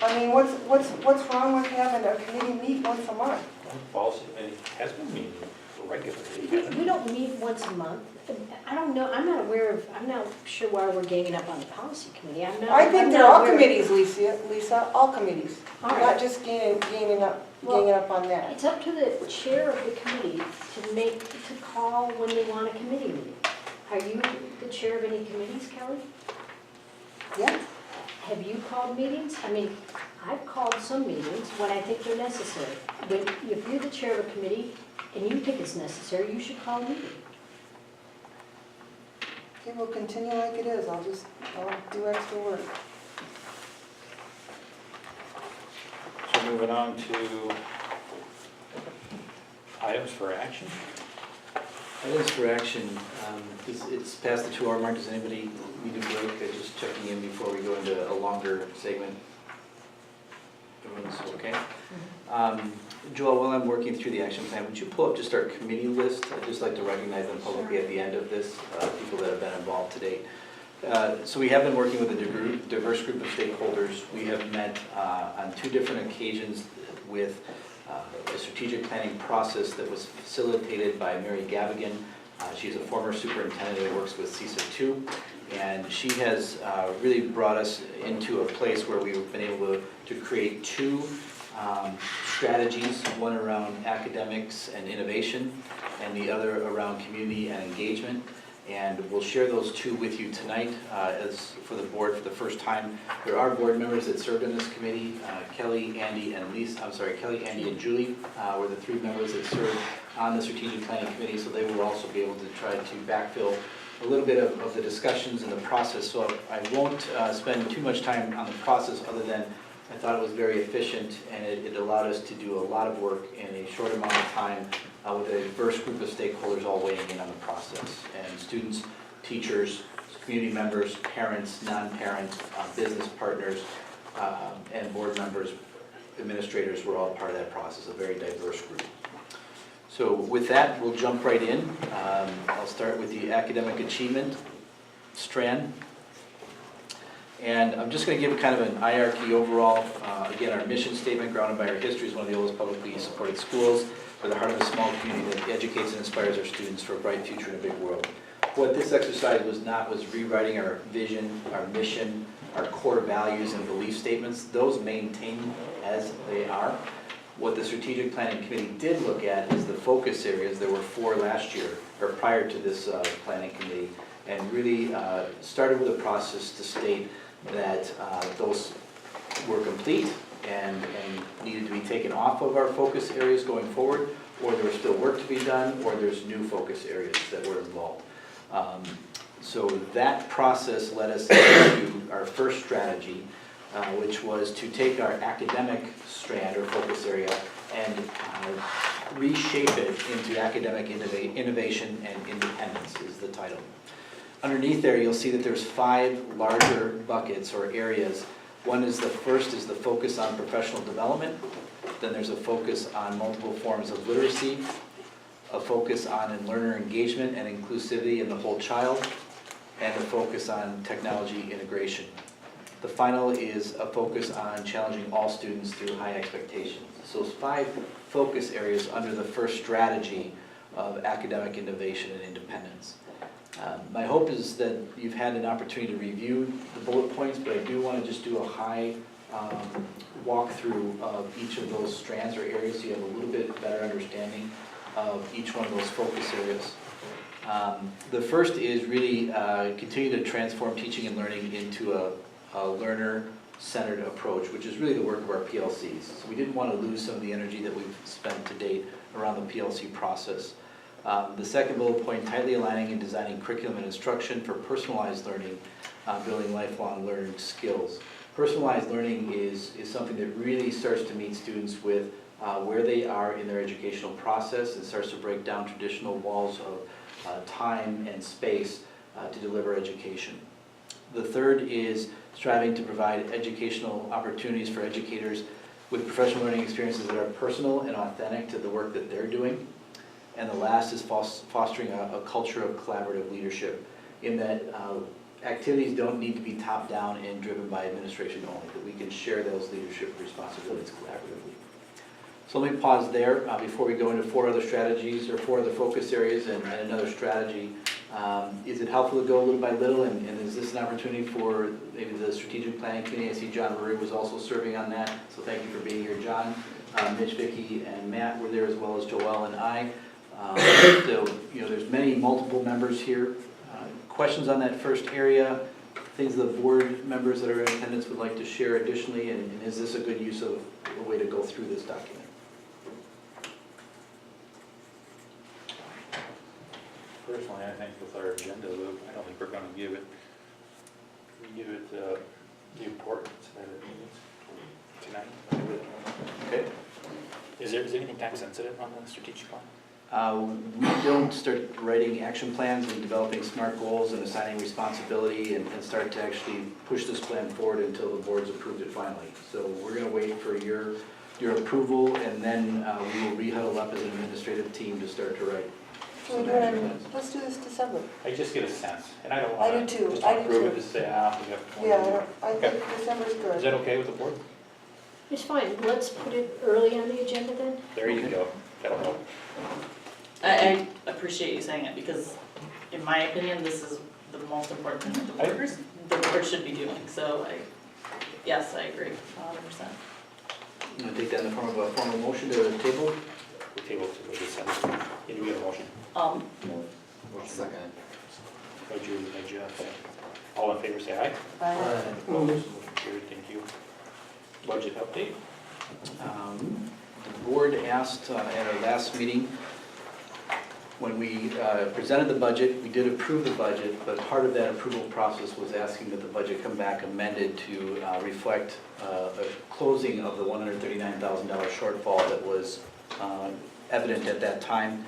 I mean, what's wrong with having a committee meet once a month? The policy committee has been meeting regularly. We don't meet once a month. I don't know, I'm not sure why we're ganging up on the policy committee. I think they're all committees, Lisa, all committees. All Not right. just ganging up on that. It's up to the chair of the committee to call when they want a committee meeting. Are you the chair of any committees, Kelly? Yeah. Have you called meetings? I mean, I've called some meetings when I think they're necessary. But if you're the chair of a committee and you think it's necessary, you should call a meeting. Okay, we'll continue like it is. I'll do extra work. So moving on to items for action. Items for action, it's past the 2-hour mark. Does anybody need a break? Just checking in before we go into a longer segment. Everyone's okay? Joel, while I'm working through the action plan, would you pull up just our committee list? I'd just like to recognize them publicly at the end of this, people that have been involved to date. So we have been working with a diverse group of stakeholders. We have met on 2 different occasions with a strategic planning process that was facilitated by Mary Gavigan. She's a former superintendent who works with CISA 2, and she has really brought us into a place where we've been able to create 2 strategies, one around academics and innovation, and the other around community and engagement. And we'll share those 2 with you tonight as for the board for the first time. There are board members that served in this committee. Kelly, Andy, and Julie were the 3 members that served on the strategic planning committee, so they will also be able to try to backfill a little bit of the discussions and the process. So I won't spend too much time on the process other than I thought it was very efficient, and it allowed us to do a lot of work in a short amount of time with a diverse group of stakeholders all weighing in on the process. And students, teachers, community members, parents, non-parents, business partners, and board members, administrators were all part of that process, a very diverse group. So with that, we'll jump right in. I'll start with the academic achievement strand. And I'm just going to give kind of an hierarchy overall. Again, our mission statement, grounded by our history, is one of the oldest publicly supported schools. We're the heart of a small community that educates and inspires our students for a bright future in a big world. What this exercise was not was rewriting our vision, our mission, our core values and belief statements. Those maintain as they are. What the strategic planning committee did look at is the focus areas. There were 4 last year, or prior to this planning committee, and really started with a process to state that those were complete and needed to be taken off of our focus areas going forward, or there was still work to be done, or there's new focus areas that were involved. So that process led us into our first strategy, which was to take our academic strand or focus area and reshape it into academic innovation and independence is the title. Underneath there, you'll see that there's 5 larger buckets or areas. One is the first is the focus on professional development. Then there's a focus on multiple forms of literacy, a focus on learner engagement and inclusivity in the whole child, and a focus on technology integration. The final is a focus on challenging all students through high expectations. So those 5 focus areas under the first strategy of academic innovation and independence. My hope is that you've had an opportunity to review the bullet points, but I do want to just do a high walkthrough of each of those strands or areas so you have a little bit better understanding of each one of those focus areas. The first is really continue to transform teaching and learning into a learner-centered approach, which is really the work of our PLCs. So we didn't want to lose some of the energy that we've spent to date around the PLC process. The second bullet point, tightly aligning and designing curriculum and instruction for personalized learning, building lifelong learning skills. Personalized learning is something that really starts to meet students with where they are in their educational process and starts to break down traditional walls of time and space to deliver education. The third is striving to provide educational opportunities for educators with professional learning experiences that are personal and authentic to the work that they're doing. And the last is fostering a culture of collaborative leadership, in that activities don't need to be top-down and driven by administration only, that we can share those leadership responsibilities collaboratively. So let me pause there before we go into 4 other strategies or 4 other focus areas and another strategy. Is it helpful to go little by little, and is this an opportunity for maybe the strategic planning committee? I see John Murray was also serving on that, so thank you for being here, John. Mitch, Vicki, and Matt were there, as well as Joelle and I. So, there's multiple members here. Questions on that first area, things the board members that are in attendance would like to share additionally, and is this a good use of a way to go through this document? Personally, I think with our agenda, Luke, I don't think we're gonna give it the importance that it needs tonight. Okay. Is there anything time sensitive on the strategic plan? We don't start writing action plans and developing SMART goals and assigning responsibility and start to actually push this plan forward until the board's approved it finally. So we're going to wait for your approval, and then we will re-huddle up as an administrative team to start to write. Let's do this December. I just get a sense, and I don't I want do to too. just I do approve it, too. just say, we have. Yeah, I Okay. think December's good. Is that okay with the board? It's fine, let's put it early on the agenda then. There you go, that'll help. I appreciate you saying it, because in my opinion, this is the most important thing that the board should be doing, so yes, I agree, 100%. I'm going to take that in the form of a formal motion to table. The table to December. Do we have a motion? Second. By Julie, by Jeff. All in favor, say aye. Aye. Opposed, motion carried, thank you. Budget update. The board asked at our last meeting, when we presented the budget, we did approve the budget, but part of that approval process was asking that the budget come back amended to reflect a closing of the $139,000 shortfall that was evident at that time.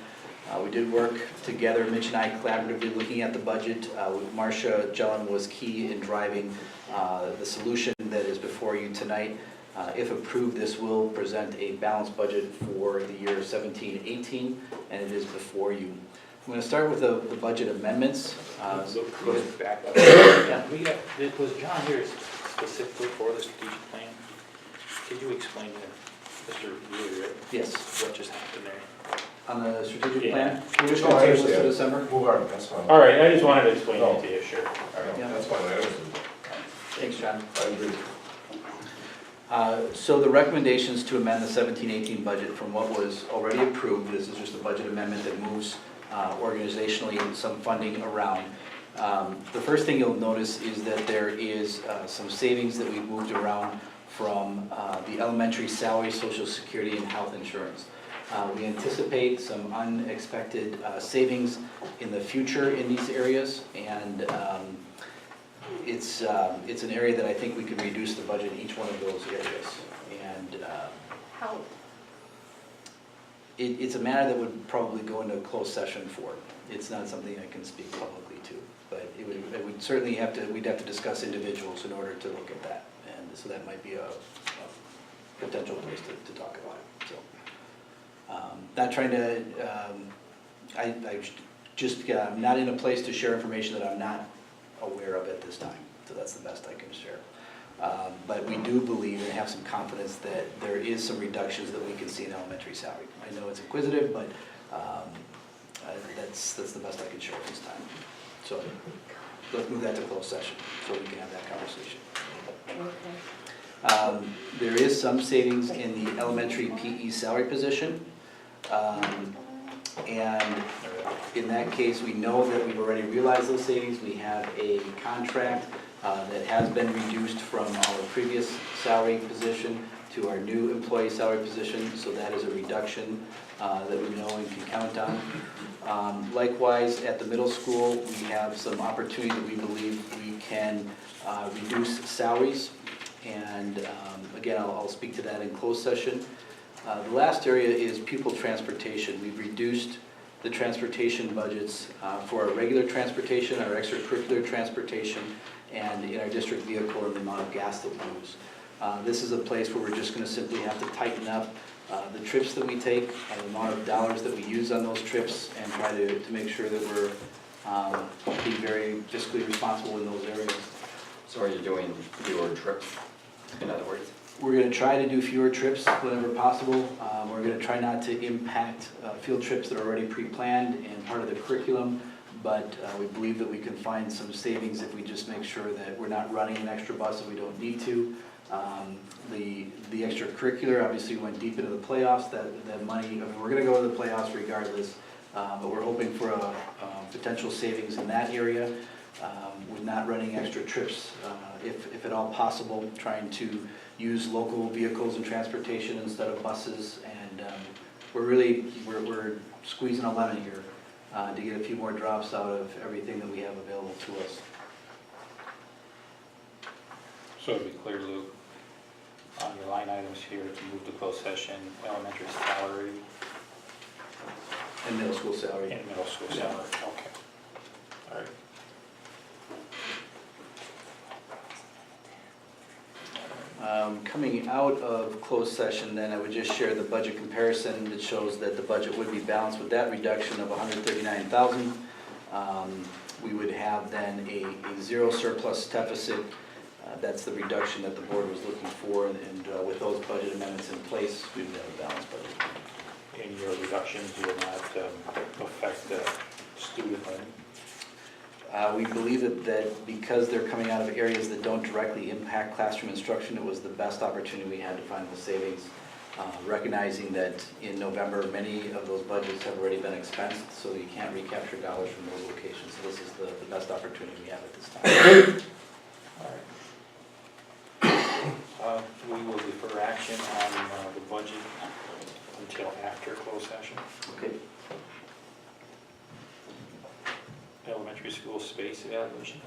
We did work together, Mitch and I collaboratively looking at the budget. Marcia Jelen was key in driving the solution that is before you tonight. If approved, this will present a balanced budget for the year 17-18, and it is before you. I'm going to start with the budget amendments. So Go ahead. back up. Yeah. Was John here specifically for the strategic plan? Could you explain to Mr. Wheeler Yes. what just happened there? On the strategic Yeah. plan, we're just going to table this to December. Move on, that's fine. All right, I just wanted to explain it to you, sure. All right, Yeah. that's fine, I understand. Thanks, John. I agree. So the recommendations to amend the 17-18 budget from what was already approved, this is just a budget amendment that moves organizationally some funding around. The first thing you'll notice is that there is some savings that we've moved around from the elementary salary, social security, and health insurance. We anticipate some unexpected savings in the future in these areas, and it's an area that I think we can reduce the budget in each one of those areas. And How, it's a matter that would probably go into a closed session for. It's not something I can speak publicly to, but it would certainly we'd have to discuss individuals in order to look at that. And so that might be a potential place to talk about it, so. Not trying to, I'm not in a place to share information that I'm not aware of at this time, so that's the best I can share. But we do believe and have some confidence that there is some reductions that we can see in elementary salary. I know it's inquisitive, but that's the best I can share at this time. So let's move that to closed session so we can have that conversation. There is some savings in the elementary PE salary position. And in that case, we know that we've already realized those savings. We have a contract that has been reduced from our previous salary position to our new employee salary position, so that is a reduction that we know and can count on. Likewise, at the middle school, we have some opportunity that we believe we can reduce salaries, and again, I'll speak to that in closed session. The last area is pupil transportation. We've reduced the transportation budgets for our regular transportation, our extracurricular transportation, and in our district vehicle and the amount of gas that we use. This is a place where we're just going to simply have to tighten up the trips that we take, and the amount of dollars that we use on those trips, and try to make sure that we're being very fiscally responsible in those areas. So are you doing fewer trips, in other words? We're going to try to do fewer trips whenever possible. We're going to try not to impact field trips that are already pre-planned and part of the curriculum, but we believe that we can find some savings if we just make sure that we're not running an extra bus if we don't need to. The extracurricular, obviously went deep into the playoffs, that money, I mean, we're going to go to the playoffs regardless, but we're hoping for a potential savings in that area. With not running extra trips, if at all possible, trying to use local vehicles and transportation instead of buses, and we're squeezing a lemon here to get a few more drops out of everything that we have available to us. So to be clear, Luke, on your line items here, to move to closed session, elementary salary. And middle school salary. And middle school salary, okay. All right. Coming out of closed session, then I would just share the budget comparison that shows that the budget would be balanced with that reduction of $139,000. We would have then a zero surplus deficit. That's the reduction that the board was looking for, and with those budget amendments in place, we would have a balanced budget. And your reductions will not affect the student learning? We believe that because they're coming out of areas that don't directly impact classroom instruction, it was the best opportunity we had to find the savings, recognizing that in November, many of those budgets have already been expensed, so you can't recapture dollars from those locations. So this is the best opportunity we have at this time. All right. We will defer action on the budget until after closed session. Okay. Elementary school space evaluation.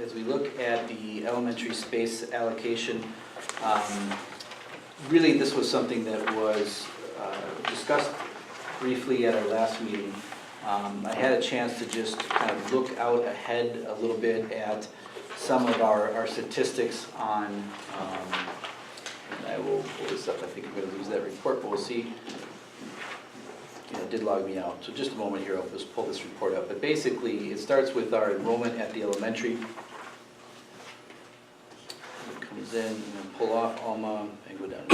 As we look at the elementary space allocation, really this was something that was discussed briefly at our last meeting. I had a chance to just kind of look out ahead a little bit at some of our statistics on And I will pull this up, I think I'm gonna lose that report, but we'll see. It did log me out, so just a moment here, I'll just pull this report up. But basically, it starts with our enrollment at the elementary. It comes in, and then pull off Alma, and go down.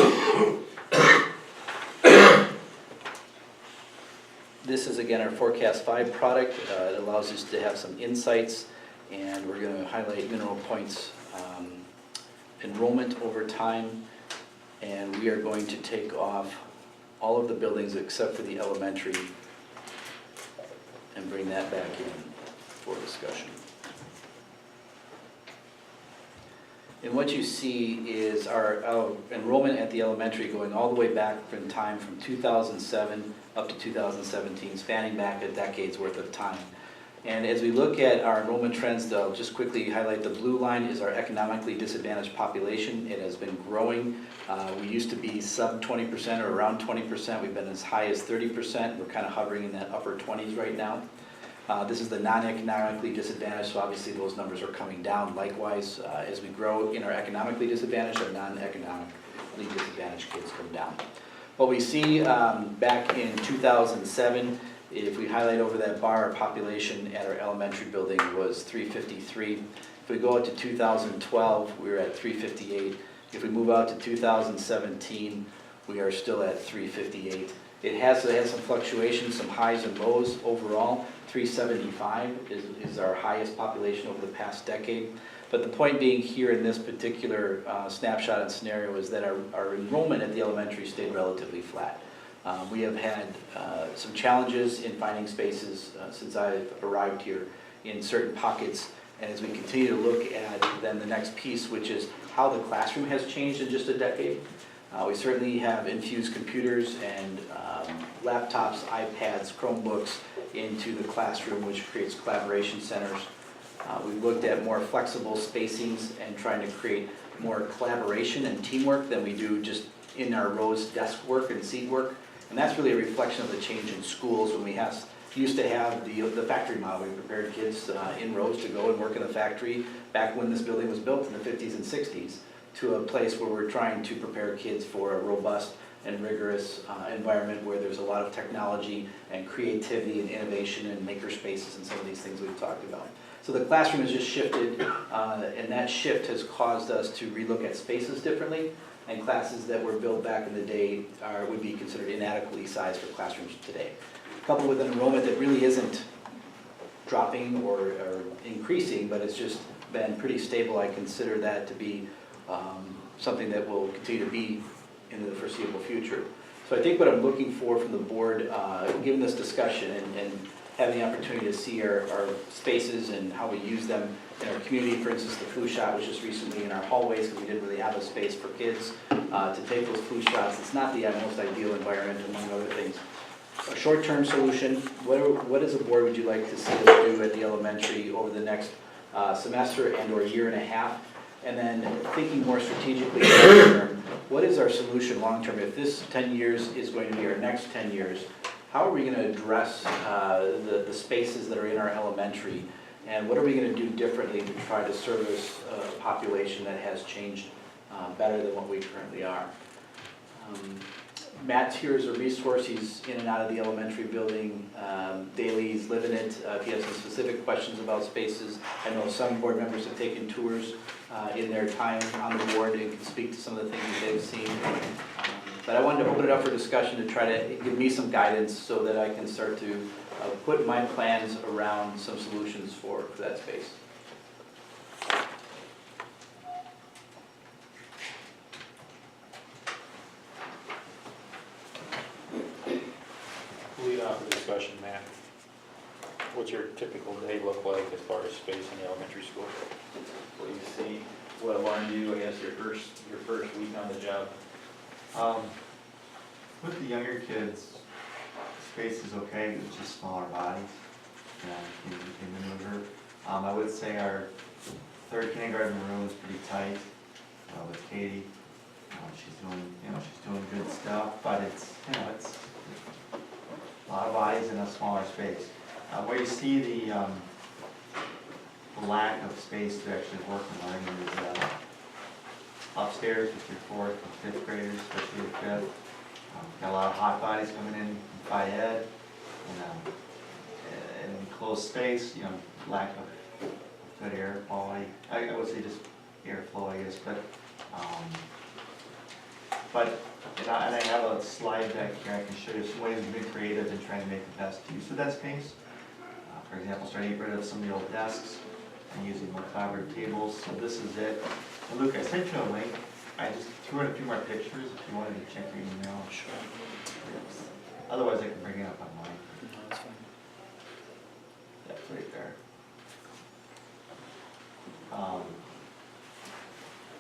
This is again our Forecast 5 product. It allows us to have some insights, and we're gonna highlight Mineral Point's enrollment over time, and we are going to take off all of the buildings except for the elementary and bring that back in for discussion. And what you see is our enrollment at the elementary going all the way back in time from 2007 up to 2017, spanning back a decade's worth of time. And as we look at our enrollment trends, I'll just quickly highlight the blue line is our economically disadvantaged population. It has been growing. We used to be sub 20% or around 20%. We've been as high as 30%. We're kind of hovering in that upper 20s right now. This is the non-economically disadvantaged, so obviously those numbers are coming down. Likewise, as we grow in our economically disadvantaged, our non-economically disadvantaged kids come down. What we see back in 2007, if we highlight over that bar, our population at our elementary building was 353. If we go out to 2012, we were at 358. If we move out to 2017, we are still at 358. It has some fluctuations, some highs and lows overall. 375 is our highest population over the past decade. But the point being here in this particular snapshot and scenario is that our enrollment at the elementary stayed relatively flat. We have had some challenges in finding spaces since I've arrived here in certain pockets. And as we continue to look at then the next piece, which is how the classroom has changed in just a decade. We certainly have infused computers and laptops, iPads, Chromebooks into the classroom, which creates collaboration centers. We've looked at more flexible spacings and trying to create more collaboration and teamwork than we do just in our rows desk work and seat work. And that's really a reflection of the change in schools when we used to have the factory model. We prepared kids in rows to go and work in the factory back when this building was built in the 50s and 60s to a place where we're trying to prepare kids for a robust and rigorous environment where there's a lot of technology and creativity and innovation and maker spaces and some of these things we've talked about. So the classroom has just shifted, and that shift has caused us to relook at spaces differently, and classes that were built back in the day would be considered inadequately sized for classrooms today. Coupled with an enrollment that really isn't dropping or increasing, but it's just been pretty stable, I consider that to be something that will continue to be in the foreseeable future. So I think what I'm looking for from the board, given this discussion and having the opportunity to see our spaces and how we use them in our community. For instance, the flu shot was just recently in our hallways because we didn't really have a space for kids to take those flu shots. It's not the most ideal environment, among other things. A short-term solution, what as a board would you like to see us do at the elementary over the next semester and or year and a half? And then thinking more strategically long-term, what is our solution long-term? If this 10 years is going to be our next 10 years, how are we going to address the spaces that are in our elementary? And what are we going to do differently to try to service a population that has changed better than what we currently are? Matt's here as a resource. He's in and out of the elementary building daily. He's living it. If you have some specific questions about spaces, I know some board members have taken tours in their time on the board and can speak to some of the things that they've seen. But I wanted to open it up for discussion to try to give me some guidance so that I can start to put my plans around some solutions for that space. Lead off the discussion, Matt. What's your typical day look like as far as space in the elementary school? What you see, what I want to do, I guess, your first week on the job. With the younger kids, space is okay, it's just smaller bodies, and you can maneuver. I would say our third kindergarten room is pretty tight with Katie. She's doing good stuff, but it's a lot of bodies in a smaller space. Where you see the lack of space to actually work and learn is upstairs with your fourth and fifth graders, especially your fifth. Got a lot of hot bodies coming in from Phi Ed, and enclosed space, lack of good air quality. I would say just airflow, I guess, and I have a slide deck here. I can show you some ways we've been creative in trying to make the best use of that space. For example, starting to get rid of some of the old desks and using more collaborative tables. So this is it. And Luke, I sent you a link. I just threw in a few more pictures if you wanted to check your email. Sure. Otherwise, I can bring it up online. No, that's fine. That's right there.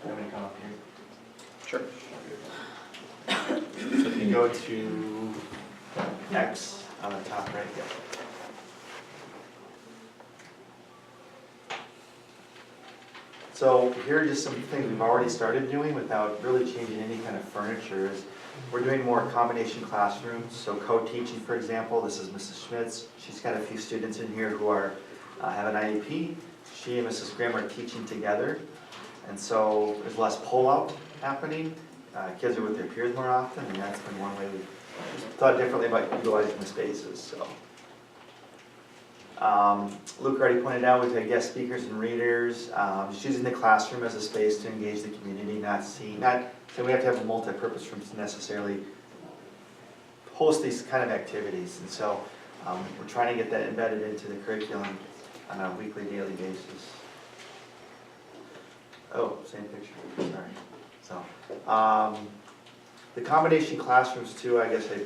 You want me to come up here? Sure. So if you go to X on the top right there. So here are just some things we've already started doing without really changing any kind of furniture. We're doing more combination classrooms, so co-teaching, for example. This is Mrs. Schmitz. She's got a few students in here who are have an IEP. She and Mrs. Grimm are teaching together, and so there's less pull-out happening. Kids are with their peers more often, and that's been one way we've thought differently about utilizing the spaces. So, Luke already pointed out we've had guest speakers and readers. Just using the classroom as a space to engage the community, not saying we have to have a multi-purpose room to necessarily host these kind of activities. And so we're trying to get that embedded into the curriculum on a weekly, daily basis. Oh, same picture, sorry. So, the combination classrooms too, I guess I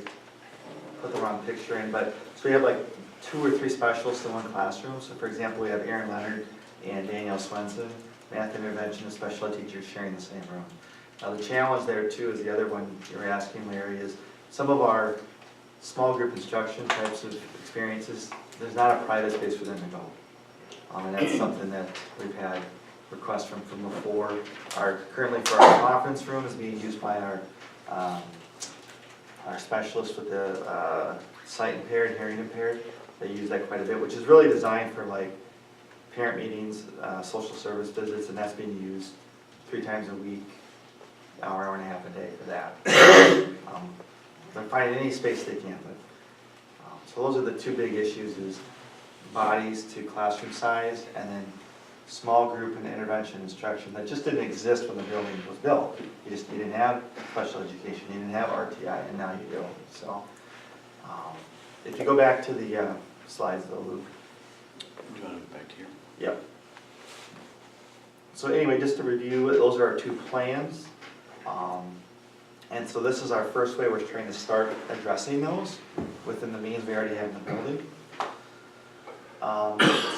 put the wrong picture in, but so we have like 2 or 3 specialists in one classroom. So for example, we have Aaron Leonard and Danielle Swenson, math intervention and special ed teachers sharing the same room. Now the challenge there too is the other one you're asking, Larry, is some of our small group instruction types of experiences, there's not a private space for them to go. And that's something that we've had requests from before. Currently for our conference room is being used by our specialists with the sight impaired, hearing impaired. They use that quite a bit, which is really designed for like parent meetings, social service visits, and that's being used 3 times a week, hour and a half a day for that. They're finding any space they can, but so those are the 2 big issues: is bodies to classroom size, and then small group and intervention instruction that just didn't exist when the building was built. You didn't have special education, you didn't have RTI, and now you do. So if you go back to the slides though, Luke. Do you want to go back to here? Yep. So anyway, just to review, those are our 2 plans. And so this is our first way we're trying to start addressing those within the means we already have in the building.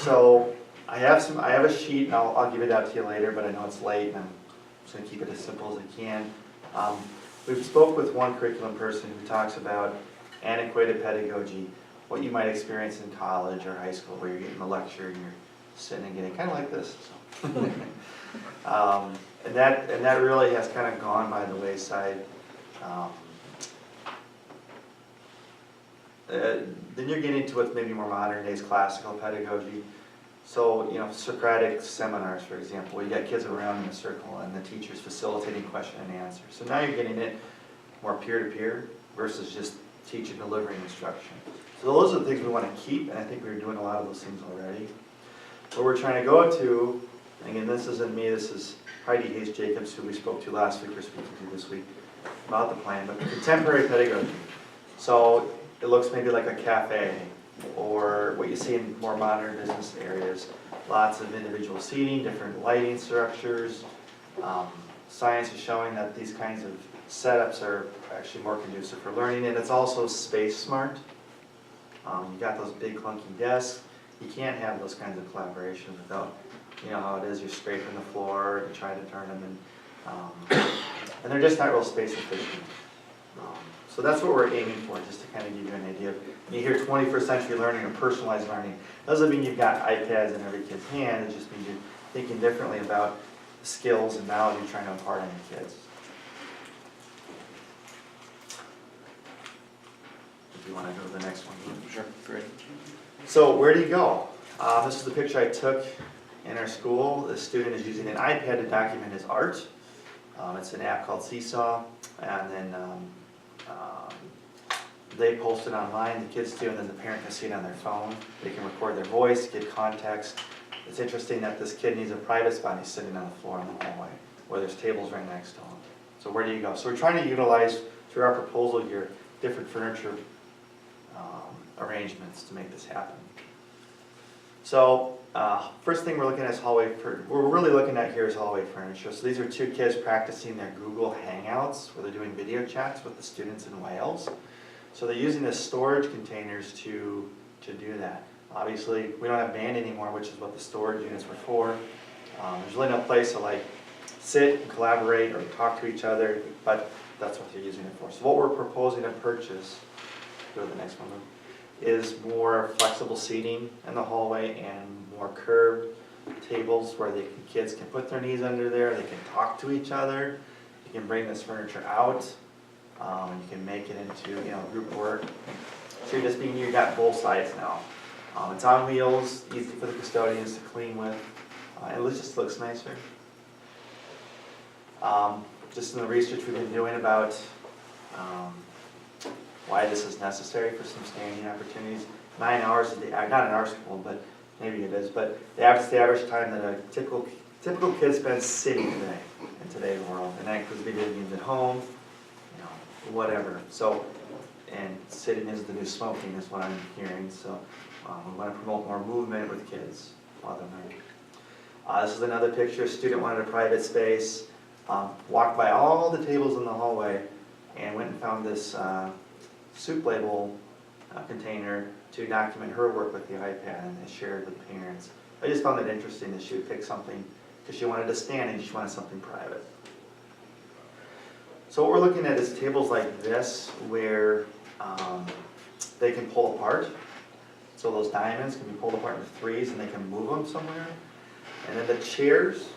So I have a sheet, and I'll give it out to you later, but I know it's late, and I'm just going to keep it as simple as I can. We've spoke with one curriculum person who talks about antiquated pedagogy, what you might experience in college or high school, where you're getting a lecture and you're sitting and getting kind of like this. So. And that really has kind of gone by the wayside. Then you're getting to what's maybe more modern days classical pedagogy. So, Socratic seminars, for example, where you got kids around in a circle and the teacher's facilitating question and answer. So now you're getting it more peer-to-peer versus just teacher delivering instruction. So those are the things we want to keep, and I think we're doing a lot of those things already. What we're trying to go to, again, this isn't me, this is Heidi Hayes-Jacobs, who we spoke to last week, we're speaking to this week about the plan, but contemporary pedagogy. So it looks maybe like a cafe, or what you see in more modern business areas. Lots of individual seating, different lighting structures. Science is showing that these kinds of setups are actually more conducive for learning, and it's also space smart. You got those big clunky desks. You can't have those kinds of collaborations without, how it is, you're scraping the floor to try to turn them, and they're just not real space efficient. So that's what we're aiming for, just to kind of give you an idea. When you hear 21st century learning or personalized learning, doesn't mean you've got iPads in every kid's hand, it just means you're thinking differently about the skills and knowledge you're trying to impart on your kids. If you want to go to the next one. Sure, great. So where do you go? This is the picture I took in our school. The student is using an iPad to document his art. It's an app called Seesaw, and then they post it online, the kids do, and then the parent can see it on their phone. They can record their voice, get context. It's interesting that this kid needs a private spot, he's sitting on the floor in the hallway, where there's tables right next to him. So where do you go? So we're trying to utilize, through our proposal here, different furniture arrangements to make this happen. So, first thing we're looking at is hallway, we're really looking at here is hallway furniture. So these are 2 kids practicing their Google Hangouts, where they're doing video chats with the students in Wales. So they're using the storage containers to do that. Obviously, we don't have band anymore, which is what the storage units were for. There's really no place to like sit and collaborate or talk to each other, but that's what they're using it for. So what we're proposing to purchase, go to the next one, is more flexible seating in the hallway and more curved tables where kids can put their knees under there, they can talk to each other, you can bring this furniture out, you can make it into group work. So you got both sides now. It's on wheels, easy for the custodians to clean with, and it just looks nicer. Just in the research we've been doing about why this is necessary for some standing opportunities. 9 hours a day, not in our school, but maybe it is, but the average time that a typical kid spends sitting today, in today's world, and that includes video games at home, whatever. So, and sitting is the new smoking is what I'm hearing, so we want to promote more movement with kids while they're learning. This is another picture. A student wanted a private space, walked by all the tables in the hallway, and went and found this soup label container to document her work with the iPad, and they shared with parents. I just found it interesting that she would pick something because she wanted to stand and she wanted something private. So what we're looking at is tables like this where they can pull apart. So those diamonds can be pulled apart into 3s and they can move them somewhere. And then the chairs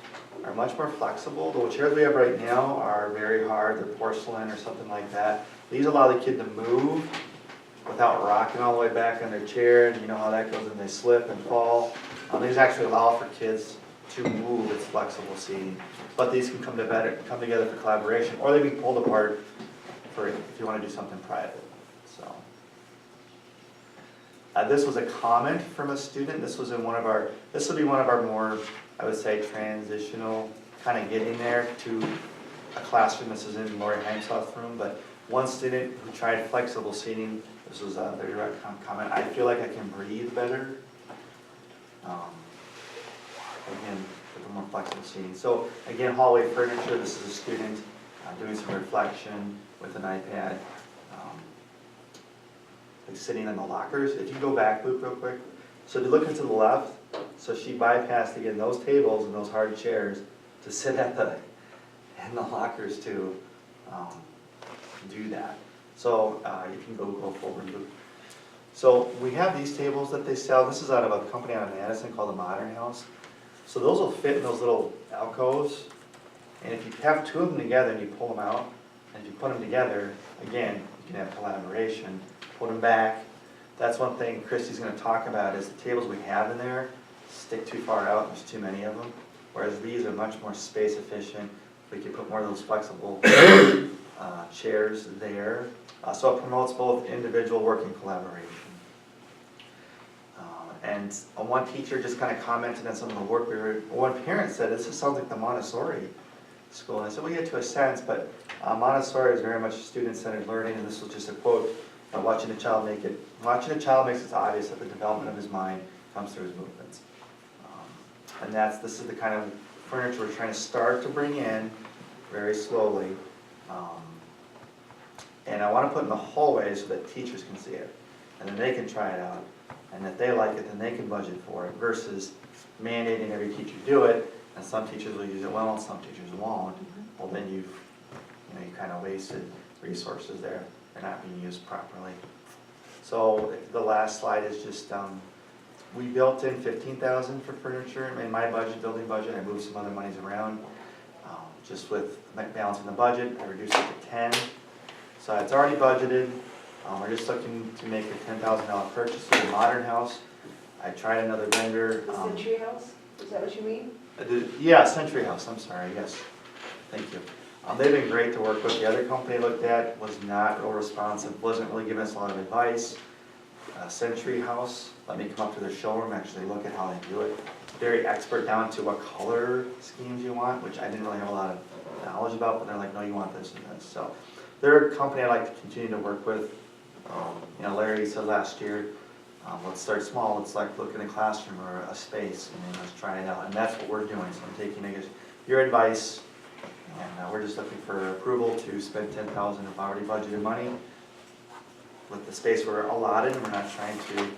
are much more flexible. The chairs we have right now are very hard, they're porcelain or something like that. These allow the kid to move without rocking all the way back in their chair, and you know how that goes, and they slip and fall. These actually allow for kids to move, it's flexible seating. But these can come together for collaboration, or they can be pulled apart for if you want to do something private. So, this was a comment from a student. This was in this will be one of our more, I would say, transitional, kind of getting there to a classroom. This is in Lori Heimsoth's room, but one student who tried flexible seating, this was their direct comment, I feel like I can breathe better. Again, with the more flexible seating. So again, hallway furniture, this is a student doing some reflection with an iPad, like sitting in the lockers. If you go back, Luke, real quick. So if you look into the left, so she bypassed again those tables and those hard chairs to sit in the lockers to do that. So you can go forward, Luke. So we have these tables that they sell. This is out of a company out of Madison called the Modern House. So those will fit in those little alcoves. And if you have 2 of them together and you pull them out, and if you put them together, again, you can have collaboration. Put them back. That's one thing Christy's going to talk about is the tables we have in there stick too far out. There's too many of them. Whereas these are much more space efficient. We can put more of those flexible chairs there. So it promotes both individual work and collaboration. And one teacher just kind of commented on some of the work one parent said, this sounds like the Montessori school. And I said, well, yeah, to a sense, but Montessori is very much student-centered learning, and this was just a quote, watching a child makes it obvious that the development of his mind comes through his movements. And this is the kind of furniture we're trying to start to bring in very slowly. And I want to put in the hallway so that teachers can see it, and then they can try it out. And if they like it, then they can budget for it, versus mandating every teacher do it, and some teachers will use it well and some teachers won't. Well, then you kind of wasted resources there. They're not being used properly. So the last slide is just, we built in $15,000 for furniture in my building budget. I moved some other monies around. Just with balancing the budget, I reduced it to 10. So it's already budgeted. We're just looking to make a $10,000 purchase of the Modern House. I tried another vendor. Century House, is that what you mean? Yeah, Century House, I'm sorry, yes. Thank you. They've been great to work with. The other company I looked at was not real responsive, wasn't really giving us a lot of advice. Century House, let me come up to their showroom, actually look at how they do it. Very expert down to what color schemes you want, which I didn't really have a lot of knowledge about, but they're like, no, you want this and this. So they're a company I like to continue to work with. You know, Larry said last year, let's start small. It's like looking at a classroom or a space and let's try it out. And that's what we're doing. So I'm taking, I guess, your advice, and we're just looking for approval to spend $10,000 of already budgeted money with the space we're allotted. We're not trying to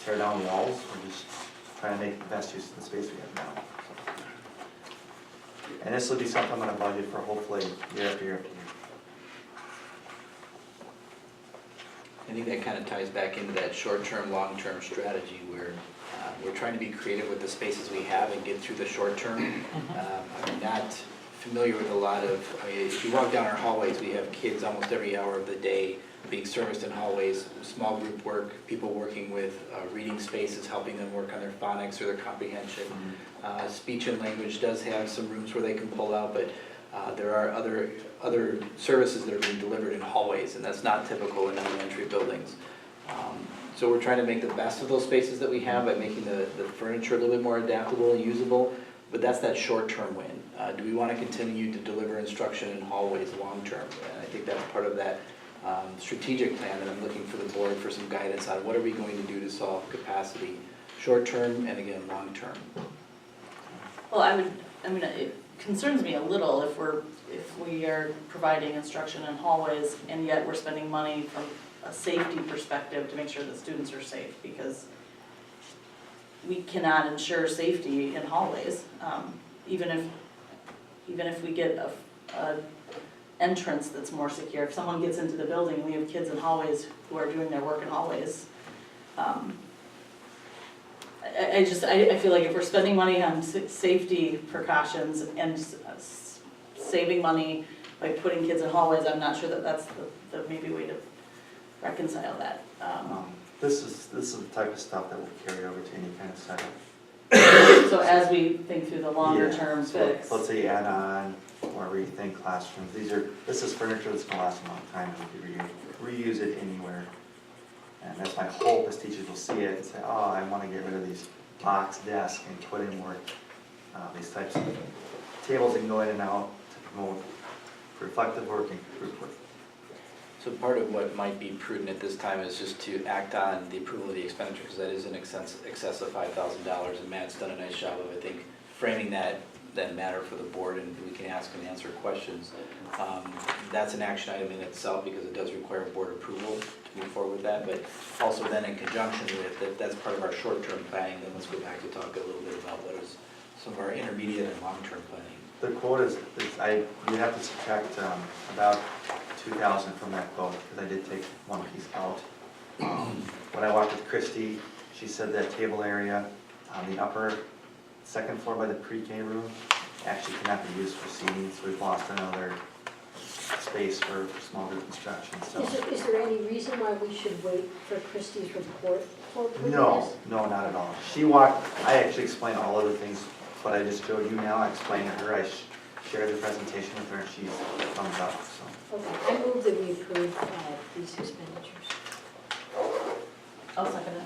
tear down walls. We're just trying to make the best use of the space we have now. And this will be something I'm going to budget for hopefully year after year after year. I think that kind of ties back into that short-term, long-term strategy where we're trying to be creative with the spaces we have and get through the short term. I'm not familiar with a lot of, I mean, if you walk down our hallways, we have kids almost every hour of the day being serviced in hallways, small group work, people working with reading spaces, helping them work on their phonics or their comprehension. Speech and language does have some rooms where they can pull out, but there are other services that are being delivered in hallways, and that's not typical in elementary buildings. So we're trying to make the best of those spaces that we have by making the furniture a little bit more adaptable and usable, but that's that short-term win. Do we want to continue to deliver instruction in hallways long-term? And I think that's part of that strategic plan that I'm looking for the board for some guidance on. What are we going to do to solve capacity short-term and again long-term? Well, I mean, it concerns me a little if we are providing instruction in hallways and yet we're spending money from a safety perspective to make sure that students are safe, because we cannot ensure safety in hallways. Even if we get a entrance that's more secure, if someone gets into the building and we have kids in hallways who are doing their work in hallways, I feel like if we're spending money on safety precautions and saving money by putting kids in hallways, I'm not sure that that's the maybe way to reconcile that. This is the type of stuff that will carry over to any kind of setup. So as we think through the longer term So fix. let's say add on or rethink classrooms. This is furniture that's gonna last a long time and we can reuse it anywhere. And that's my hope is teachers will see it and say, oh, I want to get rid of these box desks and put in more these types of tables that can go in and out to promote reflective work and group work. So part of what might be prudent at this time is just to act on the approval of the expenditure, because that is in excess of $5,000, and Matt's done a nice job of, I think, framing that matter for the board, and we can ask and answer questions. That's an action item in itself because it does require board approval to move forward with that, but also then in conjunction with that, that's part of our short-term planning. Then let's go back to talk a little bit about what is some of our intermediate and long-term planning. The quote is you have to subtract about 2,000 from that quote, because I did take one piece out. When I walked with Christy, she said that table area on the upper second floor by the pre-K room actually cannot be used for seating, so we've lost another space for small group instruction. So Is there any reason why we should wait for Christie's report for approving no, this? no, not at all. I actually explained all of the things, what I just showed you now. I explained to her, I shared the presentation with her, and she's thumbs up. So. Okay, I move that we approve these expenditures. I'll second it.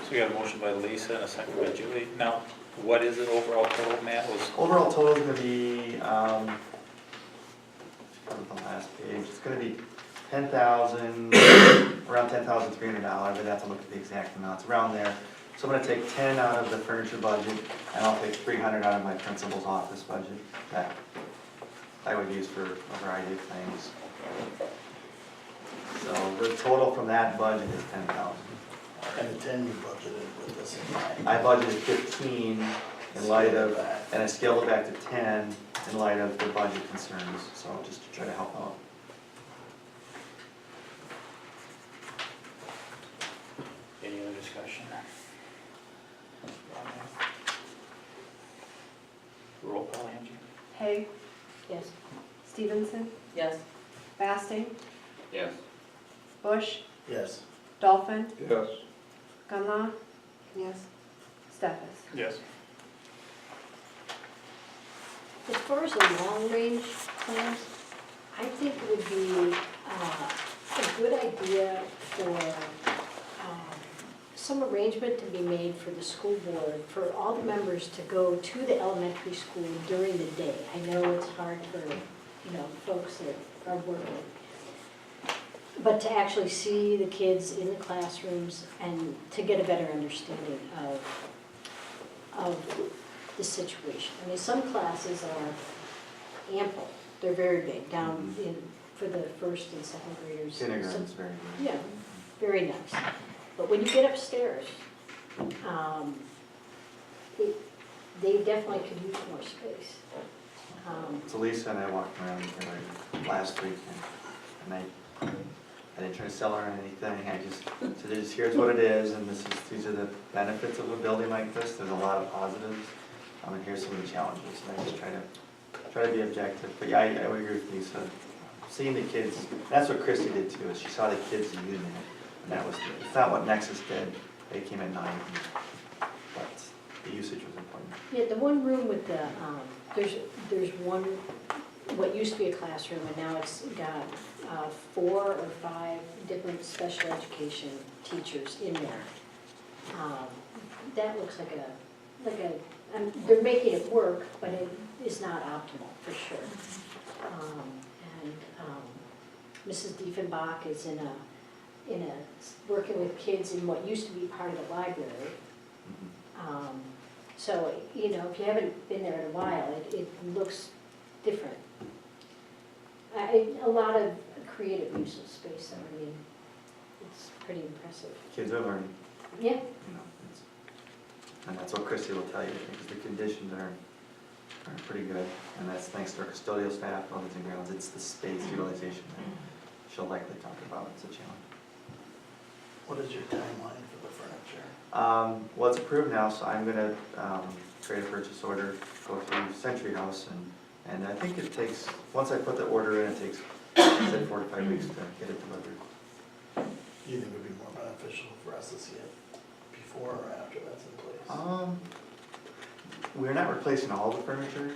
So we got a motion by Lisa and a second by Julie. Now, what is the overall total, Matt? Overall total is going to be, on the last page, it's going to be $10,000, around $10,300. I'd have to look at the exact amounts, around there. So I'm going to take 10 out of the furniture budget, and I'll take 300 out of my principal's office budget that I would use for a variety of things. So the total from that budget is 10,000. And the 10 you budgeted with this in mind. I budgeted 15 in light of, and I scaled it back to 10 in light of the budget concerns, so just to try to help out. Any other discussion? Roll call, Angie. Haig, Yes. Stevenson, Yes. Basting, Yes. Bush, Yes. Dolphin, Yes. Gunlaw, Yes. Stefas. Yes. The far as the long-range plans, I think it would be a good idea for some arrangement to be made for the school board, for all the members to go to the elementary school during the day. I know it's hard for, folks that are working. But to actually see the kids in the classrooms and to get a better understanding of the situation. I mean, some classes are ample, they're very big, down in, for the first and second graders. Kindergarten's very good. Yeah, very nice. But when you get upstairs, they definitely could use more space. So Lisa and I walked around there last week, and I didn't try to sell her anything, I just said, here's what it is, and these are the benefits of a building like this, there's a lot of positives, and here's some of the challenges, and I just try to be objective, but yeah, I would agree with Lisa. Seeing the kids, that's what Christy did too, is she saw the kids using it, and that was, it's not what Nexus did, they came at 9, but the usage was important. Yeah, the one room with the, there's one, what used to be a classroom, and now it's got 4 or 5 different special education teachers in there. That looks like they're making it work, but it is not optimal, for sure. And Mrs. Diefenbach is working with kids in what used to be part of the library. So, if you haven't been there in a while, it looks different. A lot of creative use of space, I mean, it's pretty impressive. Kids are learning. Yeah. And that's what Christy will tell you, because the conditions are pretty good, and that's thanks to our custodial staff, buildings and grounds, it's the space utilization that she'll likely talk about, it's a challenge. What is your timeline for the furniture? Well, it's approved now, so I'm gonna create a purchase order, go through Century House, and I think it takes, once I put the order in, it takes, I said 4 to 5 weeks to get it delivered. Do you think it would be more beneficial for us to see it before or after that's in place? We're not replacing all the furniture,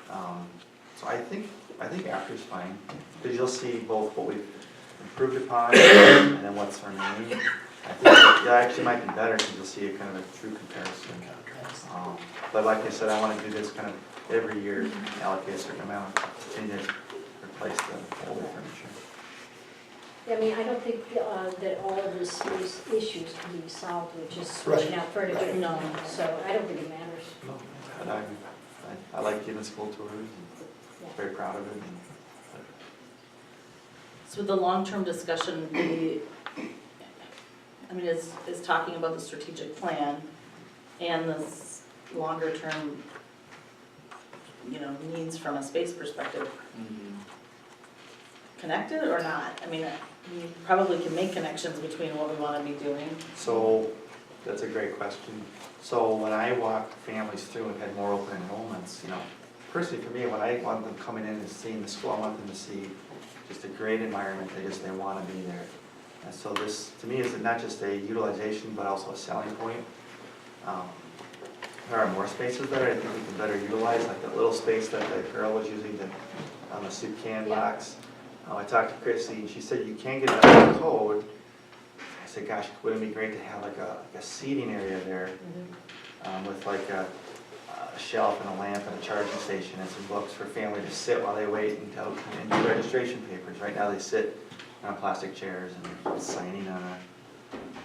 so I think after is fine, because you'll see both what we've improved upon and then what's remaining. I think it actually might be better because you'll see a kind of a true comparison. But like I said, I want to do this kind of every year, allocate a certain amount, continue to replace the older furniture. I mean, I don't think that all of the space issues can be solved with just switching out furniture. No, so I don't think it matters. No, but I like giving school tours, and very proud of it. So the long-term discussion, is talking about the strategic plan and this longer-term, needs from a space perspective. Connected or not? I mean, you probably can make connections between what we want to be doing. So, that's a great question. So when I walk families through and had more open enrollments, personally for me, when I want them coming in and seeing the school, I want them to see just a great environment, they want to be there. And so this, to me, is not just a utilization, but also a selling point. There are more spaces there I think we can better utilize, like that little space that that girl was using on the soup can box. I talked to Chrissy, and she said you can get it out of code. I said, gosh, wouldn't it be great to have like a seating area there with like a shelf and a lamp and a charging station and some books for family to sit while they wait and do registration papers. Right now they sit on plastic chairs and signing on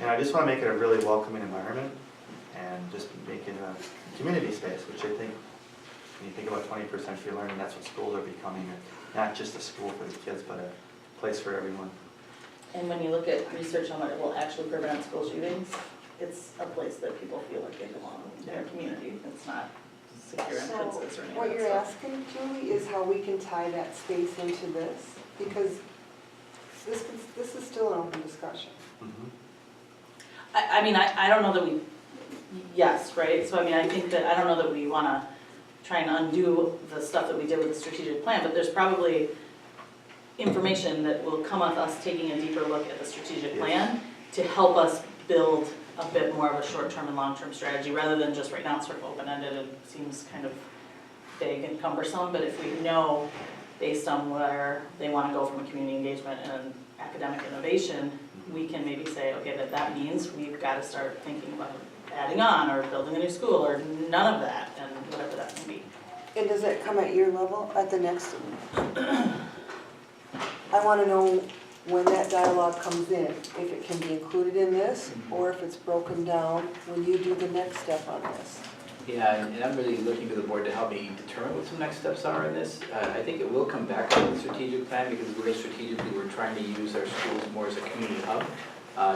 I just want to make it a really welcoming environment and just make it a community space, which I think, when you think about 21st century learning, that's what schools are becoming. Not just a school for the kids, but a place for everyone. And when you look at research on what it will actually prevent school shootings, it's a place that people feel like they belong in their community. It's not secure entrances or anything. What you're asking, Julie, is how we can tie that space into this, because this is still an open discussion. I don't know that we, yes, right? So I think that, I don't know that we want to try and undo the stuff that we did with the strategic plan, but there's probably information that will come with us taking a deeper look at the strategic plan to help us build a bit more of a short-term and long-term strategy, rather than just right now it's sort of open-ended. It seems kind of big and cumbersome, but if we know based on where they wanna go from a community engagement and academic innovation, we can maybe say, okay, that means we've gotta start thinking about adding on or building a new school or none of that, and whatever that may be. And does that come at your level, at the next? I wanna know when that dialogue comes in, if it can be included in this, or if it's broken down when you do the next step on this. Yeah, and I'm really looking to the board to help me determine what some next steps are in this. I think it will come back to the strategic plan, because we're trying to use our schools more as a community hub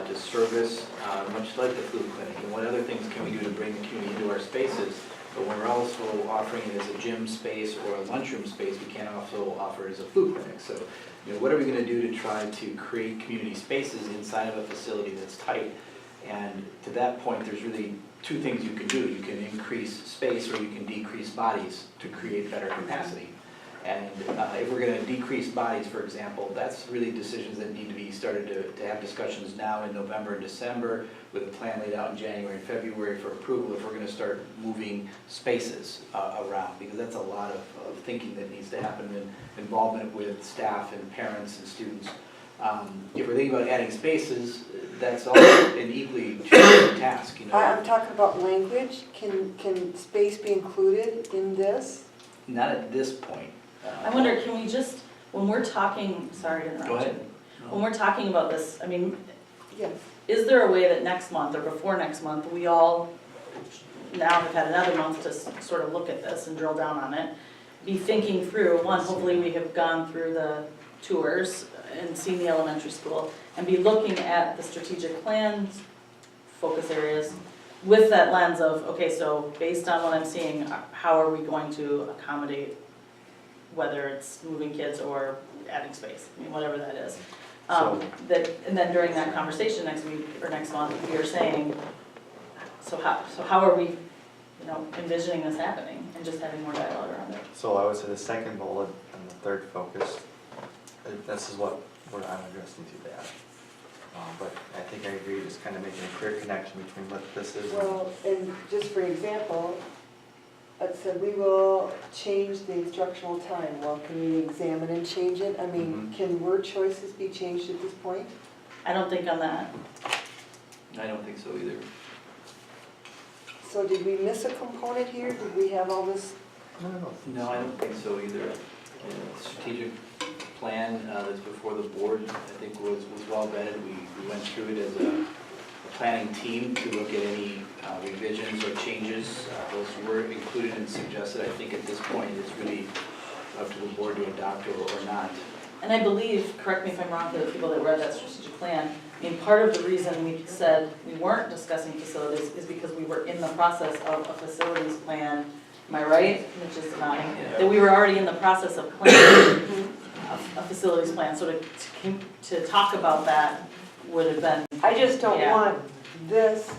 to service, much like the food clinic. And what other things can we do to bring the community into our spaces? But when we're also offering it as a gym space or a lunchroom space, we can also offer it as a food clinic. So, what are we gonna do to try to create community spaces inside of a facility that's tight? And to that point, there's really two things you can do. You can increase space or you can decrease bodies to create better capacity. And if we're gonna decrease bodies, for example, that's really decisions that need to be started to have discussions now in November and December with a plan laid out in January and February for approval if we're gonna start moving spaces around, because that's a lot of thinking that needs to happen and involvement with staff and parents and students. If we're thinking about adding spaces, that's also an equally challenging task, I'm talking about language, can space be included in this? Not at this point. I wonder, can we just, when we're talking, sorry to interrupt you. Go ahead. When we're talking about this, I mean, Yes. is there a way that next month or before next month, we all, now have had another month to sort of look at this and drill down on it, be thinking through, one, hopefully we have gone through the tours and seen the elementary school, and be looking at the strategic plans, focus areas, with that lens of, okay, so based on what I'm seeing, how are we going to accommodate, whether it's moving kids or adding space, I mean, whatever that is. And then during that conversation next week or next month, we are saying, so how are we, envisioning this happening and just having more dialogue around it? So I would say the second bullet and the third focus, this is what I'm addressing to that. But I think I agree, just kind of making a clear connection between what this is. Well, and just for example, it said we will change the instructional time. Well, can we examine and change it? I mean, can word choices be changed at this point? I don't think on that. I don't think so either. So did we miss a component here? Did we have all this? No, I don't think so either. The strategic plan that's before the board, I think was well vetted. We went through it as a planning team to look at any revisions or changes. Those were included and suggested. I think at this point, it's really up to the board to adopt or not. And I believe, correct me if I'm wrong, for the people that read that strategic plan, I mean, part of the reason we said we weren't discussing facilities is because we were in the process of a facilities plan, am I right? Which is nodding, that we were already in the process of planning a facilities plan, so to talk about that would have been. I just don't want this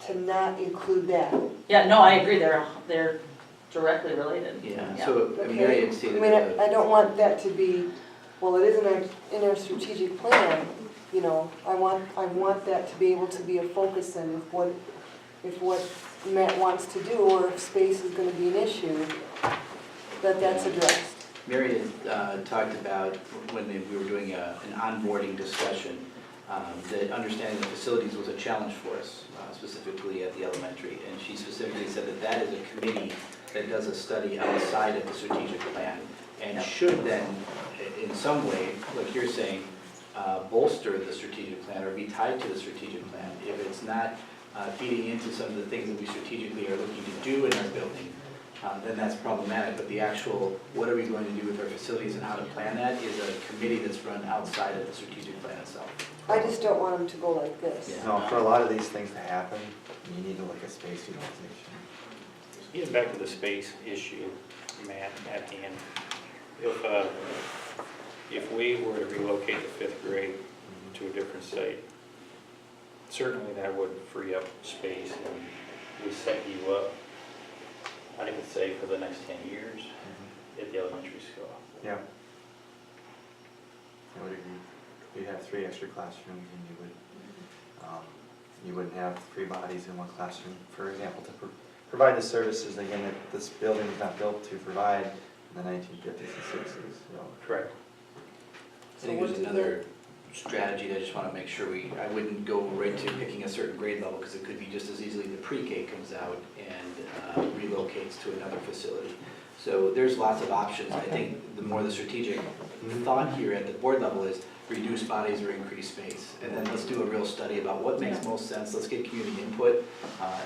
to not include that. Yeah, no, I agree, they're directly related. Yeah, so, I mean, Mary had stated that. I don't want that to be, well, it isn't in our strategic plan, I want that to be able to be a focus and if what Matt wants to do, or if space is gonna be an issue, that's addressed. Mary had talked about when we were doing an onboarding discussion, that understanding the facilities was a challenge for us, specifically at the elementary. And she specifically said that is a committee that does a study outside of the strategic plan and should then, in some way, like you're saying, bolster the strategic plan or be tied to the strategic plan. If it's not feeding into some of the things that we strategically are looking to do in our building, then that's problematic. But the actual, what are we going to do with our facilities and how to plan that is a committee that's run outside of the strategic plan itself. I just don't want them to go like this. No, for a lot of these things to happen, you need to look at space utilization. Getting back to the space issue, Matt, at hand, if we were to relocate the fifth grade to a different site, certainly that would free up space and we set you up, I would say, for the next 10 years at the elementary school. Yeah. I would agree. You'd have 3 extra classrooms and you wouldn't have 3 bodies in one classroom, for example, provide the services, again, that this building is not built to provide in the 1950s and 60s, so. Correct. I think there's another strategy that I just want to make sure I wouldn't go right to picking a certain grade level, because it could be just as easily the pre-K comes out and relocates to another facility. So there's lots of options. I think the more the strategic thought here at the board level is reduce bodies or increase space. And then let's do a real study about what makes most sense. Let's get community input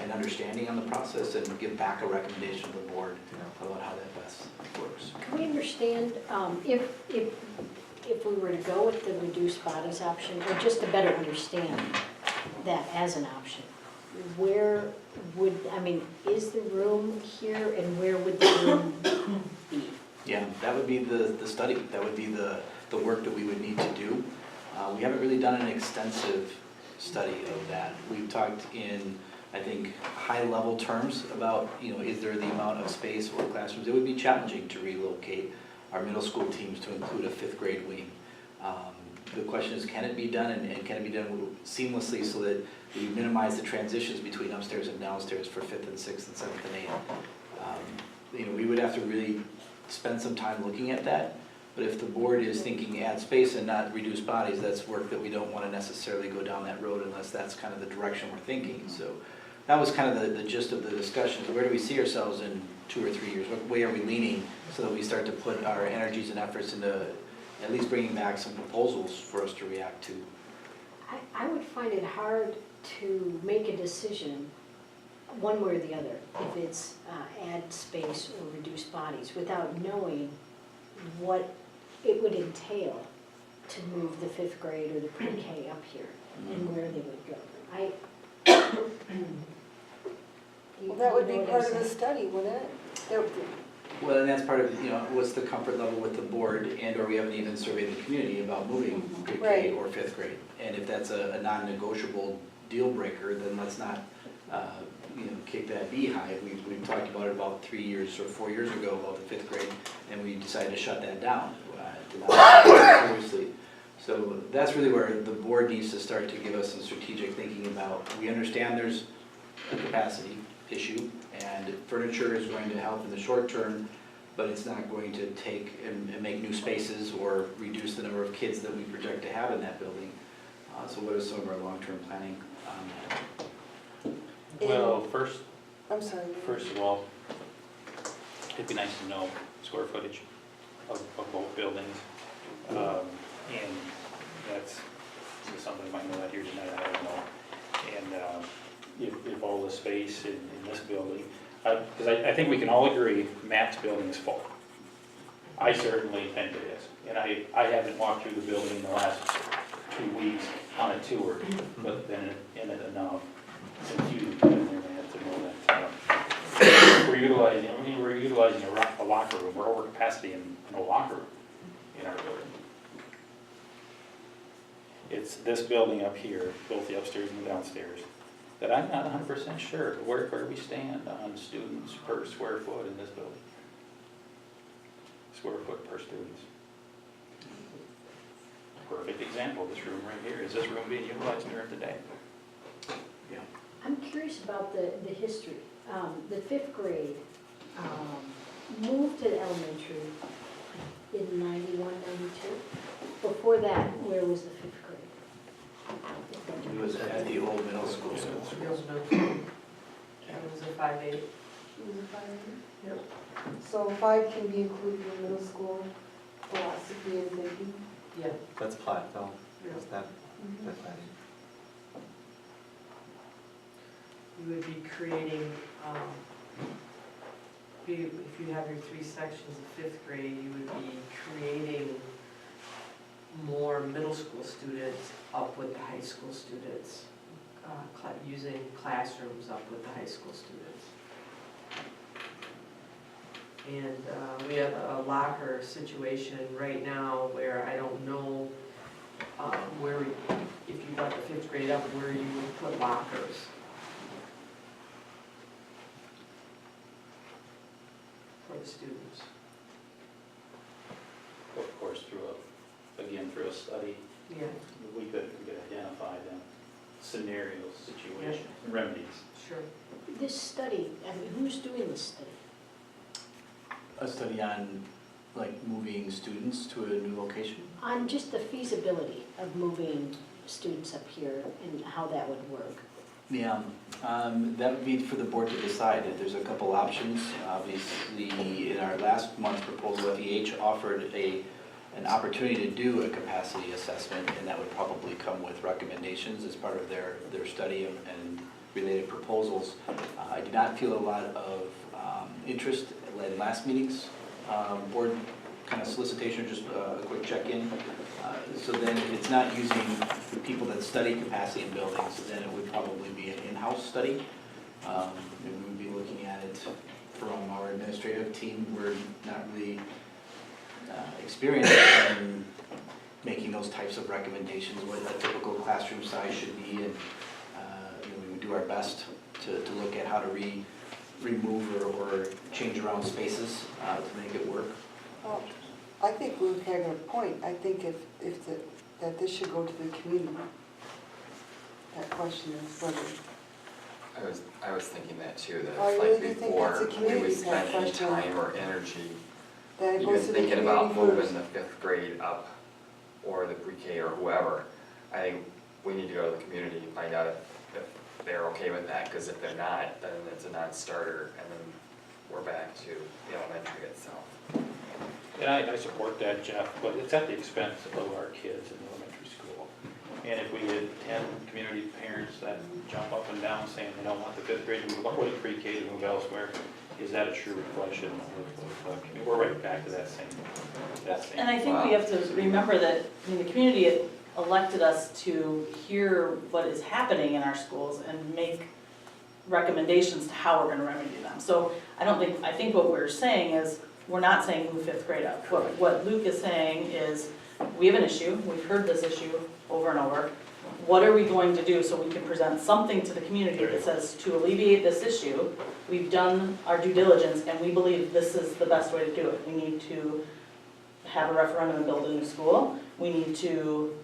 and understanding on the process and give back a recommendation to the board about how that best works. Can we understand, if we were to go with the reduced bodies option, or just to better understand that as an option, where would, I mean, is the room here and where would the room be? Yeah, that would be the study. That would be the work that we would need to do. We haven't really done an extensive study of that. We've talked in, I think, high-level terms about, is there the amount of space or classrooms? It would be challenging to relocate our middle school teams to include a 5th grade wing. The question is, can it be done, and can it be done seamlessly so that we minimize the transitions between upstairs and downstairs for 5th and 6th and 7th and 8th? We would have to really spend some time looking at that, but if the board is thinking add space and not reduce bodies, that's work that we don't want to necessarily go down that road unless that's kind of the direction we're thinking. So that was kind of the gist of the discussion. Where do we see ourselves in 2 or 3 years? What way are we leaning so that we start to put our energies and efforts into at least bringing back some proposals for us to react to? I would find it hard to make a decision one way or the other, if it's add space or reduce bodies, without knowing what it would entail to move the 5th grade or the pre-K up here and where they would go. Well, that would be part of the study, wouldn't it? Well, and that's part of, what's the comfort level with the board, and or we haven't even surveyed the community about moving pre-K Right. or 5th grade. And if that's a non-negotiable deal breaker, then let's not, kick that beehive. We've talked about it about 3 years or 4 years ago about the 5th grade, and we decided to shut that down. Did not take it seriously. So that's really where the board needs to start to give us some strategic thinking about. We understand there's a capacity issue, and furniture is going to help in the short term, but it's not going to take and make new spaces or reduce the number of kids that we project to have in that building. So what is some of our long-term planning on that? Well, I'm sorry. first of all, it'd be nice to know square footage of both buildings. And that's something I might know that here tonight, I don't know. And if all the space in this building, because I think we can all agree Matt's building is full. I certainly think it is. And I haven't walked through the building in the last 2 weeks on a tour, but been in it enough since you've been there, Matt, to know that we're utilizing a locker room. We're over capacity in a locker room in our building. It's this building up here, both the upstairs and the downstairs, that I'm not 100% sure where we stand on students per square foot in this building. Square foot per students. Perfect example, this room right here. Is this room being utilized during the day? Yeah. I'm curious about the history. The 5th grade moved to elementary in 91, 92. Before that, where was the 5th grade? It was at the old middle school. It was a 5-8. Yep. So 5 can be included in middle school philosophy and thinking? Yeah. That's Platteville, is that, that's You would be creating, if you have your 3 sections of 5th grade, you would be creating more middle school students up with the high school students, using classrooms up with the high school students. And we have a locker situation right now where I don't know if you got the 5th grade up, where you would put lockers. For the students. Of course, through a study, Yeah. we could identify them. scenarios, situations, remedies. Sure. This study, I mean, who's doing this study? A study on like moving students to a new location? On just the feasibility of moving students up here and how that would work. Yeah, that would be for the board to decide. There's a couple options. Obviously, in our last month's proposal, FEH offered an opportunity to do a capacity assessment, and that would probably come with recommendations as part of their study and related proposals. I did not feel a lot of interest in last meeting's board kind of solicitation, just a quick check-in. So then if it's not using the people that study capacity in buildings, then it would probably be an in-house study. And we would be looking at it from our administrative team. We're not really experienced in making those types of recommendations, what a typical classroom size should be, and we would do our best to look at how to remove or change around spaces to make it work. Well, I think Luke had a point. I think that this should go to the community. That question is whether. I was thinking that too, that Oh, it's you really like do think before that's a we community would spend any question? time or energy That it even goes to the thinking about community moving first. the 5th grade up or the pre-K or whoever. I think we need to go to the community and find out if they're okay with that, because if they're not, then it's a non-starter, and then we're back to the elementary itself. And I support that, Jeff, but it's at the expense of our kids in elementary school. And if we get 10 community parents that jump up and down saying they don't want the 5th grade to move up or the pre-K to move elsewhere, is that a true reflection of community? We're right back to that same. And I think we have to remember that, I mean, the community elected us to hear what is happening in our schools and make recommendations to how we're gonna remedy them. So I think what we're saying is, we're not saying move 5th grade up. What Luke is saying is, we have an issue, we've heard this issue over and over. What are we going to do so we can present something to the community that says, to alleviate this issue, we've done our due diligence and we believe this is the best way to do it. We need to have a referendum and build a new school. We need to,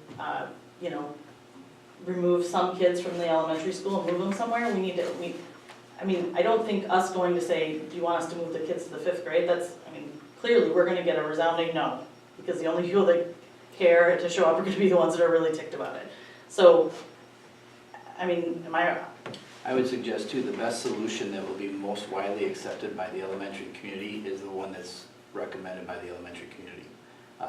remove some kids from the elementary school and move them somewhere. I don't think us going to say, do you want us to move the kids to the 5th grade? Clearly we're gonna get a resounding no, because the only people that care to show up are gonna be the ones that are really ticked about it. So, I would suggest too, the best solution that will be most widely accepted by the elementary community is the one that's recommended by the elementary community.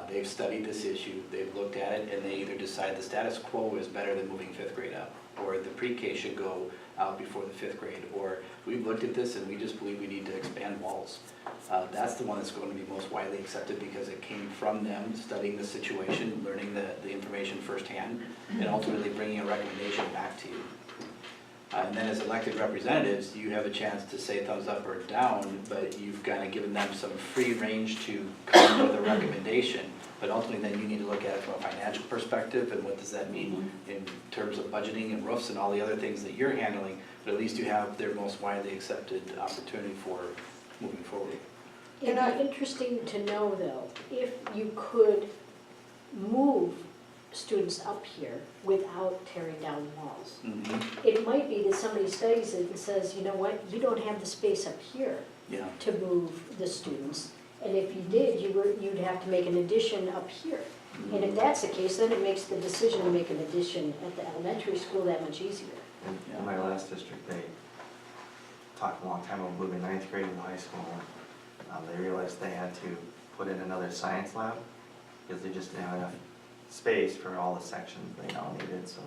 They've studied this issue, they've looked at it, and they either decide the status quo is better than moving 5th grade up, or the pre-K should go out before the 5th grade, or we've looked at this and we just believe we need to expand walls. That's the one that's going to be most widely accepted because it came from them studying the situation, learning the information firsthand, and ultimately bringing a recommendation back to you. And then as elected representatives, you have a chance to say thumbs up or down, but you've kind of given them some free range to come up with a recommendation. But ultimately then you need to look at it from a financial perspective and what does that mean in terms of budgeting and roofs and all the other things that you're handling, but at least you have their most widely accepted opportunity for moving forward. It'd be interesting to know though, if you could move students up here without tearing down walls. It might be that somebody studies it and says, you know what, you don't have the space up here to move the students. And if you did, you'd have to make an addition up here. And if that's the case, then it makes the decision to make an addition at the elementary school that much easier. In my last district, they talked a long time about moving 9th grade into high school. They realized they had to put in another science lab because they just didn't have enough space for all the sections they now needed. So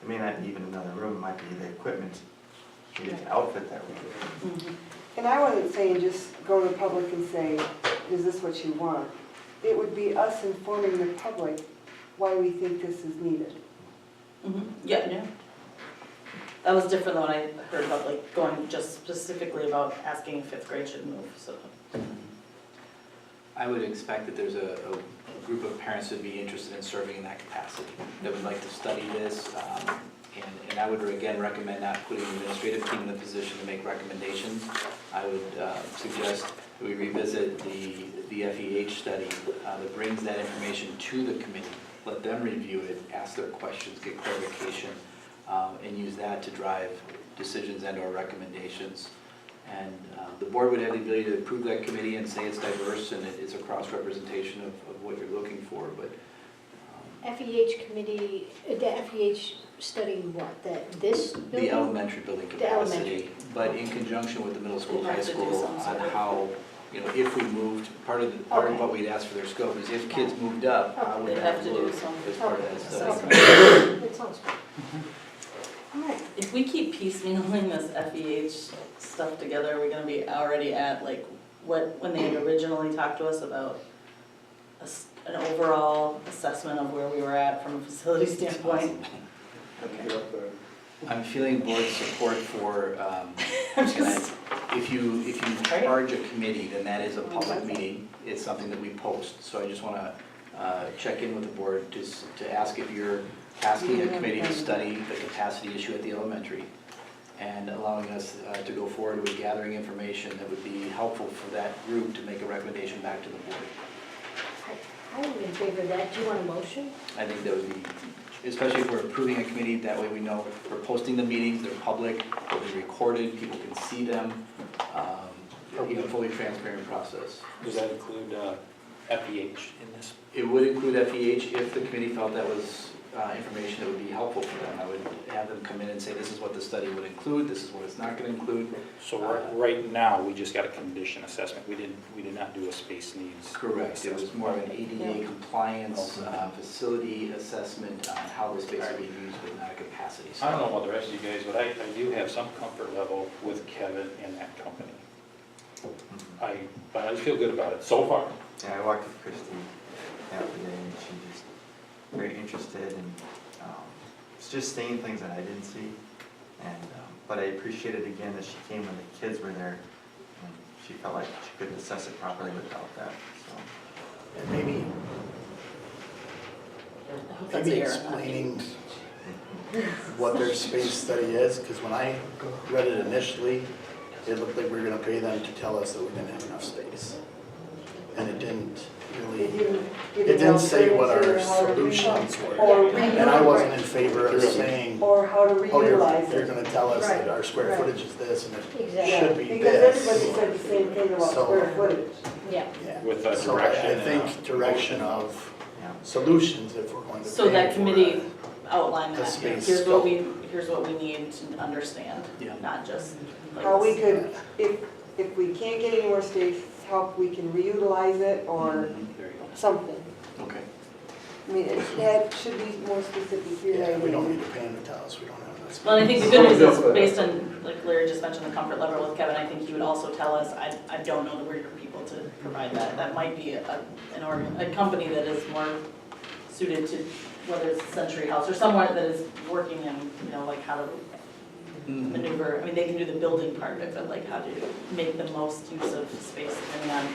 it may not be even another room, it might be the equipment needed to outfit that room. And I wasn't saying just go to the public and say, is this what you want? It would be us informing the public why we think this is needed. Yeah. That was different than what I heard about, like, going just specifically about asking if 5th grade should move, so. I would expect that there's a group of parents that would be interested in serving in that capacity, that would like to study this. And I would again recommend not putting the administrative team in the position to make recommendations. I would suggest that we revisit the FEH study that brings that information to the committee. Let them review it, ask their questions, get clarification. and use that to drive decisions and/or recommendations. And the board would have the ability to approve that committee and say it's diverse and it's a cross-representation of what you're looking for, but. FEH committee, the FEH study what, this building? The elementary building The elementary. capacity, but in conjunction with the middle school, We'd high have to do school, some on sort of- how, if we moved, part of what we'd ask for their scope is if kids moved up, how would They'd that have to do look some as part of that study? assessment. That sounds good. All right. If we keep piecemealing this FEH stuff together, are we gonna be already at like when they had originally talked to us about an overall assessment of where we were at from a facility standpoint? Okay. I'm feeling board support for, if you charge a committee, then that is a public meeting. It's something that we post, so I just wanna check in with the board to ask if you're asking a committee to study the capacity issue at the elementary and allowing us to go forward with gathering information that would be helpful for that group to make a recommendation back to the board. I'm in favor of that. Do you want a motion? I think that would be, especially if we're approving a committee, that way we know we're posting the meetings, they're public, they'll be recorded, people can see them, fully transparent process. Does that include FEH in this? It would include FEH if the committee felt that was information that would be helpful for them. I would have them come in and say, this is what the study would include, this is what it's not going to include. So right now, we just got a condition assessment. We did not do a space needs. Correct. It was more of an ADA compliance facility assessment on how the space would be used, but not a capacity. I don't know about the rest of you guys, but I do have some comfort level with Kevin and that company. But I feel good about it so far. Yeah, I walked with Christy the other day and she just very interested and was just saying things that I didn't see. And but I appreciated again that she came when the kids were there and she felt like she couldn't assess it properly without that. So And maybe explaining what their space study is, because when I read it initially, it looked like we were gonna pay them to tell us that we didn't have enough space. And it didn't really, it didn't say what our solutions were. And I wasn't in favor of saying, Or how to oh, reutilize you're it. gonna tell us that Right, our square right. footage is this and it Exactly. should be Because this. everybody said the same thing about So- square footage. Yeah. Yeah. With a So direction. I think direction of solutions if we're going to pay So that for committee it. outlined The that, space here's scope. what we need to understand, Yeah. not just like. How we could, if we can't get any more space, how we can reutilize it or There you something. go. Okay. I mean, it should be more specific here. Yeah, we don't need to pay them to tell us we don't have enough space. Well, and I think the good news is, based on, like Larry just mentioned, the comfort level with Kevin, I think he would also tell us, I don't know that we're your people to provide that. That might be a company that is more suited to, whether it's Century House or somewhere that is working in, like how to maneuver. I mean, they can do the building part of it, but like how to make the most use of space depending on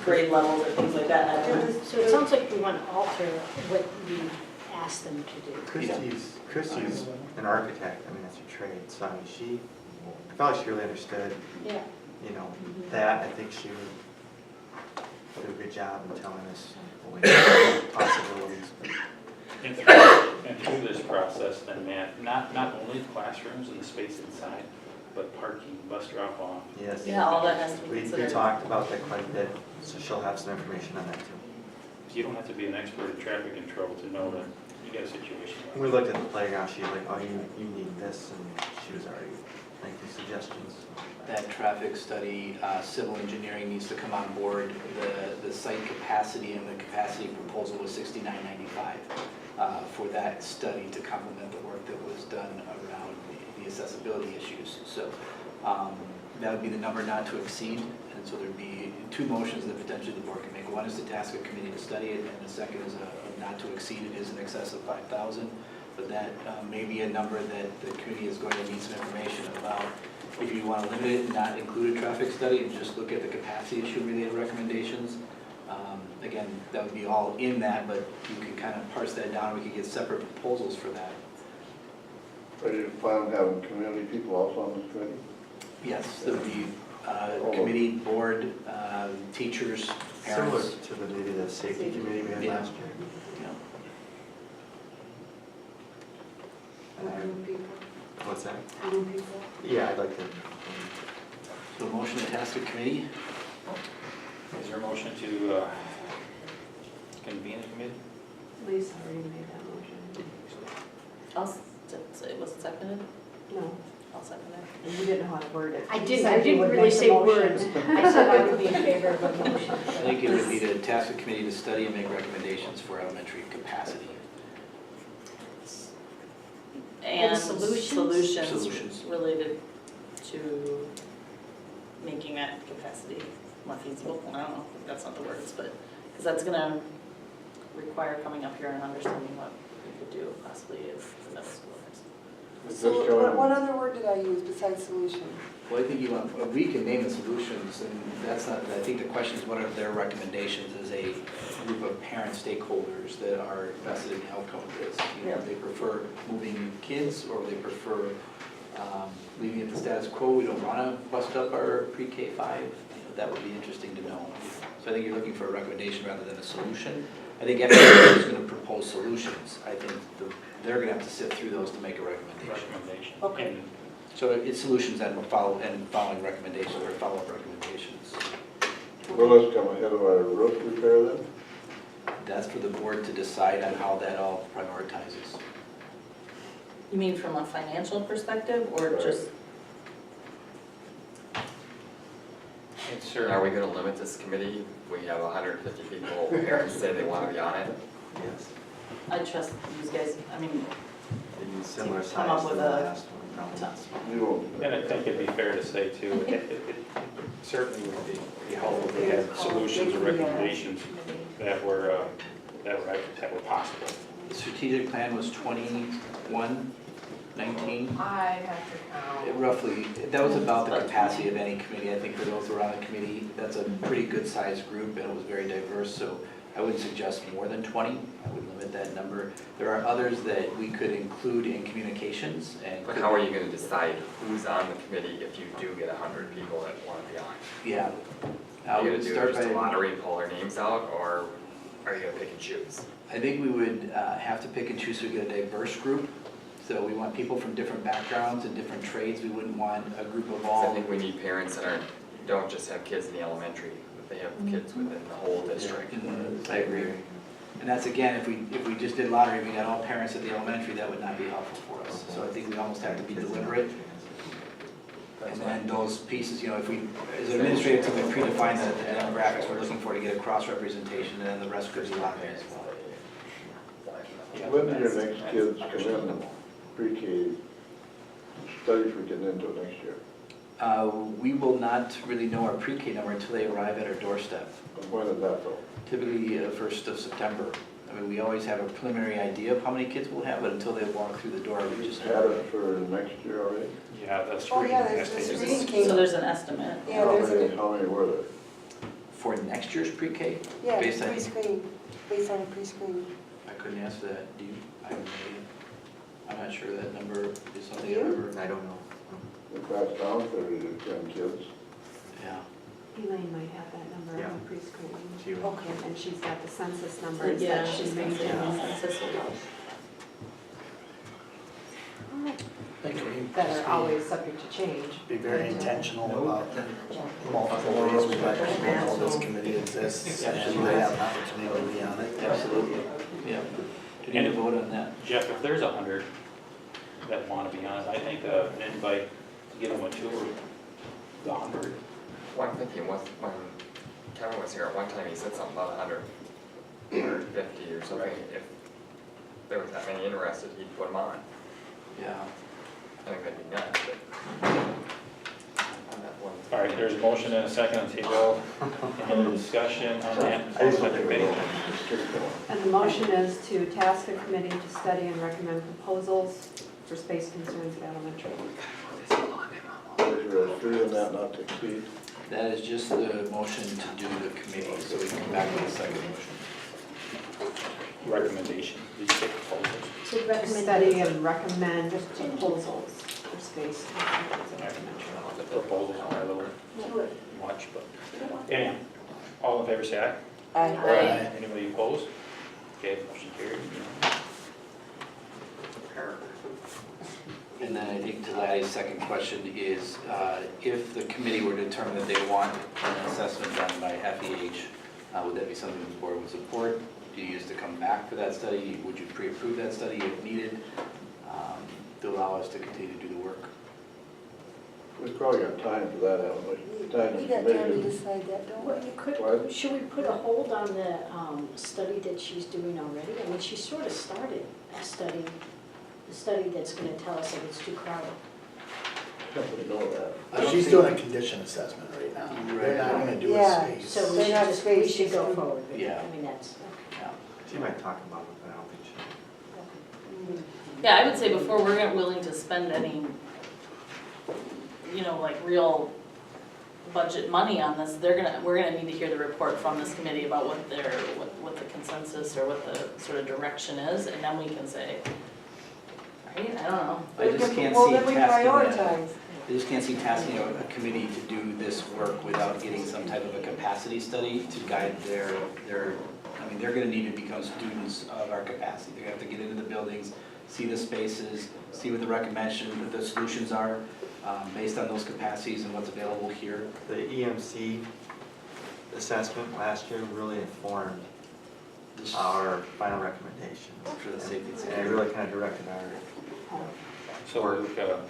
grade levels or things like that. I don't know. So it sounds like we want to alter what we asked them to do. Christy's an architect, I mean, that's her trade, so I mean, I felt like she really understood, Yeah. that. I think she would do a good job in telling us what we need, possibilities. And through this process, then, Matt, not only the classrooms and the space inside, but parking, bus drop-off. Yes. Yeah, all that has to be We considered. talked about that quite a bit, so she'll have some information on that too. You don't have to be an expert in traffic control to know that you got a situation. When we looked at the playground, she was like, oh, you need this, and she was already making suggestions. That traffic study, civil engineering needs to come on board. The site capacity and the capacity proposal was $69.95 for that study to complement the work that was done around the accessibility issues. So that would be the number not to exceed. And so there'd be two motions that potentially the board can make. One is to task a committee to study it, and the second is a not to exceed. It is in excess of 5,000. But that may be a number that the committee is going to need some information about. If you want to limit it and not include a traffic study and just look at the capacity issue related recommendations, again, that would be all in that, but you can kind of parse that down. We could get separate proposals for that. Ready to plan on having community people also on this committee? Yes, there would be committee, board, teachers, parents. Similar to maybe the safety committee we had Yeah. last year. Yeah. New people, What's that? new people. Yeah, I'd like to. So motion to task the committee? Is there a motion to convene a committee? Lisa already made that motion. Was it seconded? No, I'll second it. you didn't know how to word it. I You didn't, said I you didn't would really make the say motion. words. I said I would be in favor of a motion. I think it would be to task the committee to study and make recommendations for elementary capacity. And solutions? Solutions. related to making that capacity more feasible. I don't know if that's not the words, but, because that's gonna require coming up here and understanding what we could do possibly if the middle school is. So what other word did I use besides solution? Well, I think you want, we can name the solutions, and that's not, I think the question is what are their recommendations as a group of parent stakeholders that are vested in the outcome of this? You know, they prefer moving kids, or they prefer leaving it the status quo, we don't want to bust up our pre-K 5, you know, that would be interesting to know. So I think you're looking for a recommendation rather than a solution. I think everyone is going to propose solutions. I think they're going to have to sift through those to make a recommendation. Okay. So it's solutions and following recommendations or follow-up recommendations. Will this come ahead of our roof repair then? That's for the board to decide on how that all prioritizes. You mean from a financial perspective, or Right. just? Are we gonna limit this committee? We have 150 people, parents say they wanna be on it. Yes. I trust these guys, I mean, It'd be similar come up size to with the a last one. test. You won't. And I think it'd be fair to say too, it certainly would be helpful if we had solutions or recommendations that were possible. The strategic plan was 21, 19, I have to count. roughly. That was about the capacity of any committee. I think for those around the committee, that's a pretty good sized group and it was very diverse. So I wouldn't suggest more than 20. I would limit that number. There are others that we could include in communications and. But how are you gonna decide who's on the committee if you do get 100 people that wanna be on? Yeah. Are you would gonna do start just a by- lottery and pull their names out, or are you gonna pick and choose? I think we would have to pick and choose so we get a diverse group. So we want people from different backgrounds and different trades. We wouldn't want a group of 'Cause I all. think we need parents that don't just have kids in the elementary, but they have kids within the whole district. I agree. And that's again, if we just did lottery, we got all parents at the elementary, that would not be helpful for us. So I think we almost have to be deliberate. And then those pieces, you know, if we, as an administrative team, we predefine the demographics we're looking for to get a cross-representation, and then the rest could be lottery as well. When do your next kids come in pre-K studies we're getting into next year? We will not really know our pre-K number until they arrive at our doorstep. When is that though? Typically, 1st of September. I mean, we always have a preliminary idea of how many kids we'll have, but until they walk through the door, we just. Had it for next year already? Yeah, that's Oh, screening yeah, has there's to the be- screening came. So there's an estimate. Yeah, there's How many were there? For next year's pre-K? Yeah, Based on- pre-screen, based on pre-screen. I couldn't answer that. Do you? I have no idea. I'm not sure that number is something I You? remember. I don't know. If that's down 30 to 10 kids. Yeah. Elaine might have that number Yeah. on the preschool. She would. Okay, and she's got the census numbers Yeah, that she she's made. That are always subject to change. Be very intentional about multiple ways we let people know this committee exists and they have an opportunity to be on it. Absolutely. Yeah. Do you need to vote on that? Jeff, if there's 100 that want to be on it, I think an invite to give them a tour, the 100. Well, I'm thinking, when Kevin was here, at one time he said something about 100, 150 or something. If there was that many interested, he'd put them on. Yeah. I think that'd be nuts, but. on that one. All right, there's a motion and a second on the table. Any other discussion on that? On the committee? And the motion is to task the committee to study and recommend proposals for space concerns at elementary. Is there a three in that not to exceed? That is just the motion to do the committee, so we can come back to the second motion. Recommendation, did you say proposals? To recommend. Study and recommend proposals for space concerns at elementary. The proposals are a little Do it. much, but anyhow, all in favor say aye. Aye. Anybody opposed? Okay, motion carried. And then I think to Laddie's second question is, if the committee were to determine that they want an assessment done by FEH, would that be something the board would support? Do you use to come back for that study? Would you pre-approve that study if needed, to allow us to continue to do the work? We've probably got time for that, haven't we? Time We in got time to committee. decide that, don't we? Well, you could, What? should we put a hold on the study that she's doing already? I mean, she sort of started a study, the study that's gonna tell us if it's too crowded. Definitely know that. I don't She's think- doing a condition assessment right now. They're Right. not gonna do Yeah. a space. So we They're should not just, space, we should go she's- forward with it. Yeah. I mean, that's, Yeah. She might talk about it, but I don't think she. Yeah, I would say before we're not willing to spend any, like real budget money on this, we're gonna need to hear the report from this committee about what the consensus or what the sort of direction is, and then we can say, right, I don't know. I just can't Well, see then we tasking prioritize. I just can't see tasking a committee to do this work without getting some type of a capacity study to guide their, I mean, they're gonna need to become students of our capacity. They're gonna have to get into the buildings, see the spaces, see what the recommendation, the solutions are, based on those capacities and what's available here. The EMC assessment last year really informed our final recommendation. For the safety and And it security. really kind of directed our, So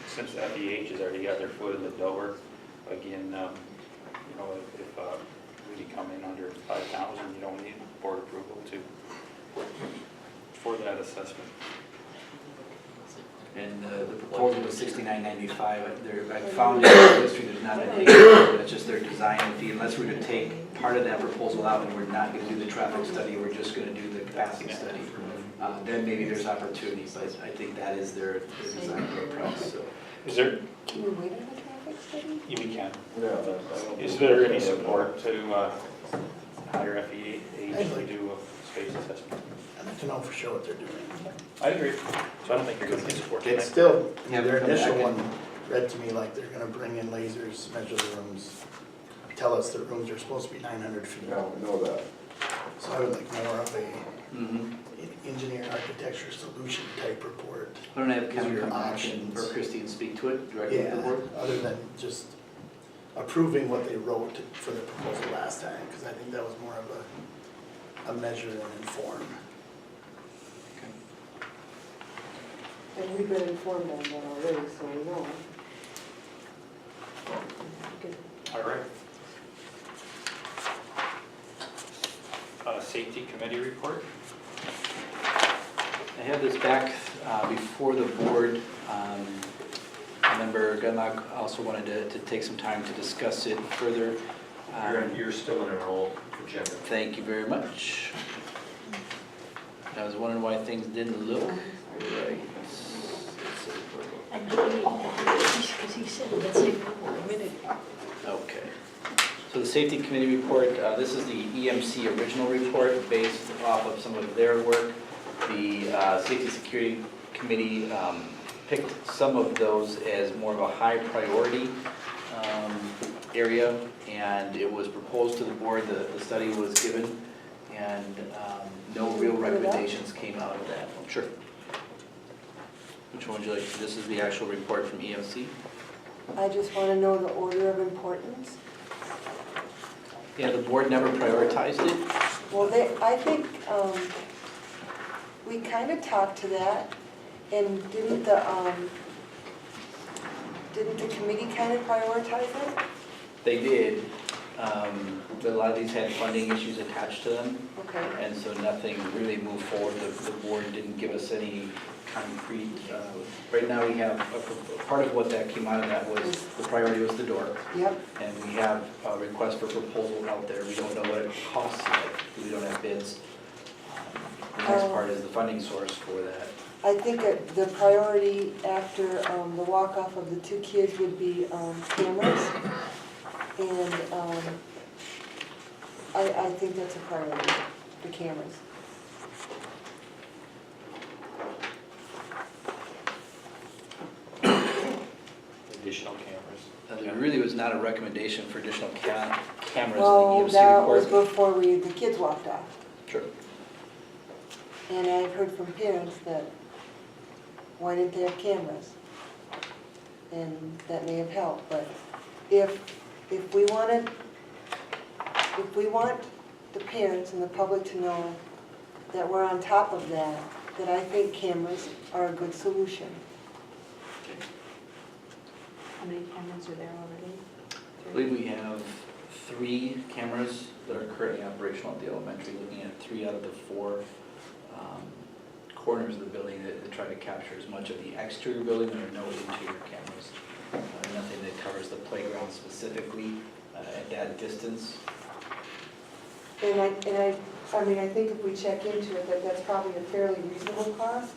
since FEH has already got their foot in the door, again, if we come in under 5,000, you don't need board approval for that assessment. And the proposal was $69.95. I found in the history there's not an issue, it's just their design fee. Unless we're to take part of that proposal out and we're not gonna do the traffic study, we're just gonna do the capacity study. Then maybe there's opportunities, but I think that is their design for a price, so. Is there, Can we wait on the traffic study? we can, Yeah, that's. is there any support to hire FEH to do a space assessment? I'd like to know for sure what they're doing. I agree, so I don't think you're gonna get support tonight. It's still, Yeah, their come back initial and- one read to me like they're gonna bring in lasers, measure the rooms, tell us the rooms are supposed to be 900 feet. Yeah, we know that. So I would like more of a Mhm. engineer architecture solution type report. Why don't I have These are Kevin your come back and, options. or Christie and speak to it directly with Yeah, the board? other than just approving what they wrote for the proposal last time, because I think that was more of a measure and inform. And we've been informed on that already, so we know. Good. All right. Safety committee report? I have this back before the board. Member Gunlock also wanted to take some time to discuss it further. You're still in a role agenda. Thank you very much. I was wondering why things didn't look right. and because he said, let's take a minute. Okay. So the safety committee report, this is the EMC original report based off of some of their work. The safety security committee picked some of those as more of a high priority area, and it was proposed to the board, the study was given, and no real recommendations came out of that. Sure. Which one would you like? This is the actual report from EMC. I just want to know the order of importance. Yeah, the board never prioritized it. Well, I think we kind of talked to that, and didn't the committee kind of prioritize it? They did, but a lot of these had funding issues attached to them, Okay. and so nothing really moved forward. The board didn't give us any concrete, right now we have, part of what that came out of that was, the priority was the door. Yep. And we have a request for proposal out there. We don't know what it costs yet, because we don't have bids. The next part is the funding source for that. I think the priority after the walk-off of the two kids would be cameras. And I think that's a priority, the cameras. Additional cameras. There really was not a recommendation for additional cameras in the Well, EMC that was report. before the kids walked off. Sure. And I've heard from parents that, why didn't they have cameras? and that may have helped, but if we want the parents and the public to know that we're on top of that I think cameras are a good solution. How many cameras are there already? I believe we have 3 cameras that are currently operational at the elementary, looking at 3 out of the 4 corners of the building that try to capture as much of the exterior building. There are no interior cameras. Nothing that covers the playground specifically at that distance. And I mean, I think if we check into it, that's probably a fairly reasonable cost.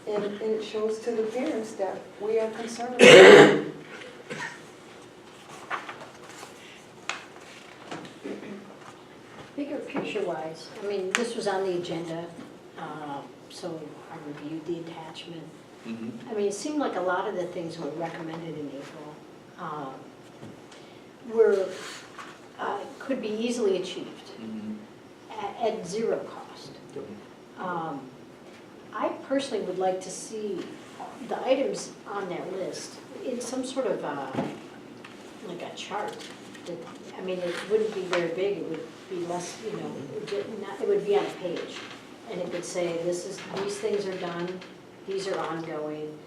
And it shows to the parents that we are concerned about it. Bigger picture-wise, I mean, this was on the agenda, so I reviewed the attachment. I mean, it seemed like a lot of the things were recommended in April could be easily achieved at zero cost. I personally would like to see the items on that list in some sort of like a chart. I mean, it wouldn't be very big, it would be less, you know, it would be on a page. And it would say, these things are done, these are ongoing.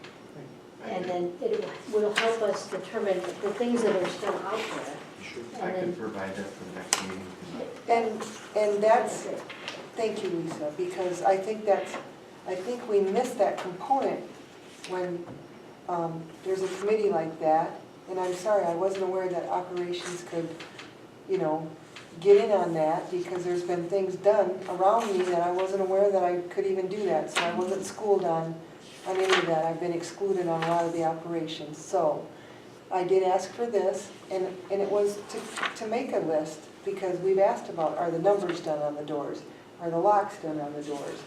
And then it will help us determine the things that are still out there. I could provide that for the next meeting. And that's, thank you, Lisa, because I think we missed that component when there's a committee like that. And I'm sorry, I wasn't aware that operations could, you know, get in on that, because there's been things done around me that I wasn't aware that I could even do that. So I wasn't schooled on any of that. I've been excluded on a lot of the operations. So I did ask for this, and it was to make a list, because we've asked about, are the numbers done on the doors? Are the locks done on the doors?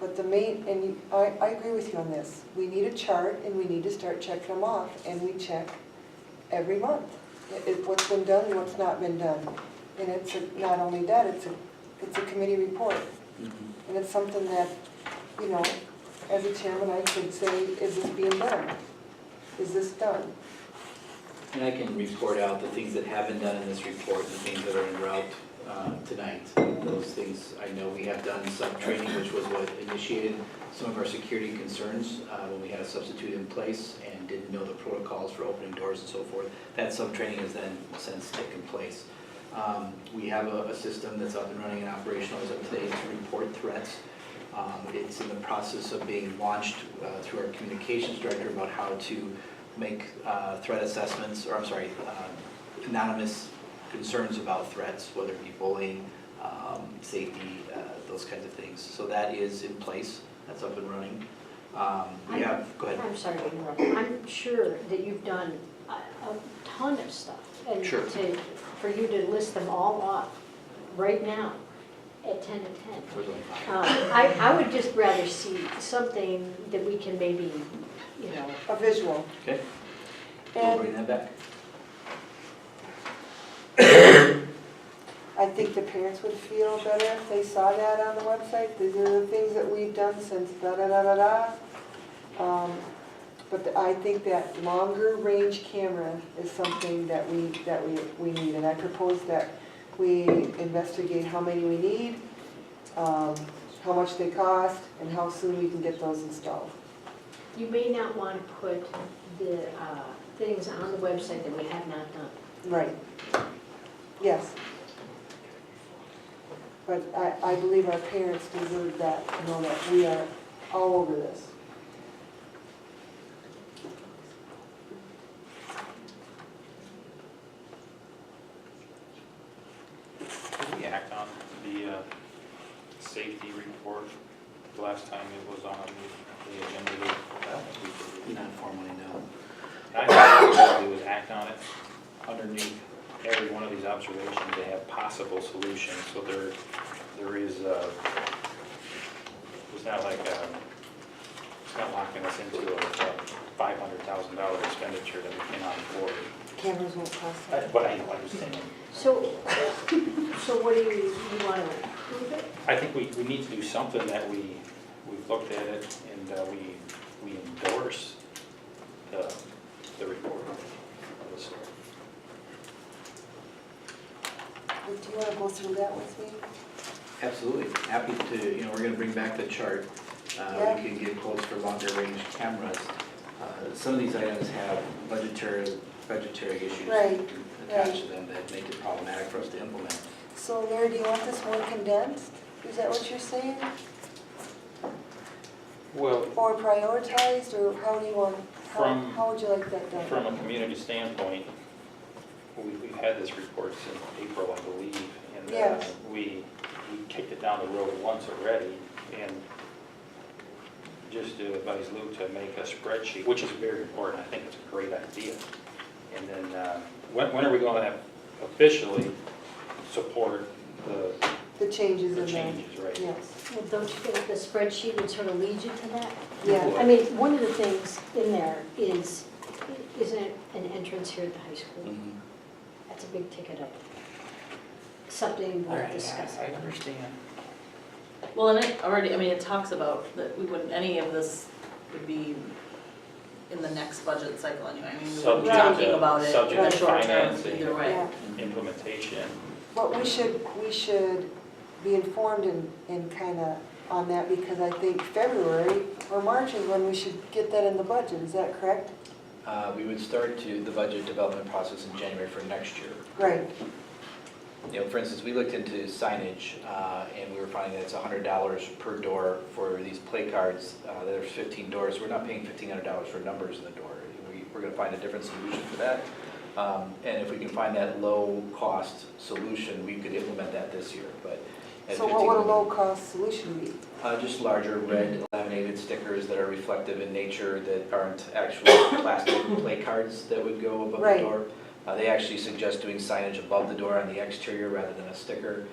But the main, and I agree with you on this, we need a chart, and we need to start checking them off, and we check every month. What's been done and what's not been done. And it's not only that, it's a committee report. And it's something that, you know, as a chairman, I could say, is this being done? Is this done? And I can report out the things that have been done in this report and the things that are en route tonight. Those things, I know we have done some training, which was what initiated some of our security concerns when we had a substitute in place and didn't know the protocols for opening doors and so forth. That sub-training has then since taken place. We have a system that's up and running and operational as of today to report threats. It's in the process of being launched through our communications director about how to make threat assessments, or I'm sorry, anonymous concerns about threats, whether it be bullying, safety, those kinds of things. So that is in place, that's up and running. Go ahead. I'm sorry to interrupt. I'm sure that you've done a ton of stuff. And Sure. For you to list them all off right now at 10 and 10. I would just rather see something that we can maybe, you know. A visual. Okay, we'll bring that back. I think the parents would feel better if they saw that on the website. These are the things that we've done since da-da-da-da-da. But I think that longer range camera is something that we need. And I propose that we investigate how many we need, how much they cost, and how soon we can get those installed. You may not want to put the things on the website that we have not done. Right. Yes. But I believe our parents deserve that, to know that we are all over this. Did we act on the safety report the last time it was on the agenda? I don't think we did. Not formally, no. I think we would act on it. Underneath every one of these observations, they have possible solutions. So there is, it's not like, it's not locking us into a $500,000 expenditure that we cannot afford. Cameras won't cost that. But I understand. So what do you want to approve it? I think we need to do something that we've looked at it and we endorse the the report of the store. Do you wanna go through that with me? Absolutely, happy to, we're gonna bring back the chart. Yeah. We can get quotes for longer range cameras. Some of these items have budgetary issues Right, attached to them that make it problematic for us to implement. So Larry, do you want this more condensed? Is that what you're saying? Well, Or prioritized, or how do you want, From- how would you like that done? from a community standpoint, we've had this report since April, I believe, and Yeah. we kicked it down the road once already, and just to advise Lou to make a spreadsheet, which is very important, I think it's a great idea. And then, when are we going to officially support The changes in the that? changes, right? Yes. Well, don't you think the spreadsheet would sort of lead you to that? Yeah. I mean, one of the things in there is, isn't it an entrance here at the high school? Mhm. That's a big ticket item. Something All worth right, discussing. I understand. Well, and it already, I mean, it talks about that we wouldn't, any of this would be in the next budget cycle anyway. I mean, we would be Subject talking to- about it in subject the to short term financing. either way. Yeah. Implementation. But we should be informed and kinda on that, because I think February or March is when we should get that in the budget, is that correct? We would start the budget development process in January for next year. Right. For instance, we looked into signage, and we were finding that it's $100 per door for these play cards. There's 15 doors, we're not paying $1,500 for numbers in the door. We're gonna find a different solution for that. And if we can find that low-cost solution, we could implement that this year, but at So what would a 15 low-cost solution be? Just larger red laminated stickers that are reflective in nature, that aren't actual plastic play cards that would go above the Right. door. They actually suggest doing signage above the door on the exterior rather than a sticker,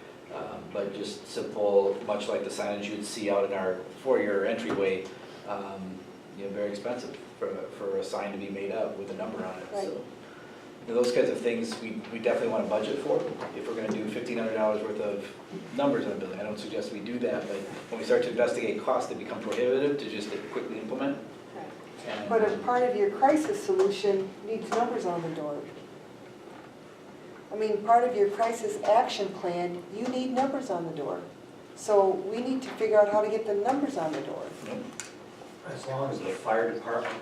but just simple, much like the signage you would see out in our foyer entryway, very expensive for a sign to be made up with a number on it. Right. So, those kinds of things we definitely want to budget for. If we're going to do $1,500 worth of numbers in a building, I don't suggest we do that, but when we start to investigate costs, they become prohibitive to just quickly implement. And, But a part of your crisis solution needs numbers on the door. I mean, part of your crisis action plan, you need numbers on the door. So we need to figure out how to get the numbers on the door. As long as the fire department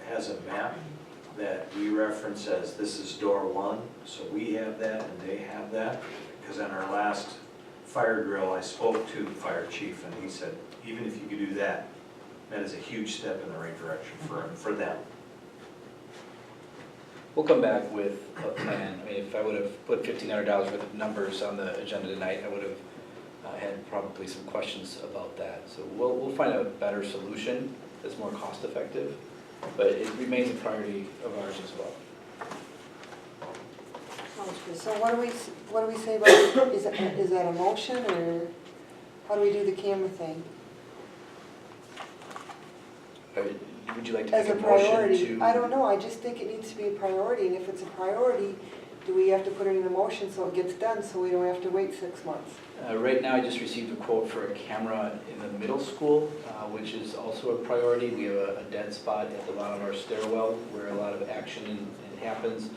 has a map that we reference as this is door one, so we have that and they have that. Because on our last fire drill, I spoke to the fire chief and he said, even if you could do that, that is a huge step in the right direction for them. We'll come back with a plan. I mean, if I would have put $1,500 worth of numbers on the agenda tonight, I would have had probably some questions about that. So we'll find a better solution that's more cost effective, but it remains a priority of ours as well. Sounds good. So what do we say about, is that a motion, or how do we do the camera thing? Would you like to As make a a motion priority? to? I don't know, I just think it needs to be a priority, and if it's a priority, do we have to put it in a motion so it gets done, so we don't have to wait 6 months? Right now, I just received a quote for a camera in the middle school, which is also a priority. We have a dead spot at the bottom of our stairwell where a lot of action happens.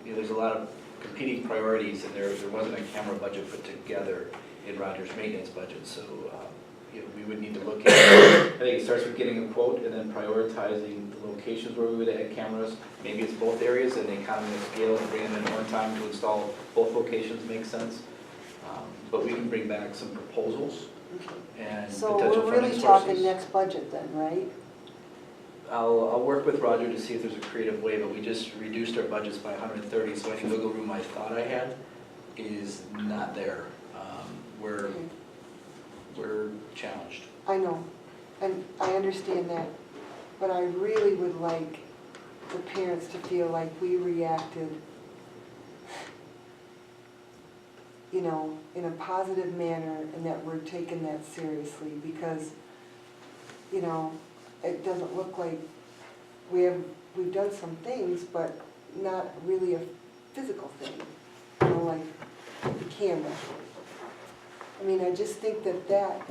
There's a lot of competing priorities, and there wasn't a camera budget put together in Rogers' maintenance budget, so we would need to look at, I think it starts with getting a quote and then prioritizing the locations where we would add cameras. Maybe it's both areas, and the economy of scale and bringing them in one time to install both locations makes sense. But we can bring back some proposals and So potential we're funding really sources. talking next budget then, right? I'll work with Roger to see if there's a creative way, but we just reduced our budgets by 130, so any wiggle room I thought I had is not there. We're challenged. I know, and I understand that, but I really would like the parents to feel like we reacted, in a positive manner, and that we're taking that seriously, because, it doesn't look like we've done some things, but not really a physical thing, like the camera. I mean, I just think that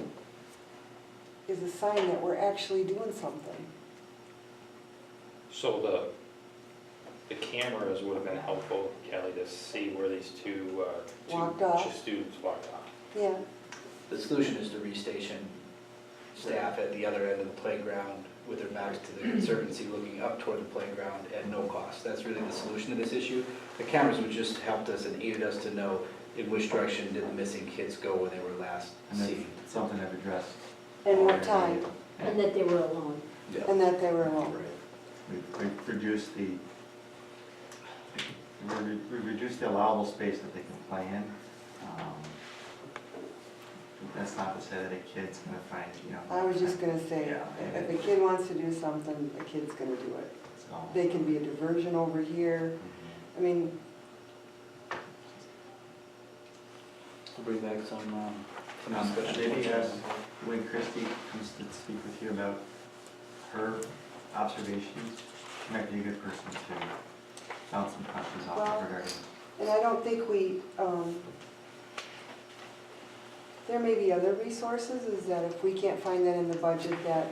is a sign that we're actually doing something. So the cameras would have been helpful, Kelly, to see where these two Walked off. students walked off. Yeah, The solution is to restation staff at the other end of the playground with their backs to the conservancy, looking up toward the playground at no cost. That's really the solution to this issue. The cameras would just helped us and aided us to know in which direction did the missing kids go when they were last And that's seen. something I've addressed. and what time, And that they were alone. and that they were alone. We've reduced the, we've reduced the allowable space that they can play in. That's not to say that a kid's gonna find, you know. I was just gonna say, Yeah. if a kid wants to do something, a kid's gonna do it. So, They can be a diversion over here. I mean, We'll bring back some discussion. maybe when Christie comes to speak with you about her observations, she might be a good person to bounce some questions off Well, regarding. and I don't think we, there may be other resources, is that if we can't find that in the budget, that,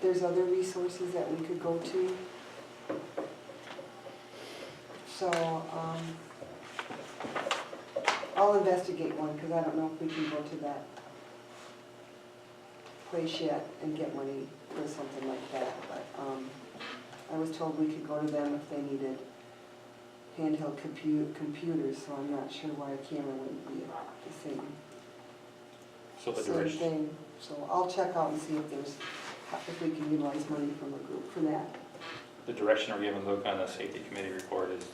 there's other resources that we could go to. So, I'll investigate one, because I don't know if we can go to that place yet and get money for something like that, but, I was told we could go to them if they needed handheld computers, so I'm not sure why a camera wouldn't be the same, So the same direction, thing. So I'll check out and see if if we can utilize money from a group for that. the direction we're giving Luke on the safety committee report is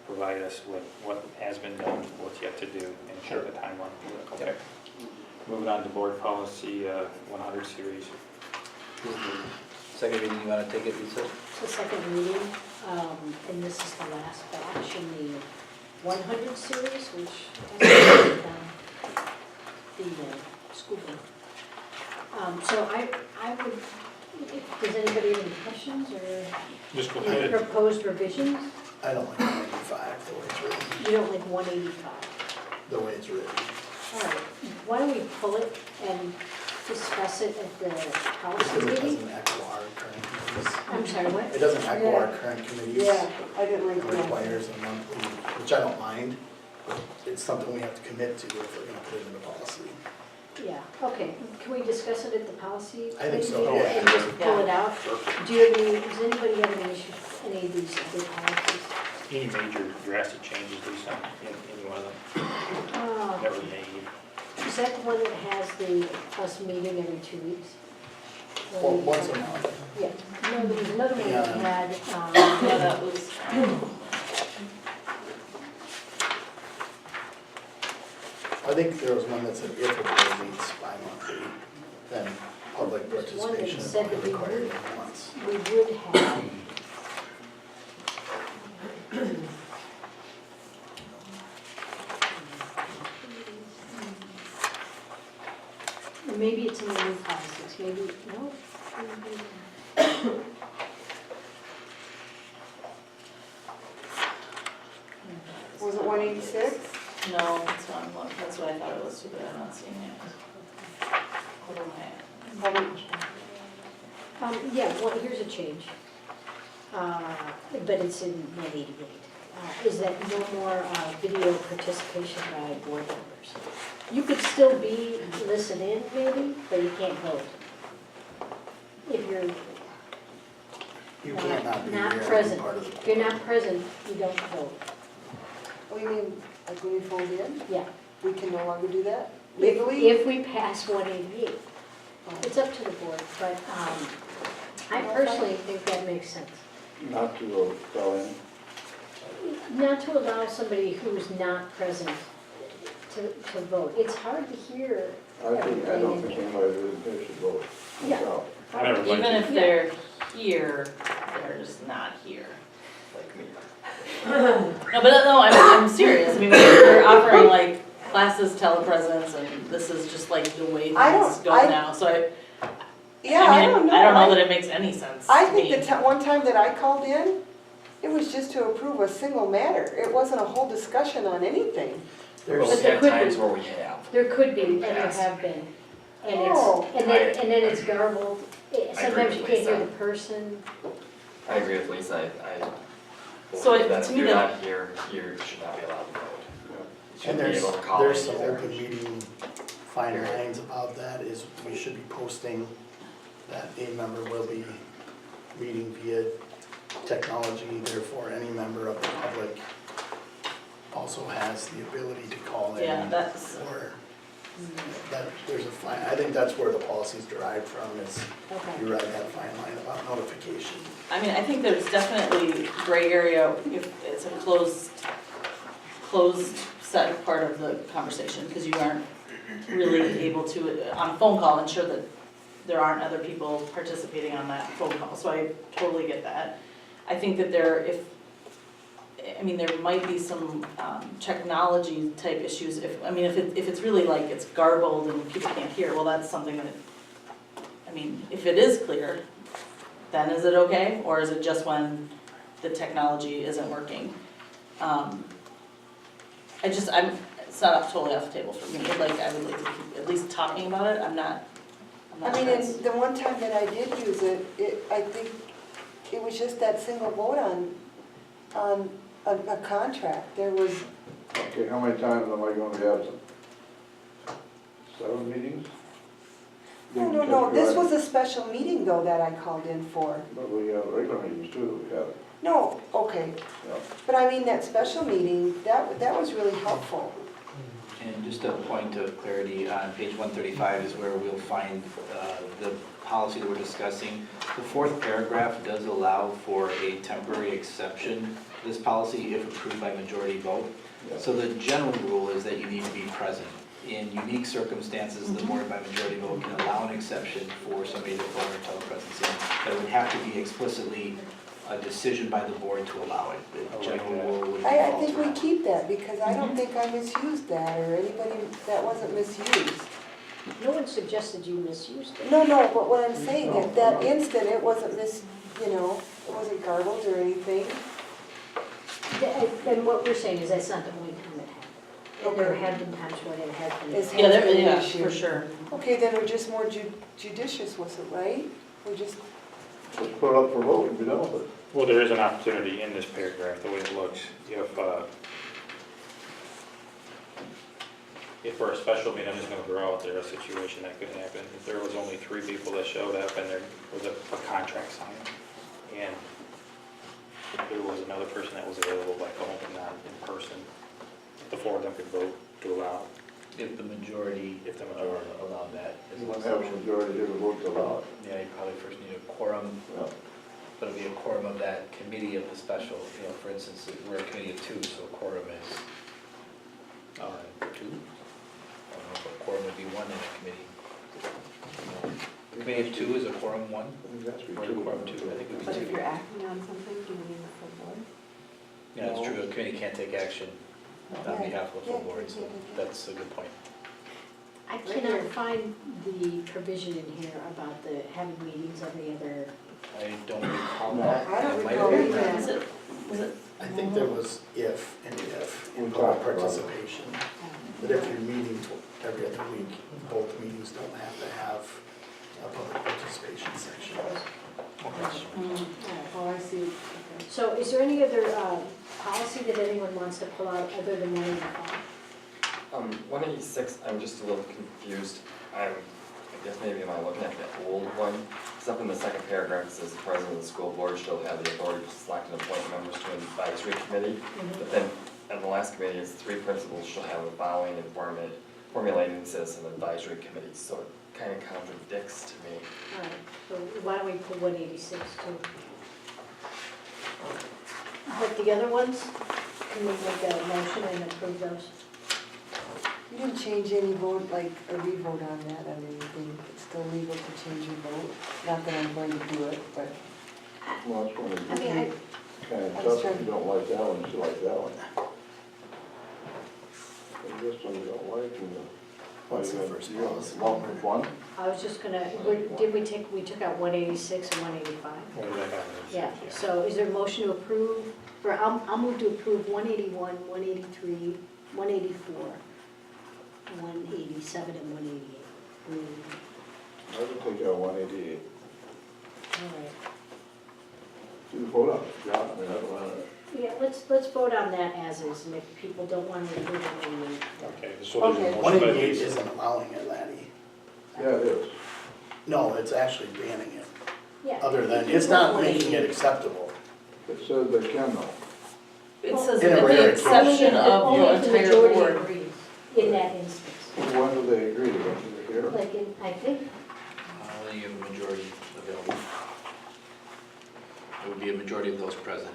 provide us with what has been done, what's yet to do, and share the timeline. Okay. Moving on to board policy 100 series. Second reading, you want to take it, Lisa? It's the second reading, and this is the last batch in the 100 series, which has the school board. So I would, does anybody have any questions or Just go any ahead. proposed revisions? I don't like 95 the way it's written, You don't like 185? the way it's written. All right, why don't we pull it and discuss it at the policy Because it meeting? doesn't echo our current committees. I'm sorry, what? It doesn't echo our Yeah. current committees. Yeah, I didn't like It that. requires a monthly, which I don't mind, but it's something we have to commit to if we're gonna put it in the policy. Yeah, okay, can we discuss it at the policy? I think so, committee yeah. And just pull it out? Do you have any, does anybody have any issues with any of these other policies? Any major drastic changes, Lisa, in any one of them that were made? Is that the one that has the us meeting every 2 weeks? Well, once a month. Yeah, no, there was another one that Yeah. had, Yeah, that was, I think there was one that said if a board meets bi-monthly, then public There's one that participation is said only that we required would- once. we would have. Maybe it's in the new policies, maybe, no? Was it 186? no, that's what I'm looking, that's what I thought it was too, but I'm not seeing it. Hold on, Yeah, well, here's a change, but it's in 188. Is that no more video participation by board members. You could still listen in maybe, but you can't vote. If you're You can't not be here and be present. part of the. If you're not present, you don't vote. Oh, you mean, like when you phoned in? Yeah. We can no longer do that If- legally? If we pass 188. It's up to the board, but I personally think that makes sense. Not to go in. Not to allow somebody who's not present to vote. It's hard to hear I don't everything. think anybody really should vote. Yeah. myself. I never liked even it. if they're here, they're just not here, like me. No, but no, I'm serious, I mean, we're offering like classes telepresence, and this is just like the way things go now, so Yeah, I I mean, don't know. I don't know that it makes any sense I to think me. the one time that I called in, it was just to approve a single matter. It wasn't a whole discussion on anything. Well, But we there have could times be. where we have. There could be, and there Yes. have been. And Oh. and then it's garbled. Sometimes you with can't hear Lisa. the person. I agree with Lisa, I So believe it- that to if me you're that- not here, you should not be allowed to vote. You And should be there's, able to call there's in some either. open meeting fine lines about that, is we should be posting that a member will be meeting via technology, therefore any member of the public also has the ability to call in. Yeah, that's, Or that, there's a fine, I think that's where the policy's derived from, is Okay. you read that fine line about notification. I mean, I think there's definitely gray area if it's a closed set part of the conversation, because you aren't really able to, on a phone call, ensure that there aren't other people participating on that phone call, so I totally get that. I think that there might be some technology type issues, if it's really like it's garbled and people can't hear, well, that's something that, if it is clear, then is it okay, or is it just when the technology isn't working? It's not totally off the table for me, like, I would like to keep at least talking about it, I'm not I mean, sure it's- and the one time that I did use it, I think it was just that single vote on a contract. There was, Okay, how many times am I gonna be absent? 7 meetings? no, this was a special meeting though that I called in for. But we have regular meetings too, that we have. No, okay, Yeah. but I mean, that special meeting, that was really helpful. And just a point of clarity, on page 135 is where we'll find the policy that we're discussing. The fourth paragraph does allow for a temporary exception to this policy if approved by majority vote. So the general rule is that you need to be present. In unique circumstances, the board by majority vote can allow an exception for somebody to vote or telepresence in, but it would have to be explicitly a decision by the board to allow it. The general rule would I default think to we that. keep that because I don't think I misused that or anybody, that wasn't misused. No one suggested you misused it. No, but what I'm saying, that instant, it wasn't it wasn't garbled or anything. And what we're saying is that's not the only time it happened. And there have been times when it has been. It's Yeah, been an yeah, issue. for sure. Okay, then we're just more judicious with it, right? We're just, Let's put it up for vote and be done with it. Well, there is an opportunity in this paragraph, the way it looks, if for a special meeting, I'm just gonna throw out there a situation that could happen. If there was only 3 people that showed up and there was a contract signed, and if there was another person that was available by phone and not in person, the 4 of them could vote to allow. If the majority allowed that. as You an want to have a exception. majority of the votes allowed. Yeah, you probably first need a quorum, Yeah. but it'll be a quorum of that committee of the special, for instance, we're a committee of 2, so a quorum is 2. I don't know if a quorum would be 1 in a committee. A committee of 2 is a quorum 1? I think that's Or a quorum 2, I think it would But be if 2. you're acting on something, do you need the full board? Yeah, that's true, a committee can't take action on behalf of the full board, so that's a good point. I cannot find the provision in here about the having meetings every other. I don't recall No. that. I don't It might recall have been either. that. Was it, I think there was if and if in We public talked about it. participation. But if you're meeting every other week, both meetings don't have to have a public participation section. oh, I see. So is there any other policy that anyone wants to pull out other than 185? 186, I'm just a little confused. I guess maybe am I looking at the old one? It's up in the second paragraph, it says the president of the school board shall have the authority to select and appoint members to an advisory committee. But then, at the last committee, it's 3 principals shall have the following and formulating citizen advisory committees. So it kind of contradicts to me. All right, so why don't we put 186 too? But the other ones, can we make a motion and approve those? You didn't change any vote, like a revote on that, on anything. It's still legal to change your vote. Not that I'm going to do it, but. Well, that's going to I mean, be kind of tough if you don't like that one, you like that one. And this one you don't like, and What's the first you got policy? one with one? I was just gonna, we took out 186 and 185? What did I have? Yeah, so is there a motion to approve, or I'll move to approve 181, 183, 184, 187, and 188. I would take out 188. All right. You vote on it, yeah, I mean, I don't want to. Yeah, let's vote on that as is, and if people don't want to remove it, then we. Okay, so there's a Okay. motion by 188 Lisa. isn't allowing it, Laddie. Yeah, it is. No, it's actually banning it, Yeah. other than, it's not making it acceptable. It says they can though. It says In a with the rare exception of Only your if the entire majority board. agrees in that instance. When do they agree to it? Do they hear? Like in, I think, Only you have a majority available. It would be a majority of those present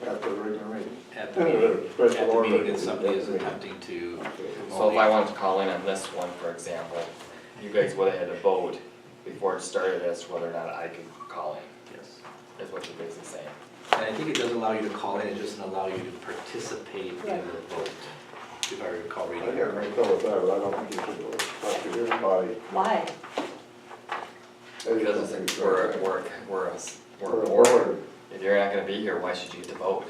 At the regular meeting? at the meeting. Special At the order. meeting that somebody is attempting to. So if I wanted to call in on this one, for example, you guys would have had to vote before it started as to whether or not I could call in, Yes. is what you're basically saying. And I think it does allow you to call in, it doesn't allow you to participate in the vote, if I recall I reading. can't make trouble with that, but I don't think you should do it. Have to everybody. Why? Because it's, we're We're a a board. board. If you're not gonna be here, why should you get to vote?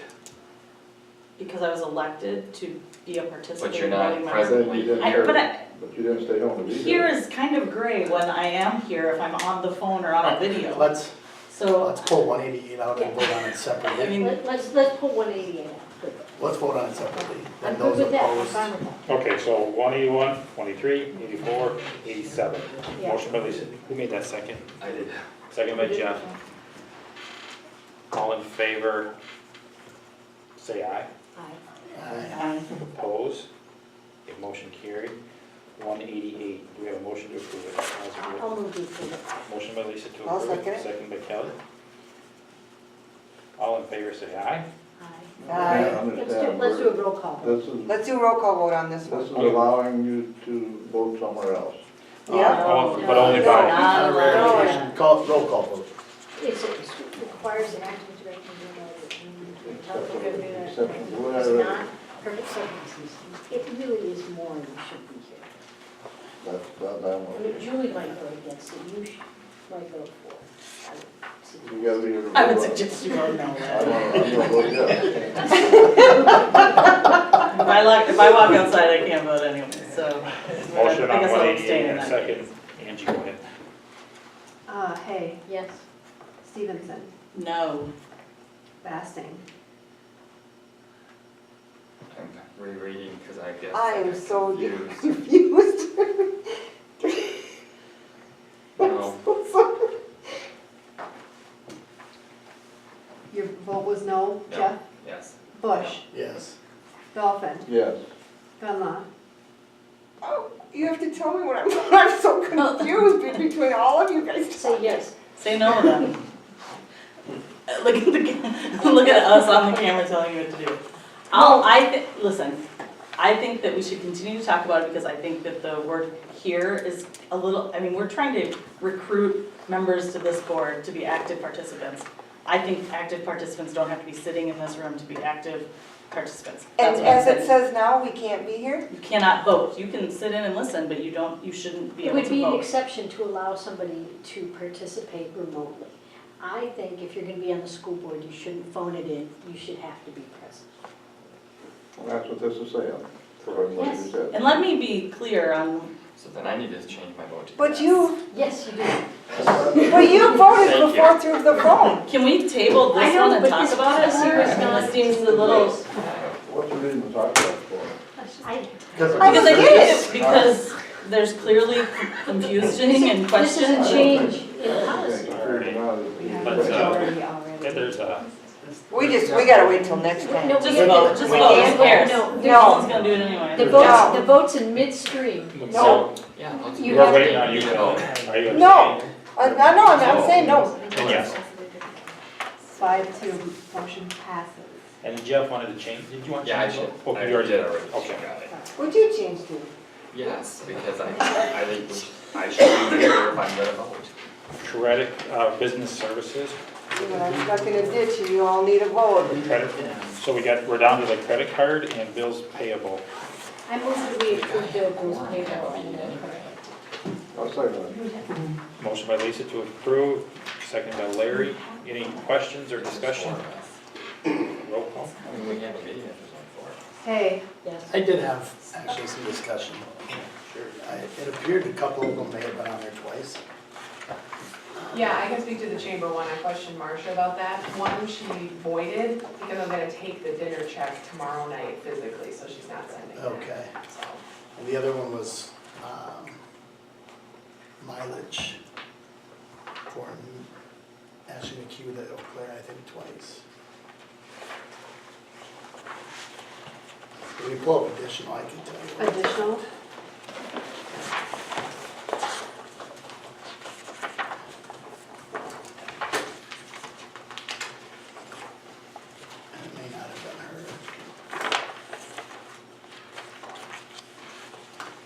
Because I was elected to be a participant. But you're not voting member. presently You didn't here. But you didn't stay home to be Here here. is kind of gray when I am here if I'm on the phone or on a video. Let's So, pull 188 out and vote on it I separately. mean, let's pull 188 out. Good. Let's vote on it separately. I'm And good those with that, I'm opposed, fine with that. Okay, so 181, 23, 84, 87. Yeah. Motion by Lisa. Who made that second? I did. Second by Jeff. All in favor, say aye. Aye. Opposed? Okay, motion carried. 188. Do we have a motion to approve it? How's it I'll work? move to approve it. Motion by Lisa to I'll approve second it. it. Second by Kelly. All in favor, say aye. Aye. I understand. Let's do a roll call. This is, Let's do a roll call vote on this this one. is allowing you to vote somewhere else. Yeah. But only No. by, On a rare No. occasion, call, roll call vote. It requires an active director Exception, It's whatever. not perfect circumstances. It really is more than should be here. That's, that I one. mean, Julie might vote against it, you might vote for it. I would see. You gotta be able to. I would vote on it. suggest you vote no. I'm gonna vote yes. If I walk outside, I can't vote anyway, so. motion I on guess I'll 188 abstain in and a that second. case. Angie, go ahead. Hay, Yes. Stevenson, No. Basting, I'm rereading because I guess I am got so confused. confused. No, your vote was no, No. Jeff? yes. Bush, Yes. Dolphin, Yes. Gunlaw, Oh, you have to tell me what I'm so confused between all of you guys. Say yes. Say no then. Look at the, look at us on the camera telling you what to do. Listen, I think that we should continue to talk about it because I think that the work here is a little, I mean, we're trying to recruit members to this board to be active participants. I think active participants don't have to be sitting in this room to be active participants. That's And what I'm as it saying. says now, we can't be here? You cannot vote. You can sit in and listen, but you shouldn't be It able would to be an vote. exception to allow somebody to participate remotely. I think if you're gonna be on the school board, you shouldn't phone it in, you should have to be present. And that's what this is saying, from what you said. And let me be clear on, So then I need to change my vote to But yes. you, Yes, you do. well, you voted Thank you. before through the phone. can we table I this know, one and but talk this about it? here is not- This seems a little, What's the reason to talk about it for? Because I because I get think it. it's because there's clearly confusion and This is a questions. change in I policy. think it's figured out that we have the- a Let's, majority already. Yeah, there's a, We gotta wait till next time. No, Just we- vote, just we vote, can't who cares? No, No one's gonna do it anyway. The No. vote's in midstream. No. Yeah, let's You we're have waiting to- on you, Kelly. Are you No. abstaining? No, I'm saying no. Then yes. 5-2, motion passes. And Jeff wanted to change, did you want to Yeah, I change? should. it? Okay, I you already did did. already. Okay. Got it. What'd you change to? Yes, because I think I should be here if I'm gonna vote. Credit, business services, You know, I'm stuck in a ditch and you all need a vote. credit, so we're down to the credit card and bills payable. I move that we approve the bills payable. I'll second it. Motion by Lisa to approve, second by Larry. Any questions or discussion? Roll call. I mean, we have a meeting if there's one for it. Hay, Yes. I did have actually some discussion. It appeared a couple of them may have been on there twice. Yeah, I can speak to the chamber one, I questioned Marcia about that. One, she voided because I'm gonna take the dinner check tomorrow night physically, so she's not sending it. Okay. So, And the other one was mileage for Ashley McHugh to Eau Claire, I think twice. If we pull up additional, I can tell you. Additional? And it may not have been her.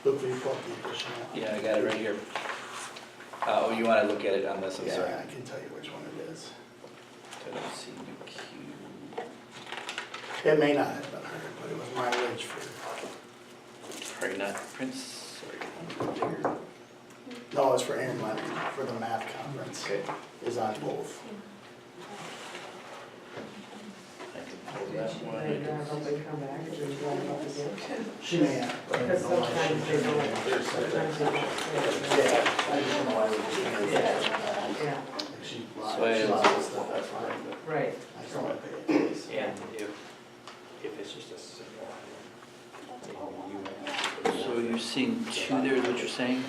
Look, will you pull up the additional? Yeah, I got it right here. Oh, you want to look at it on this, I'm sorry. Yeah, I can tell you which one it is. I don't see McHugh. It may not have been her, but it was mileage for, Probably not Prince, sorry. no, it's for Aaron Leonard, for the math conference. Okay. Is on both. I can pull that one. They drive up and come back, and then drive up again. She may have. Because sometimes they don't, sometimes they don't. Yeah, I just don't know why we did that. Yeah, She So I- lost the stuff, that's fine, but right. I just don't want to pay it. And if it's just a single item, So you're seeing two there, is what you're saying?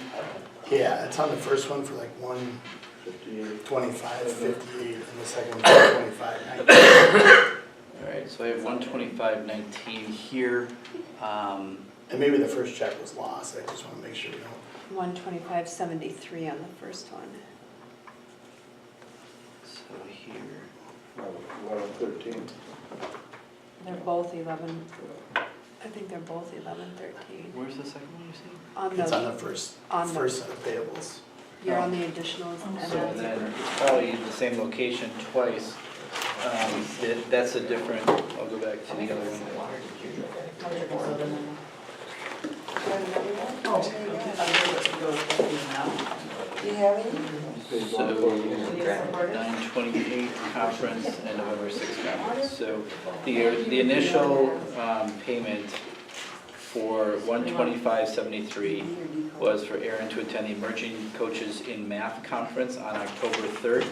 Yeah, it's on the first one for like 125, 58, and the second one for 25, 19. All right, so I have 125.19 here. And maybe the first check was lost, I just want to make sure we don't. 125.73 on the first one. So here, 11:13. They're both 11, I think they're both 11.13. where's the second one you see? On It's on the, the first on the, set of payables. you're on the additionals and So then, then it's probably the same location twice. That's a different, I'll go back to the other one. Do you have any? So 9/28 conference and November 6th conference. So the initial payment for 125.73 was for Aaron to attend the Emerging Coaches in Math Conference on October 3rd.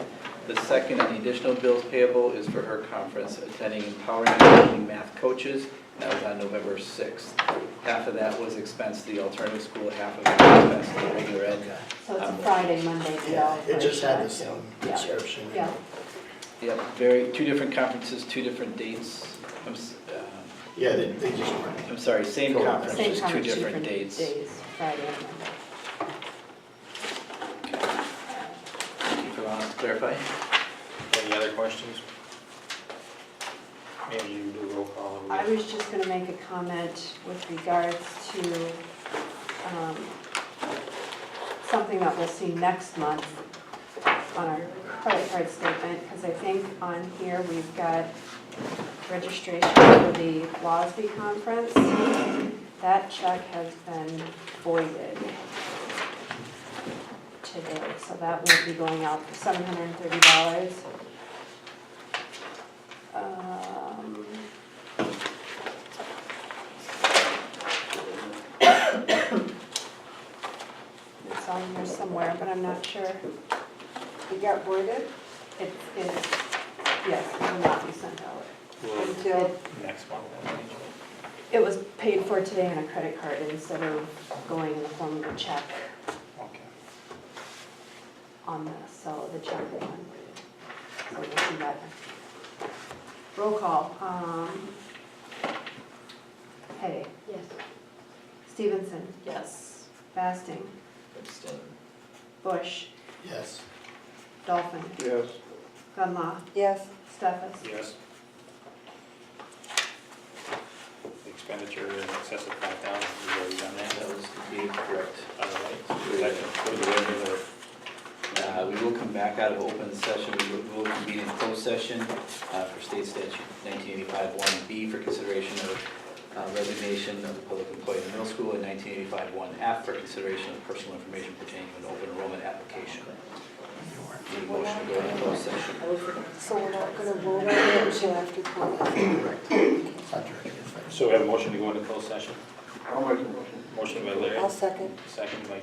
The second and the additional bills payable is for her conference attending Empowering Emerging Math Coaches. That was on November 6th. Half of that was expensed to the alternative school, half of it was expensed to the regular ed. so it's a Friday, Monday, the Yeah, all. it just had the same Yeah. description. Yeah. Yep, two different conferences, two different dates. Yeah, they just weren't. I'm sorry, same conference, Same just two conference, different dates. days, Friday and Monday. Thank you for allowing us to clarify. any other questions? Maybe you do a roll call. and we- I was just gonna make a comment with regards to, something that we'll see next month on our credit card statement, because I think on here we've got registration for the WASB conference. That check has been voided today, so that will be going out for $730. It's on here somewhere, but I'm not sure. It got voided It is, yes, it will not be sent out. until, Next month, then. It was paid for today on a credit card instead of going in the form of a check Okay. on this, so the check will be voided. So we'll see that. Roll call, Hay, Yes. Stevenson, Yes. Basting, Abstain. Bush, Yes. Yes. Dolphin, Gunlaw, yes, Stefas. Yes. The expenditure in excess of 5,000, we've already done that. That was the correct. All right. So that can go to the regular. We will come back out of open session, we will convene in closed session for state statute 1985-1B for consideration of resignation of a public employee in the middle school, and 1985-1F for consideration of personal information pertaining to an open enrollment application. Need a motion to go into closed session. so we're not gonna vote on it until after 12. Correct. Not directly. So we have a motion to go into closed session? I'll make a motion. Motion by Larry, I'll second. second by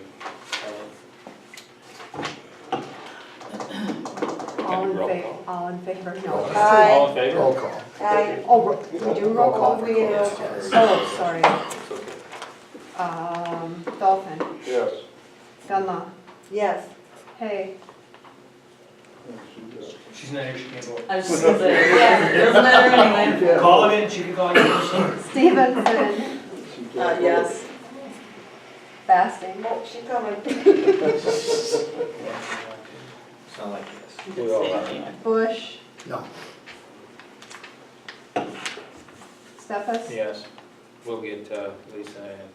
All in Roll favor, call. all in favor, no. Aye. All in favor? Roll call. Aye. Oh, we do roll Roll call call, for we, closed oh, sorry. It's okay. Dolphin, Yes. Gunlaw, Yes. Hay, She's not here, she can't vote. I was just gonna say, yeah, doesn't matter anyway. Call it in, she can call you. Stevenson, Yes. Basting, Oh, she coming. Sound like yes. We all have. Bush, No. Stefas. Yes, we'll get Lisa and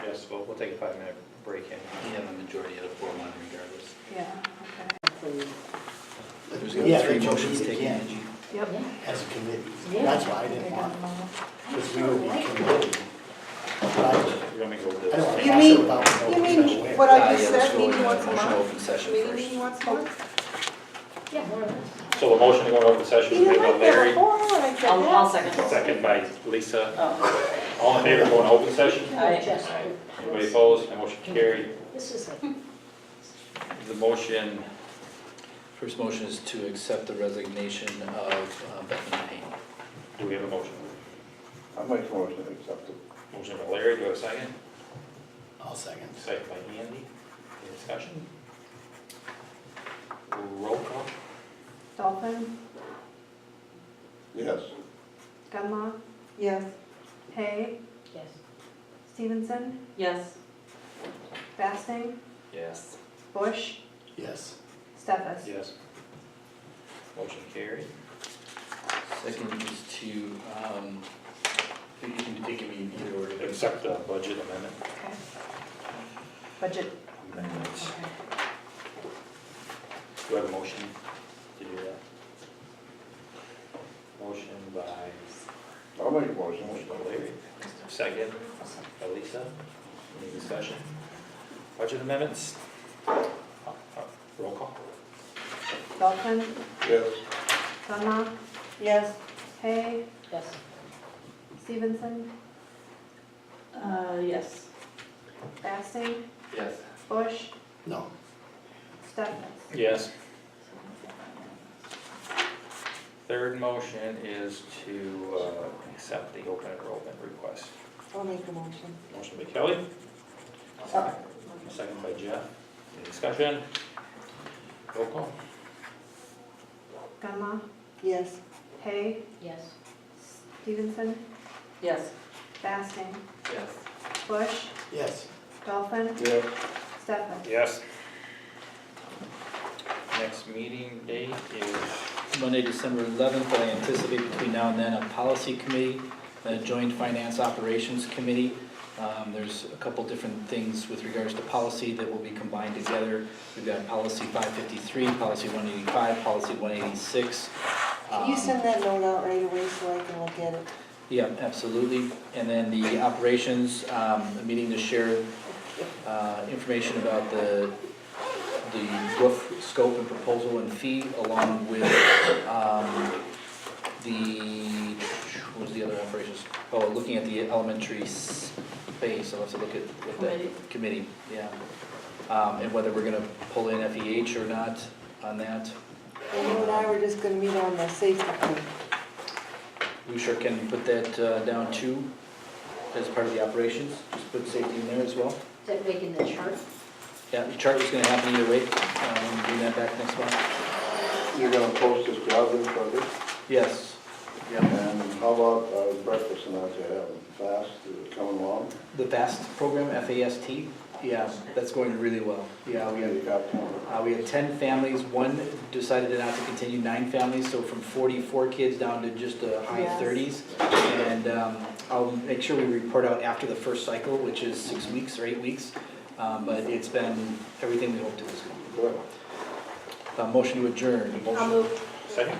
Jess, we'll take a 5-minute break in. We have a majority of the 4-1 regardless. Yeah, okay. There's gonna be Yeah, 3 they motions told me taken, again. Angie. Yep. As a committee. Yeah. That's why I They didn't got want, them all. because we would be committee. But I You're gonna go with I don't want this. to You pass mean- it without You knowing mean where. what I Yeah, just let's said, go meeting in once a motion month? open session Meeting first. meeting once a month? Yeah, more or less. So the motion to go into open session You is made didn't by like that Larry, before when I said that? I'll second. second by Lisa. Oh. All in favor of going to open session? Just- Anybody opposed? My motion carried. This is like, The motion, First motion is to accept the resignation of Bethany Payne. do we have a motion? I'll make a motion to accept it. Motion by Larry, do we have a second? I'll second. Second by Andy. Any discussion? Roll call? Dolphin, Yes. Gunlaw, Yes. Hay, yes. Stevenson, Yes. Basting, Yes. Bush, Yes. Stefas. Yes. Motion carried. Second is to, you can take me either order. Accept the budget amendment. Okay. Budget, Amendment. okay. Do I have a motion to do that? Motion by, I'll make a motion. motion by Larry, second by Lisa. Any discussion? Budget amendments? Roll call? Dolphin, Yes. Gunlaw, Yes. Hay, Yes. Stevenson, Yes. Basting, Yes. Bush, No. Stefas. Yes. Third motion is to accept the open enrollment request. I'll make a motion. Motion by Kelly, second by Jeff. Any discussion? Roll call? Gunlaw, Yes. Hay, Yes. Stevenson, Yes. Basting, Yes. Bush, Yes. Dolphin, Yes. Stefas. Yes. Next meeting date is Monday, December 11th, but I anticipate between now and then a policy committee, a joint finance operations committee. There's a couple different things with regards to policy that will be combined together. We've got policy 553, policy 185, policy 186. Can you send that note out right away so I can look at it? Yeah, absolutely. And then the operations, a meeting to share information about the roof scope and proposal and fee, along with what was the other operations? Oh, looking at the elementary space, I'll have to look at what that committee, yeah. And whether we're gonna pull in FEH or not on that. And you and I were just gonna meet on the safety thing. We sure can put that down too, as part of the operations, just put safety in there as well. Is that making the chart? Yeah, the chart is gonna happen either way, bring that back next month. You're gonna post this job in Friday? Yes. Yep. And how about breakfast and that you have? Fast, is it coming along? The FAST program, F-A-S-T, yeah, that's going really well. Yeah, we had 10 families, one decided not to continue, 9 families, so from 44 kids down to just the high Yes. 30s. And I'll make sure we report out after the first cycle, which is 6 weeks or 8 weeks. But it's been everything we hoped it was going to be. Motion to adjourn. I'll move. second.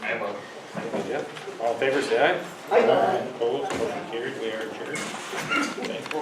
I will. Second by Jeff. All in favor, say aye. Aye. Opposed, motion carried, we are adjourned. Thank you.